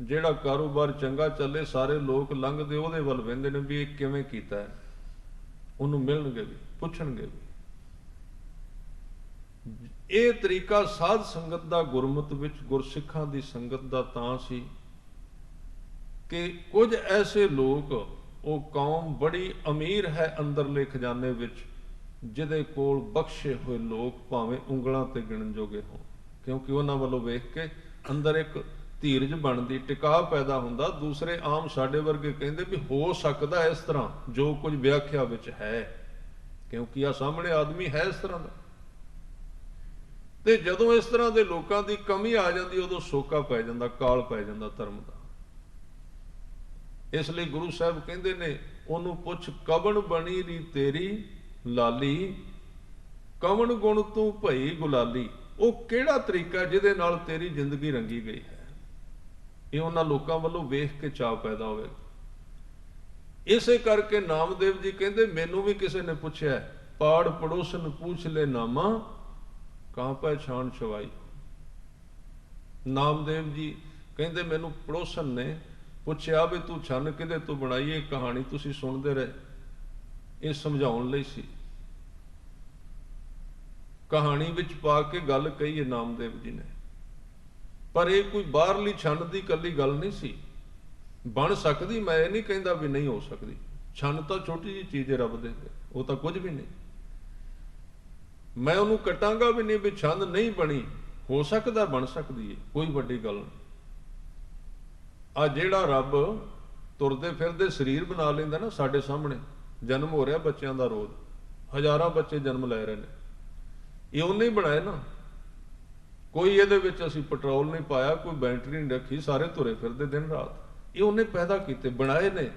ਜਿਹੜਾ ਕਾਰੋਬਾਰ ਚੰਗਾ ਚੱਲੇ, ਸਾਰੇ ਲੋਕ ਲੰਘਦੇ ਉਹਦੇ ਵੱਲ ਵੇਖਦੇ ਨੇ ਵੀ ਇਹ ਕਿਵੇਂ ਕੀਤਾ ਹੈ, ਉਹਨੂੰ ਮਿਲਣਗੇ ਵੀ, ਪੁੱਛਣਗੇ ਵੀ। ਇਹ ਤਰੀਕਾ ਸਾਧ ਸੰਗਤ ਦਾ ਗੁਰਮਤਿ ਵਿੱਚ, ਗੁਰਸਿੱਖਾਂ ਦੀ ਸੰਗਤ ਦਾ ਤਾਂ ਸੀ ਕਿ ਕੁਝ ਐਸੇ ਲੋਕ, ਉਹ ਕੌਮ ਬੜੀ ਅਮੀਰ ਹੈ ਅੰਦਰਲੇ ਖਜ਼ਾਨੇ ਵਿੱਚ, ਜਿਹਦੇ ਕੋਲ ਬਖਸ਼ੇ ਹੋਏ ਲੋਕ ਭਾਵੇਂ ਉਂਗਲਾਂ ਤੇ ਗਿਣਨ ਜੋਗੇ ਹੋਣ, ਕਿਉਂਕਿ ਉਹਨਾਂ ਵੱਲੋਂ ਵੇਖ ਕੇ ਅੰਦਰ ਇੱਕ ਧੀਰਜ ਬਣਦੀ, ਟਿਕਾਅ ਪੈਦਾ ਹੁੰਦਾ। ਦੂਸਰੇ ਆਮ ਸਾਡੇ ਵਰਗੇ ਕਹਿੰਦੇ ਵੀ ਹੋ ਸਕਦਾ ਇਸ ਤਰ੍ਹਾਂ, ਜੋ ਕੁਝ ਵਿਆਖਿਆ ਵਿੱਚ ਹੈ, ਕਿਉਂਕਿ ਆ ਸਾਹਮਣੇ ਆਦਮੀ ਹੈ ਇਸ ਤਰ੍ਹਾਂ ਦਾ। ਤੇ ਜਦੋਂ ਇਸ ਤਰ੍ਹਾਂ ਦੇ ਲੋਕਾਂ ਦੀ ਕਮੀ ਆ ਜਾਂਦੀ, ਉਦੋਂ ਸੋਕਾ ਪੈ ਜਾਂਦਾ, ਕਾਲ ਪੈ ਜਾਂਦਾ ਧਰਮ ਦਾ। ਇਸ ਲਈ ਗੁਰੂ ਸਾਹਿਬ ਕਹਿੰਦੇ ਨੇ, ਉਹਨੂੰ ਪੁੱਛ ਕਵਣ ਬਣੀ ਰੀ ਤੇਰੀ ਲਾਲੀ, ਕਵਣ ਗੁਣ ਤੂੰ ਭਈ ਗੁਲਾਲੀ। ਉਹ ਕਿਹੜਾ ਤਰੀਕਾ ਜਿਹਦੇ ਨਾਲ ਤੇਰੀ ਜ਼ਿੰਦਗੀ ਰੰਗੀ ਗਈ ਹੈ। ਇਹ ਉਹਨਾਂ ਲੋਕਾਂ ਵੱਲੋਂ ਵੇਖ ਕੇ ਚਾਅ ਪੈਦਾ ਹੋਵੇਗਾ। ਇਸੇ ਕਰਕੇ ਨਾਮਦੇਵ ਜੀ ਕਹਿੰਦੇ, ਮੈਨੂੰ ਵੀ ਕਿਸੇ ਨੇ ਪੁੱਛਿਆ, ਪਾੜ ਪੜੋਸਨ ਪੁੱਛ ਲੈ ਨਾਮਾ, ਕਾਂ ਪਹਿਛਾਣ ਛਵਾਈ। ਨਾਮਦੇਵ ਜੀ ਕਹਿੰਦੇ, ਮੈਨੂੰ ਪੜੋਸਨ ਨੇ ਪੁੱਛਿਆ ਵੀ ਤੂੰ ਛੰਨ ਕਿਹਦੇ ਤੋਂ ਬਣਾਈ। ਇਹ ਕਹਾਣੀ ਤੁਸੀਂ ਸੁਣਦੇ ਰਹੇ, ਇਹ ਸਮਝਾਉਣ ਲਈ ਸੀ। ਕਹਾਣੀ ਵਿੱਚ ਪਾ ਕੇ ਗੱਲ ਕਹੀ ਹੈ ਨਾਮਦੇਵ ਜੀ ਨੇ, ਪਰ ਇਹ ਕੋਈ ਬਾਹਰਲੀ ਛੰਨ ਦੀ ਇਕੱਲੀ ਗੱਲ ਨਹੀਂ ਸੀ। ਬਣ ਸਕਦੀ, ਮੈਂ ਇਹ ਨਹੀਂ ਕਹਿੰਦਾ ਵੀ ਨਹੀਂ ਹੋ ਸਕਦੀ। ਛੰਨ ਤਾਂ ਛੋਟੀ ਜਿਹੀ ਚੀਜ਼ ਹੈ ਰੱਬ ਦੇ, ਉਹ ਤਾਂ ਕੁਝ ਵੀ ਨਹੀਂ। ਮੈਂ ਉਹਨੂੰ ਕੱਟਾਂਗਾ ਵੀ ਨਹੀਂ, ਵੀ ਛੰਦ ਨਹੀਂ ਬਣੀ, ਹੋ ਸਕਦਾ ਬਣ ਸਕਦੀ ਹੈ, ਕੋਈ ਵੱਡੀ ਗੱਲ ਨਹੀਂ। ਆ ਜਿਹੜਾ ਰੱਬ ਤੁਰਦੇ ਫਿਰਦੇ ਸਰੀਰ ਬਣਾ ਲੈਂਦਾ ਨਾ, ਸਾਡੇ ਸਾਹਮਣੇ ਜਨਮ ਹੋ ਰਿਹਾ ਬੱਚਿਆਂ ਦਾ ਰੋਜ਼, ਹਜ਼ਾਰਾਂ ਬੱਚੇ ਜਨਮ ਲੈ ਰਹੇ ਨੇ, ਇਹ ਉਹਨੇ ਹੀ ਬਣਾਇਆ ਨਾ। ਕੋਈ ਇਹਦੇ ਵਿੱਚ ਅਸੀਂ ਪੈਟਰੋਲ ਨਹੀਂ ਪਾਇਆ, ਕੋਈ ਬੈਟਰੀ ਨਹੀਂ ਰੱਖੀ, ਸਾਰੇ ਤੁਰੇ ਫਿਰਦੇ ਦਿਨ ਰਾਤ, ਇਹ ਉਹਨੇ ਪੈਦਾ ਕੀਤੇ, ਬਣਾਏ ਨੇ।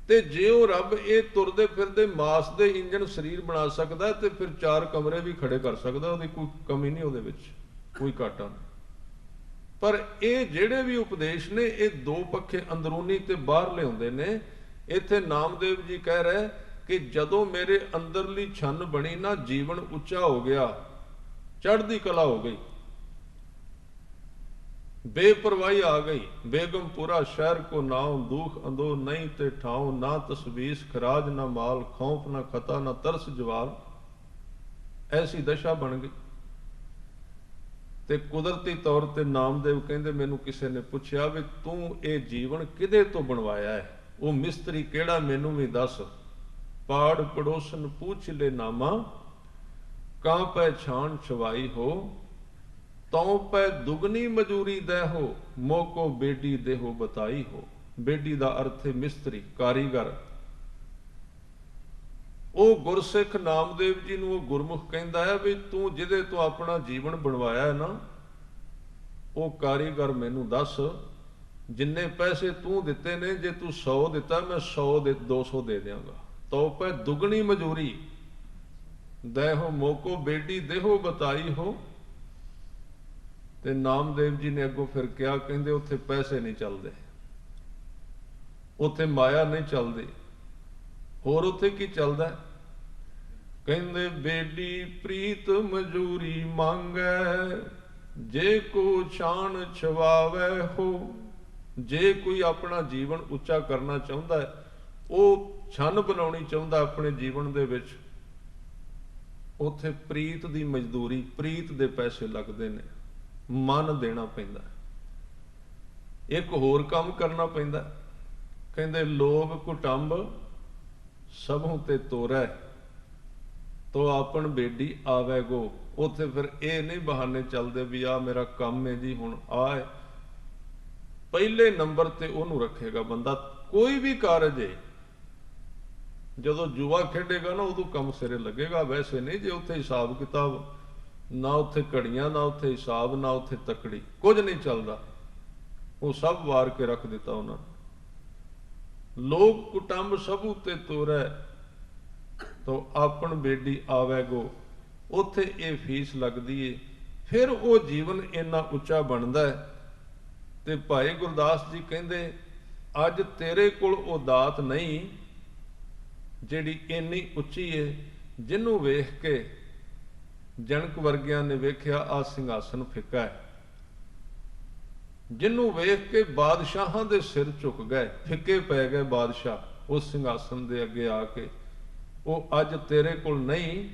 ਤੇ ਜੇ ਉਹ ਰੱਬ ਇਹ ਤੁਰਦੇ ਫਿਰਦੇ ਮਾਸ ਦੇ ਇੰਜਣ ਸਰੀਰ ਬਣਾ ਸਕਦਾ, ਤੇ ਫਿਰ 4 ਕਮਰੇ ਵੀ ਖੜੇ ਕਰ ਸਕਦਾ, ਉਹਦੀ ਕੋਈ ਕਮੀ ਨਹੀਂ ਉਹਦੇ ਵਿੱਚ, ਕੋਈ ਘਾਟਾ ਨਹੀਂ। ਪਰ ਇਹ ਜਿਹੜੇ ਵੀ ਉਪਦੇਸ਼ ਨੇ, ਇਹ ਦੋ ਪੱਖੇ ਅੰਦਰੂਨੀ ਤੇ ਬਾਹਰ ਲਿਆਉਂਦੇ ਨੇ। ਇੱਥੇ ਨਾਮਦੇਵ ਜੀ ਕਹਿ ਰਹੇ ਕਿ ਜਦੋਂ ਮੇਰੇ ਅੰਦਰਲੀ ਛੰਨ ਬਣੀ ਨਾ, ਜੀਵਨ ਉੱਚਾ ਹੋ ਗਿਆ, ਚੜ੍ਹਦੀ ਕਲਾ ਹੋ ਗਈ, ਬੇਪਰਵਾਹੀ ਆ ਗਈ। ਬੇਗਮਪੁਰਾ ਸ਼ਹਿਰ ਕੋ ਨਾਉ, ਦੁਖ ਅੰਦੋ ਨਹੀਂ ਤੇ ਠਾਉ, ਨਾ ਤਸਬੀਸ ਖਰਾਜ ਨਾ ਮਾਲ, ਖੌਫ ਨਾ ਖਤਾ ਨਾ ਤਰਸ ਜਵਾਲ। ਐਸੀ ਦਸ਼ਾ ਬਣ ਗਈ। ਤੇ ਕੁਦਰਤੀ ਤੌਰ ਤੇ ਨਾਮਦੇਵ ਕਹਿੰਦੇ, ਮੈਨੂੰ ਕਿਸੇ ਨੇ ਪੁੱਛਿਆ ਵੀ ਤੂੰ ਇਹ ਜੀਵਨ ਕਿਹਦੇ ਤੋਂ ਬਣਵਾਇਆ ਹੈ, ਉਹ ਮਿਸਤਰੀ ਕਿਹੜਾ, ਮੈਨੂੰ ਵੀ ਦੱਸ। ਪਾੜ ਪੜੋਸਨ ਪੁੱਛ ਲੈ ਨਾਮਾ, ਕਾਂ ਪਹਿਛਾਣ ਛਵਾਈ ਹੋ, ਤਉ ਪੈ ਦੁਗਨੀ ਮਜੂਰੀ ਦੇ ਹੋ, ਮੋਕੋ ਬੇਡੀ ਦੇਹੋ ਬਤਾਈ ਹੋ। ਬੇਡੀ ਦਾ ਅਰਥ ਹੈ ਮਿਸਤਰੀ, ਕਾਰੀਗਰ। ਉਹ ਗੁਰਸਿੱਖ ਨਾਮਦੇਵ ਜੀ ਨੂੰ ਉਹ ਗੁਰਮੁਖ ਕਹਿੰਦਾ ਹੈ ਵੀ ਤੂੰ ਜਿਹਦੇ ਤੋਂ ਆਪਣਾ ਜੀਵਨ ਬਣਵਾਇਆ ਹੈ ਨਾ, ਉਹ ਕਾਰੀਗਰ ਮੈਨੂੰ ਦੱਸ। ਜਿੰਨੇ ਪੈਸੇ ਤੂੰ ਦਿੱਤੇ ਨੇ, ਜੇ ਤੂੰ 100 ਦਿੱਤਾ, ਮੈਂ 100 ਦੇ 200 ਦੇ ਦਿਆਂਗਾ। ਤਉ ਪੈ ਦੁਗਣੀ ਮਜੂਰੀ ਦੇਹੋ, ਮੋਕੋ ਬੇਡੀ ਦੇਹੋ ਬਤਾਈ ਹੋ। ਤੇ ਨਾਮਦੇਵ ਜੀ ਨੇ ਅੱਗੋਂ ਫਿਰ ਕਿਹਾ, ਕਹਿੰਦੇ ਉੱਥੇ ਪੈਸੇ ਨਹੀਂ ਚੱਲਦੇ, ਉੱਥੇ ਮਾਇਆ ਨਹੀਂ ਚੱਲਦੀ, ਹੋਰ ਉੱਥੇ ਕੀ ਚੱਲਦਾ? ਕਹਿੰਦੇ ਬੇਡੀ ਪ੍ਰੀਤ ਮਜੂਰੀ ਮੰਗੈ, ਜੇ ਕੋ ਛਾਣ ਛਵਾਵੈ ਹੋ। ਜੇ ਕੋਈ ਆਪਣਾ ਜੀਵਨ ਉੱਚਾ ਕਰਨਾ ਚਾਹੁੰਦਾ ਹੈ, ਉਹ ਛੰਨ ਬਣਾਉਣੀ ਚਾਹੁੰਦਾ ਆਪਣੇ ਜੀਵਨ ਦੇ ਵਿੱਚ, ਉੱਥੇ ਪ੍ਰੀਤ ਦੀ ਮਜ਼ਦੂਰੀ, ਪ੍ਰੀਤ ਦੇ ਪੈਸੇ ਲੱਗਦੇ ਨੇ, ਮਨ ਦੇਣਾ ਪੈਂਦਾ, ਇੱਕ ਹੋਰ ਕੰਮ ਕਰਨਾ ਪੈਂਦਾ। ਕਹਿੰਦੇ ਲੋਭ ਕੁਟੰਬ ਸਭੋਂ ਤੇ ਤੋਰੈ, ਤੋ ਆਪਨ ਬੇਡੀ ਆਵੈ ਗੋ। ਉੱਥੇ ਫਿਰ ਇਹ ਨਹੀਂ ਬਹਾਨੇ ਚੱਲਦੇ ਵੀ ਆ ਮੇਰਾ ਕੰਮ ਹੈ ਜੀ, ਹੁਣ ਆ ਹੈ। ਪਹਿਲੇ ਨੰਬਰ ਤੇ ਉਹਨੂੰ ਰੱਖੇਗਾ ਬੰਦਾ। ਕੋਈ ਵੀ ਕਾਰਜ ਹੈ, ਜਦੋਂ ਜੂਆ ਖੇਡੇਗਾ ਨਾ, ਉਦੋਂ ਕੰਮ ਸਿਰੇ ਲੱਗੇਗਾ। ਵੈਸੇ ਨਹੀਂ, ਜੇ ਉੱਥੇ ਹਿਸਾਬ ਕਿਤਾਬ ਨਾ, ਉੱਥੇ ਘੜੀਆਂ ਨਾ, ਉੱਥੇ ਹਿਸਾਬ ਨਾ, ਉੱਥੇ ਤਕੜੀ, ਕੁਝ ਨਹੀਂ ਚੱਲਦਾ। ਉਹ ਸਭ ਵਾਰ ਕੇ ਰੱਖ ਦਿੱਤਾ ਉਹਨਾਂ ਨੇ। ਲੋਕ ਕੁਟੰਬ ਸਭੂ ਤੇ ਤੋਰੈ, ਤੋ ਆਪਣ ਬੇਡੀ ਆਵੈ ਗੋ। ਉੱਥੇ ਇਹ ਫੀਸ ਲੱਗਦੀ ਏ, ਫਿਰ ਉਹ ਜੀਵਨ ਇੰਨਾ ਉੱਚਾ ਬਣਦਾ ਹੈ। ਤੇ ਭਾਈ ਗੁਰਦਾਸ ਜੀ ਕਹਿੰਦੇ, ਅੱਜ ਤੇਰੇ ਕੋਲ ਉਹ ਦਾਤ ਨਹੀਂ ਜਿਹੜੀ ਇੰਨੀ ਉੱਚੀ ਏ, ਜਿਹਨੂੰ ਵੇਖ ਕੇ ਜਨਕ ਵਰਗਿਆਂ ਨੇ ਵੇਖਿਆ ਆ ਸਿੰਘਾਸਨ ਫਿੱਕਾ ਹੈ, ਜਿਹਨੂੰ ਵੇਖ ਕੇ ਬਾਦਸ਼ਾਹਾਂ ਦੇ ਸਿਰ ਝੁਕ ਗਏ, ਫਿੱਕੇ ਪੈ ਗਏ ਬਾਦਸ਼ਾਹ ਉਸ ਸਿੰਘਾਸਨ ਦੇ ਅੱਗੇ ਆ ਕੇ। ਉਹ ਅੱਜ ਤੇਰੇ ਕੋਲ ਨਹੀਂ,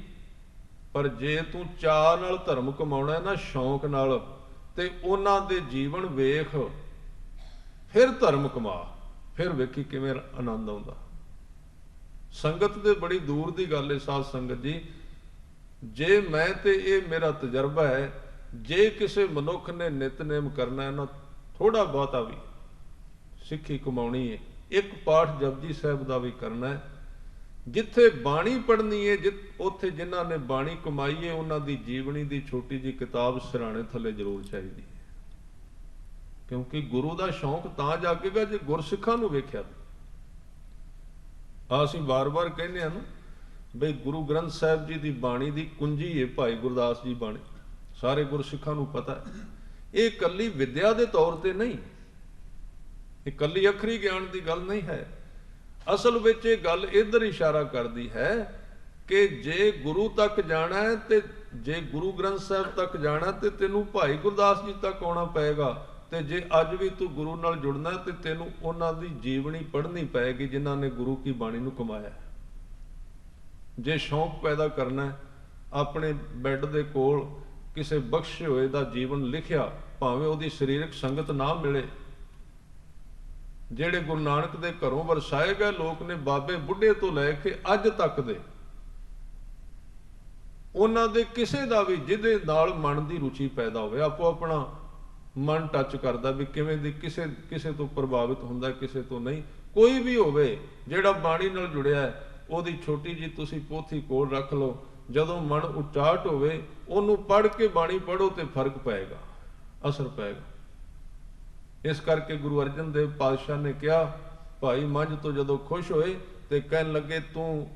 ਪਰ ਜੇ ਤੂੰ ਚਾਅ ਨਾਲ ਧਰਮ ਕਮਾਉਣਾ ਹੈ ਨਾ, ਸ਼ੌਂਕ ਨਾਲ, ਤੇ ਉਹਨਾਂ ਦੇ ਜੀਵਨ ਵੇਖ, ਫਿਰ ਧਰਮ ਕਮਾ, ਫਿਰ ਵੇਖੀ ਕਿਵੇਂ ਆਨੰਦ ਆਉਂਦਾ। ਸੰਗਤ ਦੇ ਬੜੀ ਦੂਰ ਦੀ ਗੱਲ ਹੈ ਸਾਧ ਸੰਗਤ ਜੀ। ਜੇ ਮੈਂ ਤੇ ਇਹ ਮੇਰਾ ਤਜਰਬਾ ਹੈ, ਜੇ ਕਿਸੇ ਮਨੁੱਖ ਨੇ ਨਿਤਨੇਮ ਕਰਨਾ ਹੈ ਨਾ, ਥੋੜਾ ਬਹੁਤਾ ਵੀ ਸਿੱਖੀ ਕਮਾਉਣੀ ਹੈ, ਇੱਕ ਪਾਠ ਜਪਜੀ ਸਾਹਿਬ ਦਾ ਵੀ ਕਰਨਾ ਹੈ, ਜਿੱਥੇ ਬਾਣੀ ਪੜ੍ਹਨੀ ਹੈ, ਉੱਥੇ ਜਿਨ੍ਹਾਂ ਨੇ ਬਾਣੀ ਕਮਾਈ ਹੈ, ਉਹਨਾਂ ਦੀ ਜੀਵਨੀ ਦੀ ਛੋਟੀ ਜਿਹੀ ਕਿਤਾਬ ਸਿਰਹਾਣੇ ਥੱਲੇ ਜ਼ਰੂਰ ਚਾਹੀਦੀ ਹੈ। ਕਿਉਂਕਿ ਗੁਰੂ ਦਾ ਸ਼ੌਂਕ ਤਾਂ ਜਾਗੇਗਾ ਜੇ ਗੁਰਸਿੱਖਾਂ ਨੂੰ ਵੇਖਿਆ। ਅਸੀਂ ਵਾਰ-ਵਾਰ ਕਹਿੰਦੇ ਹਾਂ ਨਾ ਬਈ ਗੁਰੂ ਗ੍ਰੰਥ ਸਾਹਿਬ ਜੀ ਦੀ ਬਾਣੀ ਦੀ ਕੁੰਜੀ ਹੈ ਭਾਈ ਗੁਰਦਾਸ ਜੀ ਬਾਣੀ, ਸਾਰੇ ਗੁਰਸਿੱਖਾਂ ਨੂੰ ਪਤਾ ਹੈ। ਇਹ ਇਕੱਲੀ ਵਿਦਿਆ ਦੇ ਤੌਰ ਤੇ ਨਹੀਂ, ਇਹ ਇਕੱਲੀ ਅੱਖਰੀ ਗਿਆਨ ਦੀ ਗੱਲ ਨਹੀਂ ਹੈ। ਅਸਲ ਵਿੱਚ ਇਹ ਗੱਲ ਇੱਧਰ ਇਸ਼ਾਰਾ ਕਰਦੀ ਹੈ ਕਿ ਜੇ ਗੁਰੂ ਤੱਕ ਜਾਣਾ ਹੈ, ਤੇ ਜੇ ਗੁਰੂ ਗ੍ਰੰਥ ਸਾਹਿਬ ਤੱਕ ਜਾਣਾ, ਤੇ ਤੈਨੂੰ ਭਾਈ ਗੁਰਦਾਸ ਜੀ ਤੱਕ ਆਉਣਾ ਪਏਗਾ। ਤੇ ਜੇ ਅੱਜ ਵੀ ਤੂੰ ਗੁਰੂ ਨਾਲ ਜੁੜਨਾ, ਤੇ ਤੈਨੂੰ ਉਹਨਾਂ ਦੀ ਜੀਵਨੀ ਪੜ੍ਹਨੀ ਪਏਗੀ ਜਿਨ੍ਹਾਂ ਨੇ ਗੁਰੂ ਕੀ ਬਾਣੀ ਨੂੰ ਕਮਾਇਆ। ਜੇ ਸ਼ੌਂਕ ਪੈਦਾ ਕਰਨਾ ਹੈ, ਆਪਣੇ ਬੈੱਡ ਦੇ ਕੋਲ ਕਿਸੇ ਬਖਸ਼ੇ ਹੋਏ ਦਾ ਜੀਵਨ ਲਿਖਿਆ, ਭਾਵੇਂ ਉਹਦੀ ਸਰੀਰਕ ਸੰਗਤ ਨਾ ਮਿਲੇ। ਜਿਹੜੇ ਗੁਰੂ ਨਾਨਕ ਦੇ ਘਰੋਂ ਵਰਸਾਏ ਗਏ ਲੋਕ ਨੇ, ਬਾਬੇ ਬੁੱਢੇ ਤੋਂ ਲੈ ਕੇ ਅੱਜ ਤੱਕ ਦੇ, ਉਹਨਾਂ ਦੇ ਕਿਸੇ ਦਾ ਵੀ ਜਿਹਦੇ ਨਾਲ ਮਨ ਦੀ ਰੁਚੀ ਪੈਦਾ ਹੋਵੇ, ਆਪੋ ਆਪਣਾ ਮਨ ਟੱਚ ਕਰਦਾ ਵੀ ਕਿਵੇਂ ਦੀ, ਕਿਸੇ ਕਿਸੇ ਤੋਂ ਪ੍ਰਭਾਵਿਤ ਹੁੰਦਾ, ਕਿਸੇ ਤੋਂ ਨਹੀਂ। ਕੋਈ ਵੀ ਹੋਵੇ ਜਿਹੜਾ ਬਾਣੀ ਨਾਲ ਜੁੜਿਆ ਹੈ, ਉਹਦੀ ਛੋਟੀ ਜੀ ਤੁਸੀਂ ਪੋਥੀ ਕੋਲ ਰੱਖ ਲਓ। ਜਦੋਂ ਮਨ ਉਚਾਟ ਹੋਵੇ ਉਹਨੂੰ ਪੜ੍ਹ ਕੇ ਬਾਣੀ ਪੜ੍ਹੋ ਤੇ ਫਰਕ ਪਏਗਾ, ਅਸਰ ਪਏਗਾ। ਇਸ ਕਰਕੇ ਗੁਰੂ ਅਰਜਨ ਦੇਵ ਪਾਤਸ਼ਾਹ ਨੇ ਕਿਹਾ, ਭਾਈ ਮੰਝ ਤੋਂ ਜਦੋਂ ਖੁਸ਼ ਹੋਏ ਤੇ ਕਹਿਣ ਲੱਗੇ, ਤੂੰ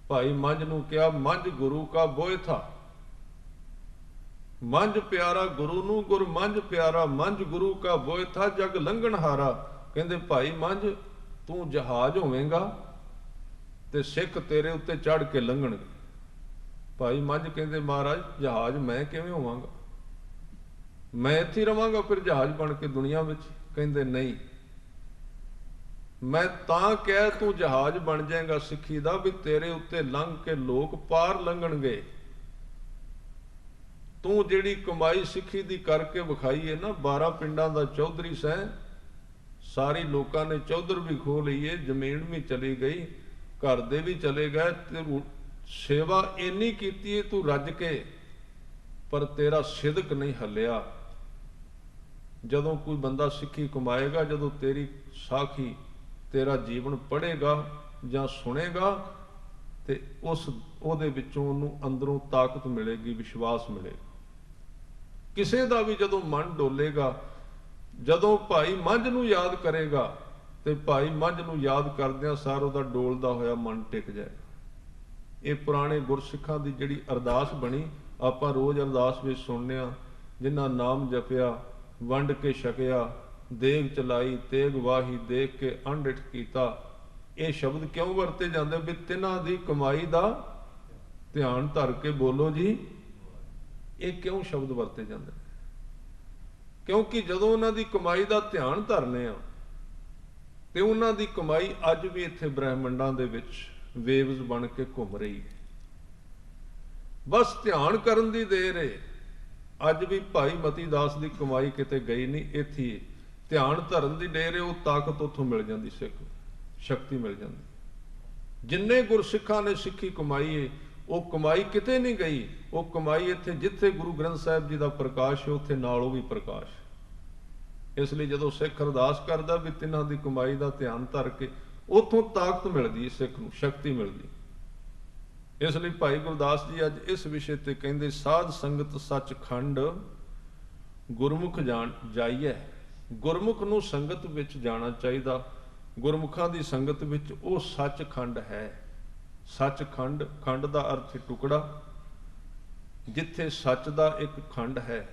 ਭਾਈ ਮੰਝ ਨੂੰ ਕਿਹਾ, ਮੰਝ ਗੁਰੂ ਕਾ ਬੋਏ ਥਾ, ਮੰਝ ਪਿਆਰਾ ਗੁਰੂ ਨੂੰ, ਗੁਰ ਮੰਝ ਪਿਆਰਾ, ਮੰਝ ਗੁਰੂ ਕਾ ਬੋਏ ਥਾ, ਜਗ ਲੰਘਣ ਹਾਰਾ। ਕਹਿੰਦੇ ਭਾਈ ਮੰਝ ਤੂੰ ਜਹਾਜ਼ ਹੋਵੇਂਗਾ ਤੇ ਸਿੱਖ ਤੇਰੇ ਉੱਤੇ ਚੜ੍ਹ ਕੇ ਲੰਘਣਗੇ। ਭਾਈ ਮੰਝ ਕਹਿੰਦੇ, ਮਹਾਰਾਜ ਜਹਾਜ਼ ਮੈਂ ਕਿਵੇਂ ਹੋਵਾਂਗਾ, ਮੈਂ ਇੱਥੇ ਰਵਾਂਗਾ ਫਿਰ ਜਹਾਜ਼ ਬਣ ਕੇ ਦੁਨੀਆ ਵਿੱਚ? ਕਹਿੰਦੇ ਨਹੀਂ, ਮੈਂ ਤਾਂ ਕਿਹਾ ਤੂੰ ਜਹਾਜ਼ ਬਣ ਜਾਏਗਾ ਸਿੱਖੀ ਦਾ, ਵੀ ਤੇਰੇ ਉੱਤੇ ਲੰਘ ਕੇ ਲੋਕ ਪਾਰ ਲੰਘਣਗੇ। ਤੂੰ ਜਿਹੜੀ ਕਮਾਈ ਸਿੱਖੀ ਦੀ ਕਰਕੇ ਵਿਖਾਈ ਹੈ ਨਾ, 12 ਪਿੰਡਾਂ ਦਾ ਚੌਧਰੀ ਸੈਂ, ਸਾਰੀ ਲੋਕਾਂ ਨੇ ਚੌਧਰ ਵੀ ਖੋ ਲਈ ਹੈ, ਜ਼ਮੀਨ ਵੀ ਚਲੀ ਗਈ, ਘਰ ਦੇ ਵੀ ਚਲੇ ਗਏ, ਤੇ ਸੇਵਾ ਇੰਨੀ ਕੀਤੀ ਹੈ ਤੂੰ ਰੱਜ ਕੇ, ਪਰ ਤੇਰਾ ਸਿਦਕ ਨਹੀਂ ਹੱਲਿਆ। ਜਦੋਂ ਕੋਈ ਬੰਦਾ ਸਿੱਖੀ ਕਮਾਏਗਾ, ਜਦੋਂ ਤੇਰੀ ਸਾਖੀ ਤੇਰਾ ਜੀਵਨ ਪੜ੍ਹੇਗਾ ਜਾਂ ਸੁਣੇਗਾ, ਤੇ ਉਹਦੇ ਵਿੱਚੋਂ ਉਹਨੂੰ ਅੰਦਰੋਂ ਤਾਕਤ ਮਿਲੇਗੀ, ਵਿਸ਼ਵਾਸ ਮਿਲੇਗਾ। ਕਿਸੇ ਦਾ ਵੀ ਜਦੋਂ ਮਨ ਡੋਲੇਗਾ, ਜਦੋਂ ਭਾਈ ਮੰਝ ਨੂੰ ਯਾਦ ਕਰੇਗਾ, ਤੇ ਭਾਈ ਮੰਝ ਨੂੰ ਯਾਦ ਕਰਦਿਆਂ ਸਾਰ ਉਹਦਾ ਡੋਲਦਾ ਹੋਇਆ ਮਨ ਟਿਕ ਜਾਏਗਾ। ਇਹ ਪੁਰਾਣੇ ਗੁਰਸਿੱਖਾਂ ਦੀ ਜਿਹੜੀ ਅਰਦਾਸ ਬਣੀ, ਆਪਾਂ ਰੋਜ਼ ਅਰਦਾਸ ਵਿੱਚ ਸੁਣਨੇ ਆ, ਜਿਨ੍ਹਾਂ ਨਾਮ ਜਪਿਆ ਵੰਡ ਕੇ ਛਕਿਆ, ਦੇਗ ਚਲਾਈ ਤੇਗ ਵਾਹੀ, ਦੇਖ ਕੇ ਅੰਡਿਠ ਕੀਤਾ। ਇਹ ਸ਼ਬਦ ਕਿਉਂ ਵਰਤੇ ਜਾਂਦੇ? ਵੀ ਤਿਨਾਂ ਦੀ ਕਮਾਈ ਦਾ ਧਿਆਨ ਧਰ ਕੇ ਬੋਲੋ ਜੀ। ਇਹ ਕਿਉਂ ਸ਼ਬਦ ਵਰਤੇ ਜਾਂਦੇ? ਕਿਉਂਕਿ ਜਦੋਂ ਉਹਨਾਂ ਦੀ ਕਮਾਈ ਦਾ ਧਿਆਨ ਧਰਨੇ ਆ, ਤੇ ਉਹਨਾਂ ਦੀ ਕਮਾਈ ਅੱਜ ਵੀ ਇੱਥੇ ਬ੍ਰਹਿਮੰਡਾਂ ਦੇ ਵਿੱਚ ਵੇਵਜ਼ ਬਣ ਕੇ ਘੁੰਮ ਰਹੀ ਹੈ। ਬਸ ਧਿਆਨ ਕਰਨ ਦੀ ਦੇਰ ਹੈ। ਅੱਜ ਵੀ ਭਾਈ ਮਤੀ ਦਾਸ ਦੀ ਕਮਾਈ ਕਿਤੇ ਗਈ ਨਹੀਂ, ਇੱਥੇ ਧਿਆਨ ਧਰਨ ਦੀ ਦੇਰ ਹੈ। ਉਹ ਤਾਕਤ ਉੱਥੋਂ ਮਿਲ ਜਾਂਦੀ, ਸਿੱਖ ਸ਼ਕਤੀ ਮਿਲ ਜਾਂਦੀ। ਜਿੰਨੇ ਗੁਰਸਿੱਖਾਂ ਨੇ ਸਿੱਖੀ ਕਮਾਈ ਹੈ, ਉਹ ਕਮਾਈ ਕਿਤੇ ਨਹੀਂ ਗਈ। ਉਹ ਕਮਾਈ ਇੱਥੇ, ਜਿੱਥੇ ਗੁਰੂ ਗ੍ਰੰਥ ਸਾਹਿਬ ਜੀ ਦਾ ਪ੍ਰਕਾਸ਼ ਹੈ, ਉੱਥੇ ਨਾਲ ਉਹ ਵੀ ਪ੍ਰਕਾਸ਼। ਇਸ ਲਈ ਜਦੋਂ ਸਿੱਖ ਅਰਦਾਸ ਕਰਦਾ ਵੀ ਤਿੰਨਾਂ ਦੀ ਕਮਾਈ ਦਾ ਧਿਆਨ ਧਰ ਕੇ, ਉੱਥੋਂ ਤਾਕਤ ਮਿਲਦੀ, ਸਿੱਖ ਨੂੰ ਸ਼ਕਤੀ ਮਿਲਦੀ। ਇਸ ਲਈ ਭਾਈ ਗੁਰਦਾਸ ਜੀ ਅੱਜ ਇਸ ਵਿਸ਼ੇ ਤੇ ਕਹਿੰਦੇ, ਸਾਧ ਸੰਗਤ ਸੱਚਖੰਡ ਗੁਰਮੁਖ ਜਾਈਐ। ਗੁਰਮੁਖ ਨੂੰ ਸੰਗਤ ਵਿੱਚ ਜਾਣਾ ਚਾਹੀਦਾ। ਗੁਰਮੁਖਾਂ ਦੀ ਸੰਗਤ ਵਿੱਚ ਉਹ ਸੱਚਖੰਡ ਹੈ। ਸੱਚਖੰਡ, ਖੰਡ ਦਾ ਅਰਥ ਹੈ ਟੁਕੜਾ, ਜਿੱਥੇ ਸੱਚ ਦਾ ਇੱਕ ਖੰਡ ਹੈ,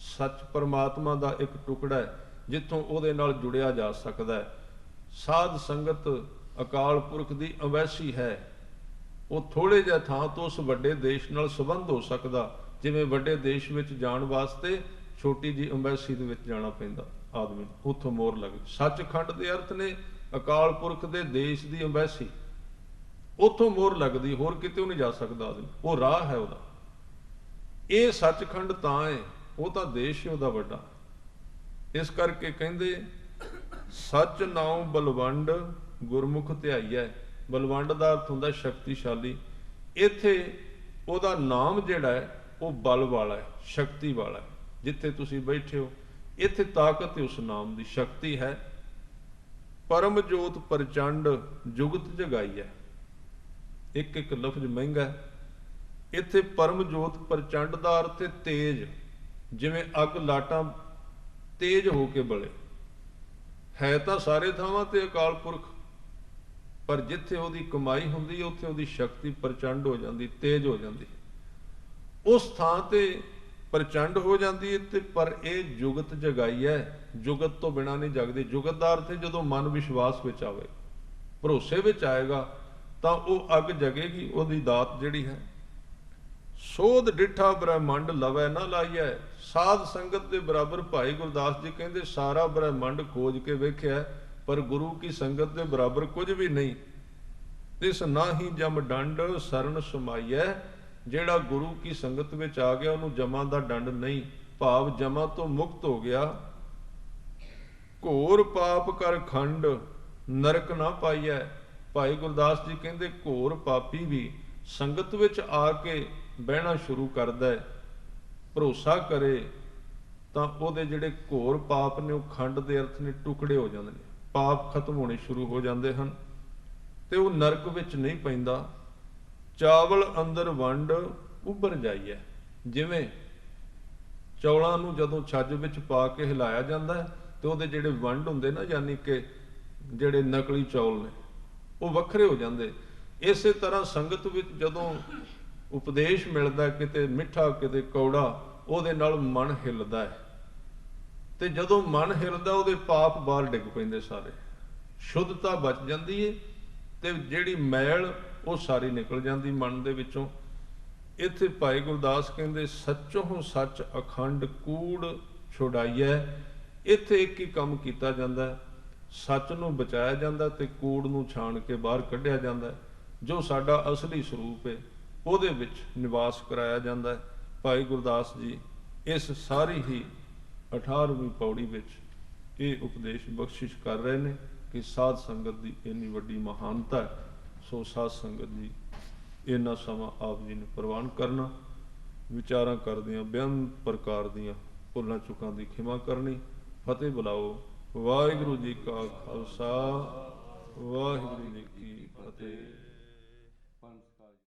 ਸੱਚ ਪਰਮਾਤਮਾ ਦਾ ਇੱਕ ਟੁਕੜਾ ਹੈ, ਜਿੱਥੋਂ ਉਹਦੇ ਨਾਲ ਜੁੜਿਆ ਜਾ ਸਕਦਾ ਹੈ। ਸਾਧ ਸੰਗਤ ਅਕਾਲ ਪੁਰਖ ਦੀ ਅਵੈਸੀ ਹੈ। ਉਹ ਥੋੜੇ ਜਿਹੇ ਥਾਂ ਤੋਂ ਉਸ ਵੱਡੇ ਦੇਸ਼ ਨਾਲ ਸੰਬੰਧ ਹੋ ਸਕਦਾ, ਜਿਵੇਂ ਵੱਡੇ ਦੇਸ਼ ਵਿੱਚ ਜਾਣ ਵਾਸਤੇ ਛੋਟੀ ਜਿਹੀ ਅੰਬੈਸੀ ਦੇ ਵਿੱਚ ਜਾਣਾ ਪੈਂਦਾ ਆਦਮੀ ਨੂੰ, ਉੱਥੋਂ ਮੋਹਰ ਲੱਗਦੀ। ਸੱਚਖੰਡ ਦੇ ਅਰਥ ਨੇ ਅਕਾਲ ਪੁਰਖ ਦੇ ਦੇਸ਼ ਦੀ ਅੰਬੈਸੀ, ਉੱਥੋਂ ਮੋਹਰ ਲੱਗਦੀ, ਹੋਰ ਕਿਤੇ ਉਹ ਨਹੀਂ ਜਾ ਸਕਦਾ ਆਦਮੀ, ਉਹ ਰਾਹ ਹੈ ਉਹਦਾ। ਇਹ ਸੱਚਖੰਡ ਤਾਂ ਹੈ, ਉਹ ਤਾਂ ਦੇਸ਼ ਹੈ ਉਹਦਾ ਵੱਡਾ। ਇਸ ਕਰਕੇ ਕਹਿੰਦੇ, ਸੱਚ ਨਾਉ ਬਲਵੰਡ ਗੁਰਮੁਖ ਧਿਆਈਐ। ਬਲਵੰਡ ਦਾ ਅਰਥ ਹੁੰਦਾ ਸ਼ਕਤੀਸ਼ਾਲੀ। ਇੱਥੇ ਉਹਦਾ ਨਾਮ ਜਿਹੜਾ ਹੈ ਉਹ ਬਲ ਵਾਲਾ ਹੈ, ਸ਼ਕਤੀ ਵਾਲਾ ਹੈ। ਜਿੱਥੇ ਤੁਸੀਂ ਬੈਠੇ ਹੋ, ਇੱਥੇ ਤਾਕਤ ਹੈ ਉਸ ਨਾਮ ਦੀ, ਸ਼ਕਤੀ ਹੈ। ਪਰਮ ਜੋਤ ਪ੍ਰਚੰਡ ਜੁਗਤ ਜਗਾਈ ਹੈ। ਇੱਕ ਇੱਕ ਲਫ਼ਜ਼ ਮਹਿੰਗਾ। ਇੱਥੇ ਪਰਮ ਜੋਤ ਪ੍ਰਚੰਡ ਦਾ ਅਰਥ ਹੈ ਤੇਜ, ਜਿਵੇਂ ਅੱਗ ਲਾਟਾਂ ਤੇਜ ਹੋ ਕੇ ਬਲੇ। ਹੈ ਤਾਂ ਸਾਰੇ ਥਾਵਾਂ ਤੇ ਅਕਾਲ ਪੁਰਖ, ਪਰ ਜਿੱਥੇ ਉਹਦੀ ਕਮਾਈ ਹੁੰਦੀ ਹੈ, ਉੱਥੇ ਉਹਦੀ ਸ਼ਕਤੀ ਪ੍ਰਚੰਡ ਹੋ ਜਾਂਦੀ, ਤੇਜ ਹੋ ਜਾਂਦੀ। ਉਸ ਥਾਂ ਤੇ ਪ੍ਰਚੰਡ ਹੋ ਜਾਂਦੀ ਹੈ। ਤੇ ਪਰ ਇਹ ਜੁਗਤ ਜਗਾਈ ਹੈ, ਜੁਗਤ ਤੋਂ ਬਿਨਾਂ ਨਹੀਂ ਜਗਦੀ। ਜੁਗਤ ਦਾ ਅਰਥ ਹੈ ਜਦੋਂ ਮਨ ਵਿਸ਼ਵਾਸ ਵਿੱਚ ਆਵੇ, ਭਰੋਸੇ ਵਿੱਚ ਆਏਗਾ, ਤਾਂ ਉਹ ਅੱਗ ਜਗੇਗੀ, ਉਹਦੀ ਦਾਤ ਜਿਹੜੀ ਹੈ। ਸੋਧ ਡਿਠਾ ਬ੍ਰਹਮੰਡ ਲਵੈ ਨਾ ਲਾਈਐ। ਸਾਧ ਸੰਗਤ ਦੇ ਬਰਾਬਰ ਭਾਈ ਗੁਰਦਾਸ ਜੀ ਕਹਿੰਦੇ, ਸਾਰਾ ਬ੍ਰਹਮੰਡ ਖੋਜ ਕੇ ਵੇਖਿਆ, ਪਰ ਗੁਰੂ ਕੀ ਸੰਗਤ ਦੇ ਬਰਾਬਰ ਕੁਝ ਵੀ ਨਹੀਂ। ਤਿਸ ਨਾਹੀ ਜਮ ਡੰਡ ਸਰਨ ਸਮਾਈਐ। ਜਿਹੜਾ ਗੁਰੂ ਕੀ ਸੰਗਤ ਵਿੱਚ ਆ ਗਿਆ, ਉਹਨੂੰ ਜਮਾਂ ਦਾ ਡੰਡ ਨਹੀਂ, ਭਾਵ ਜਮਾਂ ਤੋਂ ਮੁਕਤ ਹੋ ਗਿਆ। ਘੋਰ ਪਾਪ ਕਰ ਖੰਡ ਨਰਕ ਨਾ ਪਾਈਐ। ਭਾਈ ਗੁਰਦਾਸ ਜੀ ਕਹਿੰਦੇ, ਘੋਰ ਪਾਪੀ ਵੀ ਸੰਗਤ ਵਿੱਚ ਆ ਕੇ ਬਹਿਣਾ ਸ਼ੁਰੂ ਕਰਦਾ ਹੈ, ਭਰੋਸਾ ਕਰੇ, ਤਾਂ ਉਹਦੇ ਜਿਹੜੇ ਘੋਰ ਪਾਪ ਨੇ, ਉਹ ਖੰਡ ਦੇ ਅਰਥ ਨੇ ਟੁਕੜੇ ਹੋ ਜਾਂਦੇ ਨੇ, ਪਾਪ ਖਤਮ ਹੋਣੇ ਸ਼ੁਰੂ ਹੋ ਜਾਂਦੇ ਹਨ, ਤੇ ਉਹ ਨਰਕ ਵਿੱਚ ਨਹੀਂ ਪੈਂਦਾ। ਚਾਵਲ ਅੰਦਰ ਵੰਡ ਉੱਭਰ ਜਾਈਏ। ਜਿਵੇਂ ਚੌਲਾਂ ਨੂੰ ਜਦੋਂ ਛੱਜ ਵਿੱਚ ਪਾ ਕੇ ਹਿਲਾਇਆ ਜਾਂਦਾ ਹੈ, ਤੇ ਉਹਦੇ ਜਿਹੜੇ ਵੰਡ ਹੁੰਦੇ ਨਾ, ਯਾਨੀ ਕਿ ਜਿਹੜੇ ਨਕਲੀ ਚੌਲ ਨੇ, ਉਹ ਵੱਖਰੇ ਹੋ ਜਾਂਦੇ। ਇਸੇ ਤਰ੍ਹਾਂ ਸੰਗਤ ਵਿੱਚ ਜਦੋਂ ਉਪਦੇਸ਼ ਮਿਲਦਾ, ਕਿਤੇ ਮਿੱਠਾ ਕਿਤੇ ਕੌੜਾ, ਉਹਦੇ ਨਾਲ ਮਨ ਹਿੱਲਦਾ ਹੈ, ਤੇ ਜਦੋਂ ਮਨ ਹਿੱਲਦਾ ਉਹਦੇ ਪਾਪ ਬਾਹਰ ਡਿੱਗ ਪੈਂਦੇ ਸਾਰੇ, ਸ਼ੁੱਧਤਾ ਬਚ ਜਾਂਦੀ ਏ, ਤੇ ਜਿਹੜੀ ਮੈਲ ਉਹ ਸਾਰੀ ਨਿਕਲ ਜਾਂਦੀ ਮਨ ਦੇ ਵਿੱਚੋਂ। ਇੱਥੇ ਭਾਈ ਗੁਰਦਾਸ ਕਹਿੰਦੇ ਸੱਚੋਂ ਸੱਚ ਅਖੰਡ ਕੂੜ ਛੁਡਾਈਐ। ਇੱਥੇ ਇੱਕ ਹੀ ਕੰਮ ਕੀਤਾ ਜਾਂਦਾ, ਸੱਚ ਨੂੰ ਬਚਾਇਆ ਜਾਂਦਾ ਤੇ ਕੂੜ ਨੂੰ ਛਾਣ ਕੇ ਬਾਹਰ ਕੱਢਿਆ ਜਾਂਦਾ, ਜੋ ਸਾਡਾ ਅਸਲੀ ਸਰੂਪ ਹੈ ਉਹਦੇ ਵਿੱਚ ਨਿਵਾਸ ਕਰਾਇਆ ਜਾਂਦਾ ਹੈ। ਭਾਈ ਗੁਰਦਾਸ ਜੀ ਇਸ ਸਾਰੀ ਹੀ 18ਵੀਂ ਪੌੜੀ ਵਿੱਚ ਇਹ ਉਪਦੇਸ਼ ਬਖਸ਼ਿਸ਼ ਕਰ ਰਹੇ ਨੇ ਕਿ ਸਾਧ ਸੰਗਤ ਦੀ ਇੰਨੀ ਵੱਡੀ ਮਹਾਨਤਾ ਹੈ। ਸੋ ਸਾਧ ਸੰਗਤ ਜੀ, ਇਹਨਾਂ ਸਮਾਂ ਆਪ ਜੀ ਨੇ ਪ੍ਰਵਾਨ ਕਰਨਾ, ਵਿਚਾਰਾਂ ਕਰਦਿਆਂ ਬੇਅੰਤ ਪ੍ਰਕਾਰ ਦੀਆਂ ਭੁੱਲਾਂ ਚੁੱਕਾਂ ਦੀ ਖਿਮਾ ਕਰਨੀ। ਫਤਿਹ ਬੁਲਾਓ। ਵਾਹਿਗੁਰੂ ਜੀ ਕਾ ਖਾਲਸਾ, ਵਾਹਿਗੁਰੂ ਜੀ ਕੀ ਫਤਿਹ।